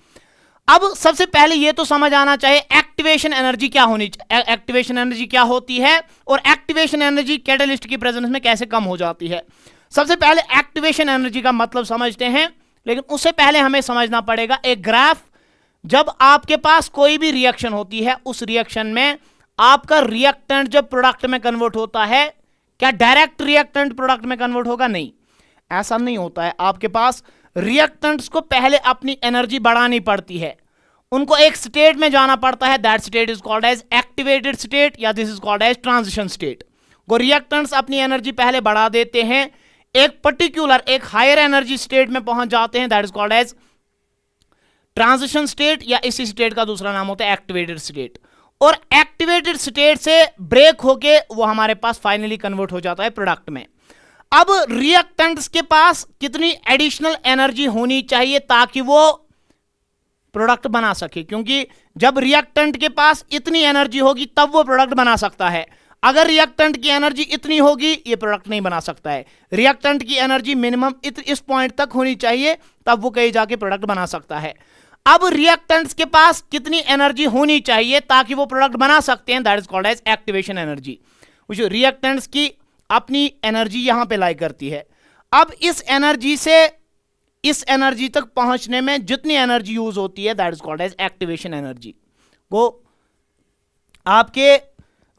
अब सबसे पहले यह तो समझ आना चाहिए एक्टिवेशन एनर्जी क्या होनी चाहिए, एक्टिवेशन एनर्जी क्या होती है और एक्टिवेशन एनर्जी कैटलिस्ट की प्रेजेंस में कैसे कम हो जाती है। सबसे पहले एक्टिवेशन एनर्जी का मतलब समझते हैं, लेकिन उससे पहले हमें समझना पड़ेगा एक ग्राफ। जब आपके पास कोई भी रिएक्शन होती है उस रिएक्शन में आपका रिएक्टेंट जब प्रोडक्ट में कन्वर्ट होता है, क्या डायरेक्ट रिएक्टेंट प्रोडक्ट में कन्वर्ट होगा? नहीं, ऐसा नहीं होता है। आपके पास रिएक्टेंट्स को पहले अपनी एनर्जी बढ़ानी पड़ती है, उनको एक स्टेट में जाना पड़ता है, that state is called as activated state या this is called as transition state. वो रिएक्टेंट्स अपनी एनर्जी पहले बढ़ा देते हैं, एक पर्टिकुलर एक हायर एनर्जी स्टेट में पहुंच जाते हैं, that is called as transition state या इसी स्टेट का दूसरा नाम होता है एक्टिवेटेड स्टेट। और एक्टिवेटेड स्टेट से ब्रेक होके वो हमारे पास फाइनली कन्वर्ट हो जाता है प्रोडक्ट में। अब रिएक्टेंट्स के पास कितनी एडिशनल एनर्जी होनी चाहिए ताकि वो प्रोडक्ट बना सके, क्योंकि जब रिएक्टेंट के पास इतनी एनर्जी होगी तब वो प्रोडक्ट बना सकता है। अगर रिएक्टेंट की एनर्जी इतनी होगी ये प्रोडक्ट नहीं बना सकता है। रिएक्टेंट की एनर्जी मिनिमम इस पॉइंट तक होनी चाहिए तब वो कहीं जाके प्रोडक्ट बना सकता है। अब रिएक्टेंट्स के पास कितनी एनर्जी होनी चाहिए ताकि वो प्रोडक्ट बना सकते हैं, that is called as activation energy. जो रिएक्टेंट्स की अपनी एनर्जी यहां पे लाई करती है। अब इस एनर्जी से इस एनर्जी तक पहुंचने में जितनी एनर्जी यूज होती है that is called as activation energy. वो आपके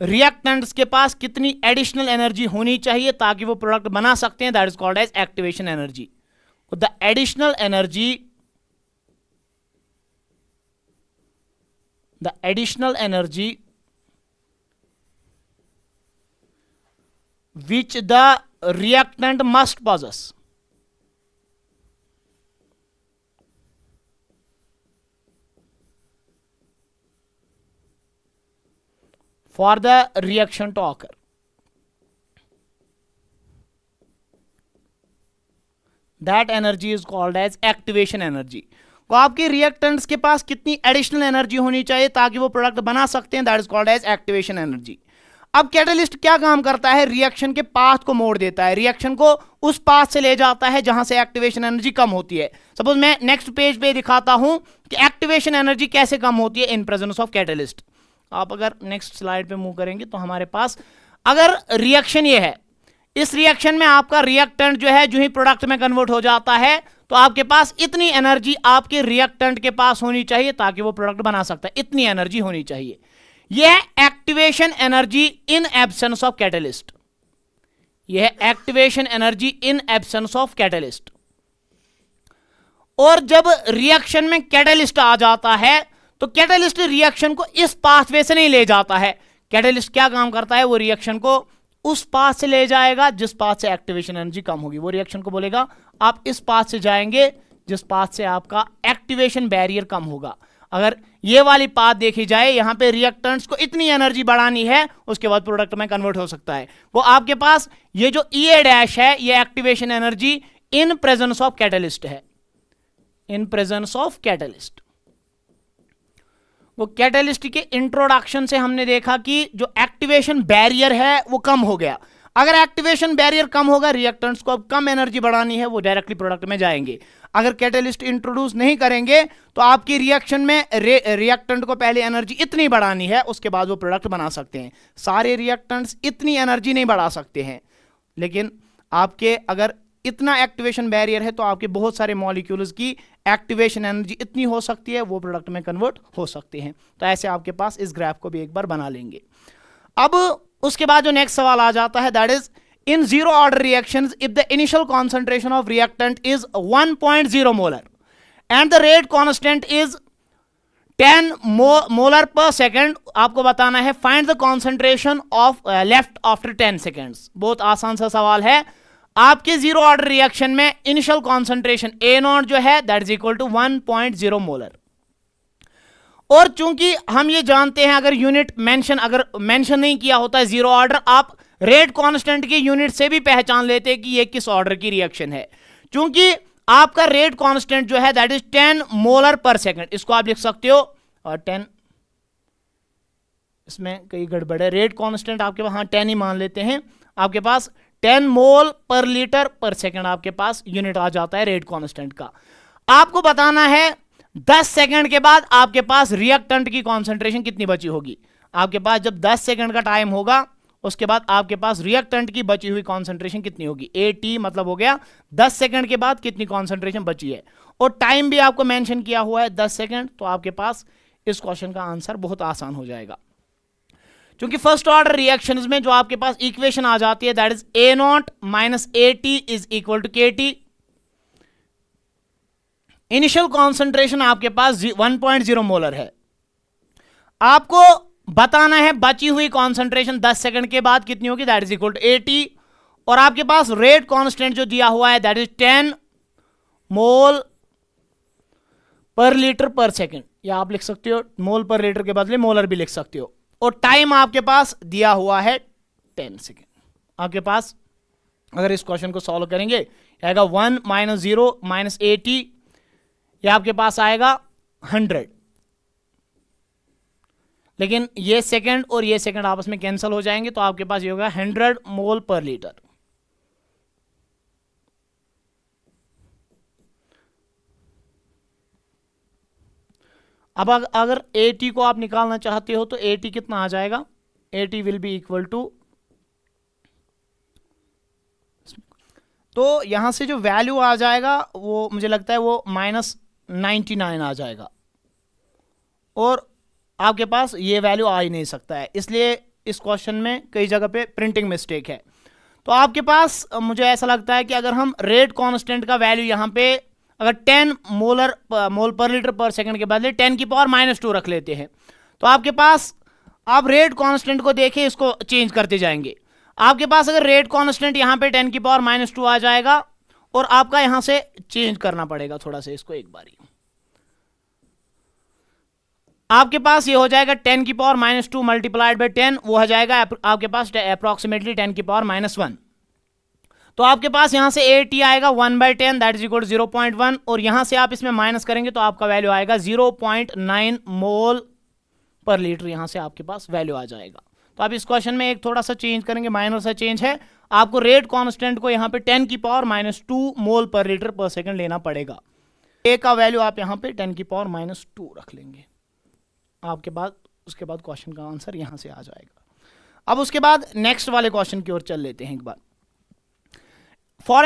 रिएक्टेंट्स के पास कितनी एडिशनल एनर्जी होनी चाहिए ताकि वो प्रोडक्ट बना सकते हैं, that is called as activation energy. The additional energy which the reactant must possess for the reaction to occur, that energy is called as activation energy। तो आपके रिएक्टेंट्स के पास कितनी एडिशनल एनर्जी होनी चाहिए ताकि वो प्रोडक्ट बना सकते हैं, that is called as activation energy. अब कैटलिस्ट क्या काम करता है, रिएक्शन के पाथ को मोड़ देता है, रिएक्शन को उस पाथ से ले जाता है जहां से एक्टिवेशन एनर्जी कम होती है। सपोज मैं नेक्स्ट पेज पे दिखाता हूं कि एक्टिवेशन एनर्जी कैसे कम होती है इन प्रेजेंस ऑफ कैटलिस्ट। आप अगर नेक्स्ट स्लाइड पे मूव करेंगे तो हमारे पास अगर रिएक्शन ये है, इस रिएक्शन में आपका रिएक्टेंट जो है जो ही प्रोडक्ट में कन्वर्ट हो जाता है तो आपके पास इतनी एनर्जी आपके रिएक्टेंट के पास होनी चाहिए ताकि वो प्रोडक्ट बना सकता है, इतनी एनर्जी होनी चाहिए। यह है activation energy in absence of catalyst. यह है activation energy in absence of catalyst. और जब रिएक्शन में कैटलिस्ट आ जाता है तो कैटलिस्ट रिएक्शन को इस पाथवे से नहीं ले जाता है। कैटलिस्ट क्या काम करता है, वो रिएक्शन को उस पाथ से ले जाएगा जिस पाथ से एक्टिवेशन एनर्जी कम होगी। वो रिएक्शन को बोलेगा आप इस पाथ से जाएंगे जिस पाथ से आपका एक्टिवेशन बैरियर कम होगा। अगर ये वाली पाथ देखी जाए, यहां पे रिएक्टेंट्स को इतनी एनर्जी बढ़ानी है उसके बाद प्रोडक्ट में कन्वर्ट हो सकता है। वो आपके पास ये जो EA डैश है ये activation energy in presence of catalyst है, इन प्रेजेंस ऑफ कैटलिस्ट। वो कैटलिस्ट के इंट्रोडक्शन से हमने देखा कि जो एक्टिवेशन बैरियर है वो कम हो गया। अगर एक्टिवेशन बैरियर कम होगा, रिएक्टेंट्स को अब कम एनर्जी बढ़ानी है, वो डायरेक्टली प्रोडक्ट में जाएंगे। अगर कैटलिस्ट इंट्रोड्यूस नहीं करेंगे तो आपकी रिएक्शन में रिएक्टेंट को पहले एनर्जी इतनी बढ़ानी है उसके बाद वो प्रोडक्ट बना सकते हैं। सारे रिएक्टेंट्स इतनी एनर्जी नहीं बढ़ा सकते हैं, लेकिन आपके अगर इतना एक्टिवेशन बैरियर है तो आपके बहुत सारे मॉलिक्यूल्स की एक्टिवेशन एनर्जी इतनी हो सकती है, वो प्रोडक्ट में कन्वर्ट हो सकते हैं। तो ऐसे आपके पास इस ग्राफ को भी एक बार बना लेंगे। अब उसके बाद जो नेक्स्ट सवाल आ जाता है, that is in zero order reactions if the initial concentration of reactant is 1.0 molar and the rate constant is 10 molar per second, आपको बताना है find the concentration of left after 10 seconds. बहुत आसान सा सवाल है। आपके जीरो ऑर्डर रिएक्शन में इनिशियल कॉन्सेंट्रेशन A0 जो है that is equal to 1.0 molar, और चूंकि हम ये जानते हैं अगर यूनिट अगर मेंशन नहीं किया होता है जीरो ऑर्डर, आप रेट कांस्टेंट की यूनिट से भी पहचान लेते हैं कि ये किस ऑर्डर की रिएक्शन है। चूंकि आपका रेट कांस्टेंट जो है दैट इज 10 मोलर पर सेकंड, इसको आप लिख सकते हो, और 10 इसमें कई गड़बड़ है, रेट कांस्टेंट आपके पास, हाँ 10 ही मान लेते हैं, आपके पास 10 मोल पर लीटर पर सेकंड आपके पास यूनिट आ जाता है रेट कांस्टेंट का। आपको बताना है 10 सेकंड के बाद आपके पास रिएक्टेंट की कॉन्सेंट्रेशन कितनी बची होगी। आपके पास जब 10 सेकंड का टाइम होगा उसके बाद आपके पास रिएक्टेंट की बची हुई कॉन्सेंट्रेशन कितनी होगी, AT मतलब हो गया 10 सेकंड के बाद कितनी कॉन्सेंट्रेशन बची है, और टाइम भी आपको मेंशन किया हुआ है 10 सेकंड। तो आपके पास इस क्वेश्चन का आंसर बहुत आसान हो जाएगा, क्योंकि फर्स्ट ऑर्डर रिएक्शंस में जो आपके पास इक्वेशन आ जाती है that is A0 minus AT is equal to KT। Initial concentration आपके पास 1.0 मोलर है, आपको बताना है बची हुई कॉन्सेंट्रेशन 10 सेकंड के बाद कितनी होगी, that is equal to AT, और आपके पास रेट कांस्टेंट जो दिया हुआ है दैट इज 10 मोल पर लीटर पर सेकंड, या आप लिख सकते हो मोल पर लीटर के बदले मोलर भी लिख सकते हो, और टाइम आपके पास दिया हुआ है 10 सेकंड। आपके पास अगर इस क्वेश्चन को सॉल्व करेंगे आएगा 1 माइनस 0 माइनस AT, यह आपके पास आएगा 100, लेकिन ये सेकंड और ये सेकंड आपस में कैंसिल हो जाएंगे, तो आपके पास ये होगा 100 मोल पर लीटर। अब अगर AT को आप निकालना चाहते हो तो AT कितना आ जाएगा, AT will be equal to, तो यहां से जो वैल्यू आ जाएगा वो मुझे लगता है वो -99 आ जाएगा, और आपके पास ये वैल्यू आ ही नहीं सकता है, इसलिए इस क्वेश्चन में कई जगह पे प्रिंटिंग मिस्टेक है। तो आपके पास मुझे ऐसा लगता है कि अगर हम रेट कांस्टेंट का वैल्यू यहाँ पे अगर 10 मोल पर लीटर पर सेकंड के बदले 10 की पावर -2 रख लेते हैं, तो आपके पास, आप रेट कांस्टेंट को देखें, इसको चेंज करते जाएंगे, आपके पास अगर रेट कांस्टेंट यहाँ पे 10 की पावर -2 आ जाएगा, और आपका यहां से चेंज करना पड़ेगा थोड़ा सा इसको एक बारी, आपके पास ये हो जाएगा 10 की पावर -2 मल्टीप्लाइड बाय 10, वो हो जाएगा आपके पास अप्रोक्सीमेटली 10 की पावर -1। तो आपके पास यहां से AT आएगा 1/10 दैट इज इक्वल टू 0.1, और यहां से आप इसमें माइनस करेंगे तो आपका वैल्यू आएगा 0.9 मोल पर लीटर, यहां से आपके पास वैल्यू आ जाएगा। तो आप इस क्वेश्चन में एक थोड़ा सा चेंज करेंगे, माइनर सा चेंज है, आपको रेट कांस्टेंट को यहां पे 10 की पावर -2 मोल पर लीटर पर सेकंड लेना पड़ेगा। A का वैल्यू आप यहां पे 10 की पावर -2 रख लेंगे, आपके बाद उसके बाद क्वेश्चन का आंसर यहां से आ जाएगा। अब उसके बाद नेक्स्ट वाले क्वेश्चन की ओर चल लेते हैं एक बार। For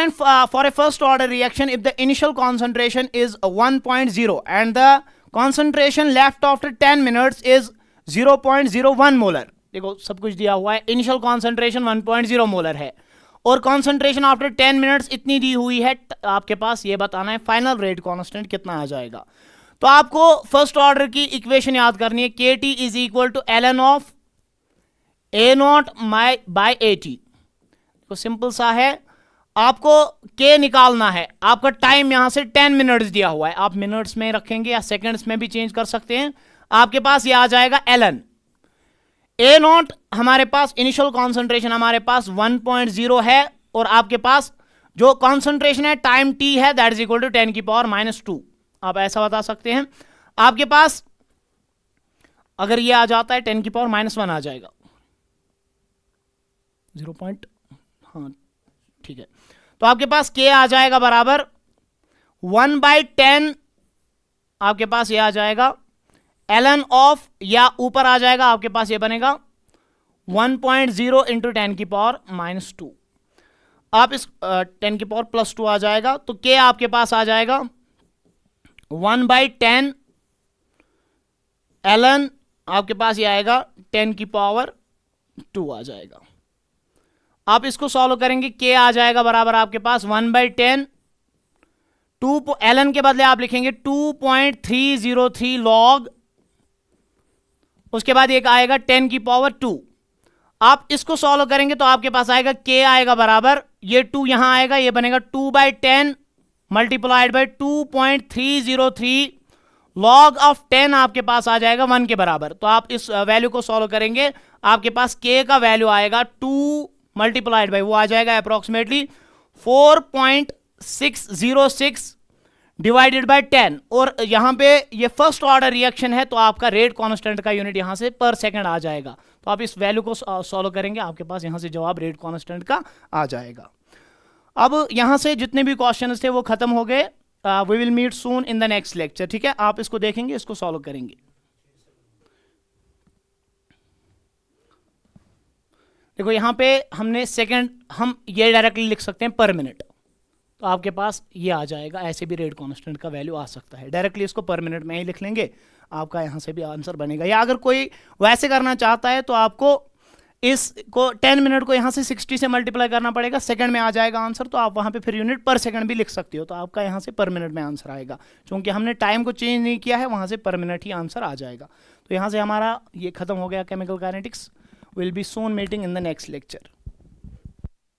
a first order reaction, if the initial concentration is 1.0 and the concentration left after 10 minutes is 0.01 molar, देखो सब कुछ दिया हुआ है, इनिशियल कॉन्सेंट्रेशन 1.0 मोलर है और कॉन्सेंट्रेशन आफ्टर 10 मिनट्स इतनी दी हुई है, आपके पास ये बताना है फाइनल रेट कांस्टेंट कितना आ जाएगा। तो आपको फर्स्ट ऑर्डर की इक्वेशन याद करनी है, KT is equal to ln of A0 by AT। तो सिंपल सा है, आपको K निकालना है, आपका टाइम यहां से 10 मिनट्स दिया हुआ है, आप मिनट्स में रखेंगे या सेकंड्स में भी चेंज कर सकते हैं, आपके पास ये आ जाएगा ln A0, हमारे पास इनिशियल कॉन्सेंट्रेशन हमारे पास 1.0 है और आपके पास जो कॉन्सेंट्रेशन है टाइम t है दैट इज इक्वल टू 10 की पावर -2। आप ऐसा बता सकते हैं, आपके पास अगर ये आ जाता है 10 की पावर -1 आ जाएगा 0. हाँ ठीक है, तो आपके पास K आ जाएगा बराबर 1/10, आपके पास ये आ जाएगा ln ऑफ, या ऊपर आ जाएगा आपके पास ये बनेगा 1.0 इंटू 10 की पावर -2। आप इस 10 की पावर प्लस 2 आ जाएगा, तो के आपके पास आ जाएगा 1/10 ln, आपके पास ये आएगा 10 की पावर 2 आ जाएगा। आप इसको सॉल्व करेंगे, के आ जाएगा बराबर आपके पास 1/10, 2 ln के बदले आप लिखेंगे 2.303 लॉग, उसके बाद एक आएगा 10 की पावर 2। आप इसको सॉल्व करेंगे तो आपके पास आएगा के आएगा बराबर, ये 2 यहां आएगा, ये बनेगा 2/10 मल्टीप्लाइड बाय 2.303 लॉग ऑफ 10 आपके पास आ जाएगा 1 के बराबर। तो आप इस वैल्यू को सॉल्व करेंगे, आपके पास के का वैल्यू आएगा 2 मल्टीप्लाइड बाय वो आ जाएगा अप्रोक्सीमेटली 4.606 डिवाइडेड बाय 10, और यहां पे ये फर्स्ट ऑर्डर रिएक्शन है तो आपका रेट कांस्टेंट का यूनिट यहां से पर सेकंड आ जाएगा। तो आप इस वैल्यू को सॉल्व करेंगे, आपके पास यहां से जवाब रेट कांस्टेंट का आ जाएगा। अब यहां से जितने भी क्वेश्चंस थे वो खत्म हो गए। We will meet soon in the next lecture, ठीक है। आप इसको देखेंगे, इसको सॉल्व करेंगे। देखो यहां पे हमने सेकंड, हम ये डायरेक्टली लिख सकते हैं पर मिनट, तो आपके पास ये आ जाएगा, ऐसे भी रेट कांस्टेंट का वैल्यू आ सकता है। डायरेक्टली इसको पर मिनट में ही लिख लेंगे, आपका यहाँ से भी आंसर बनेगा। या अगर कोई वैसे करना चाहता है तो आपको इसको 10 मिनट को यहाँ से 60 से मल्टीप्लाई करना पड़ेगा, सेकंड में आ जाएगा आंसर, तो आप वहाँ पे फिर यूनिट पर सेकंड भी लिख सकते हो, तो आपका यहाँ से पर मिनट में आंसर आएगा। क्योंकि हमने टाइम को चेंज नहीं किया है, वहाँ से पर मिनट ही आंसर आ जाएगा। तो यहाँ से हमारा ये खत्म हो गया chemical kinetics. Will be soon meeting in the next lecture.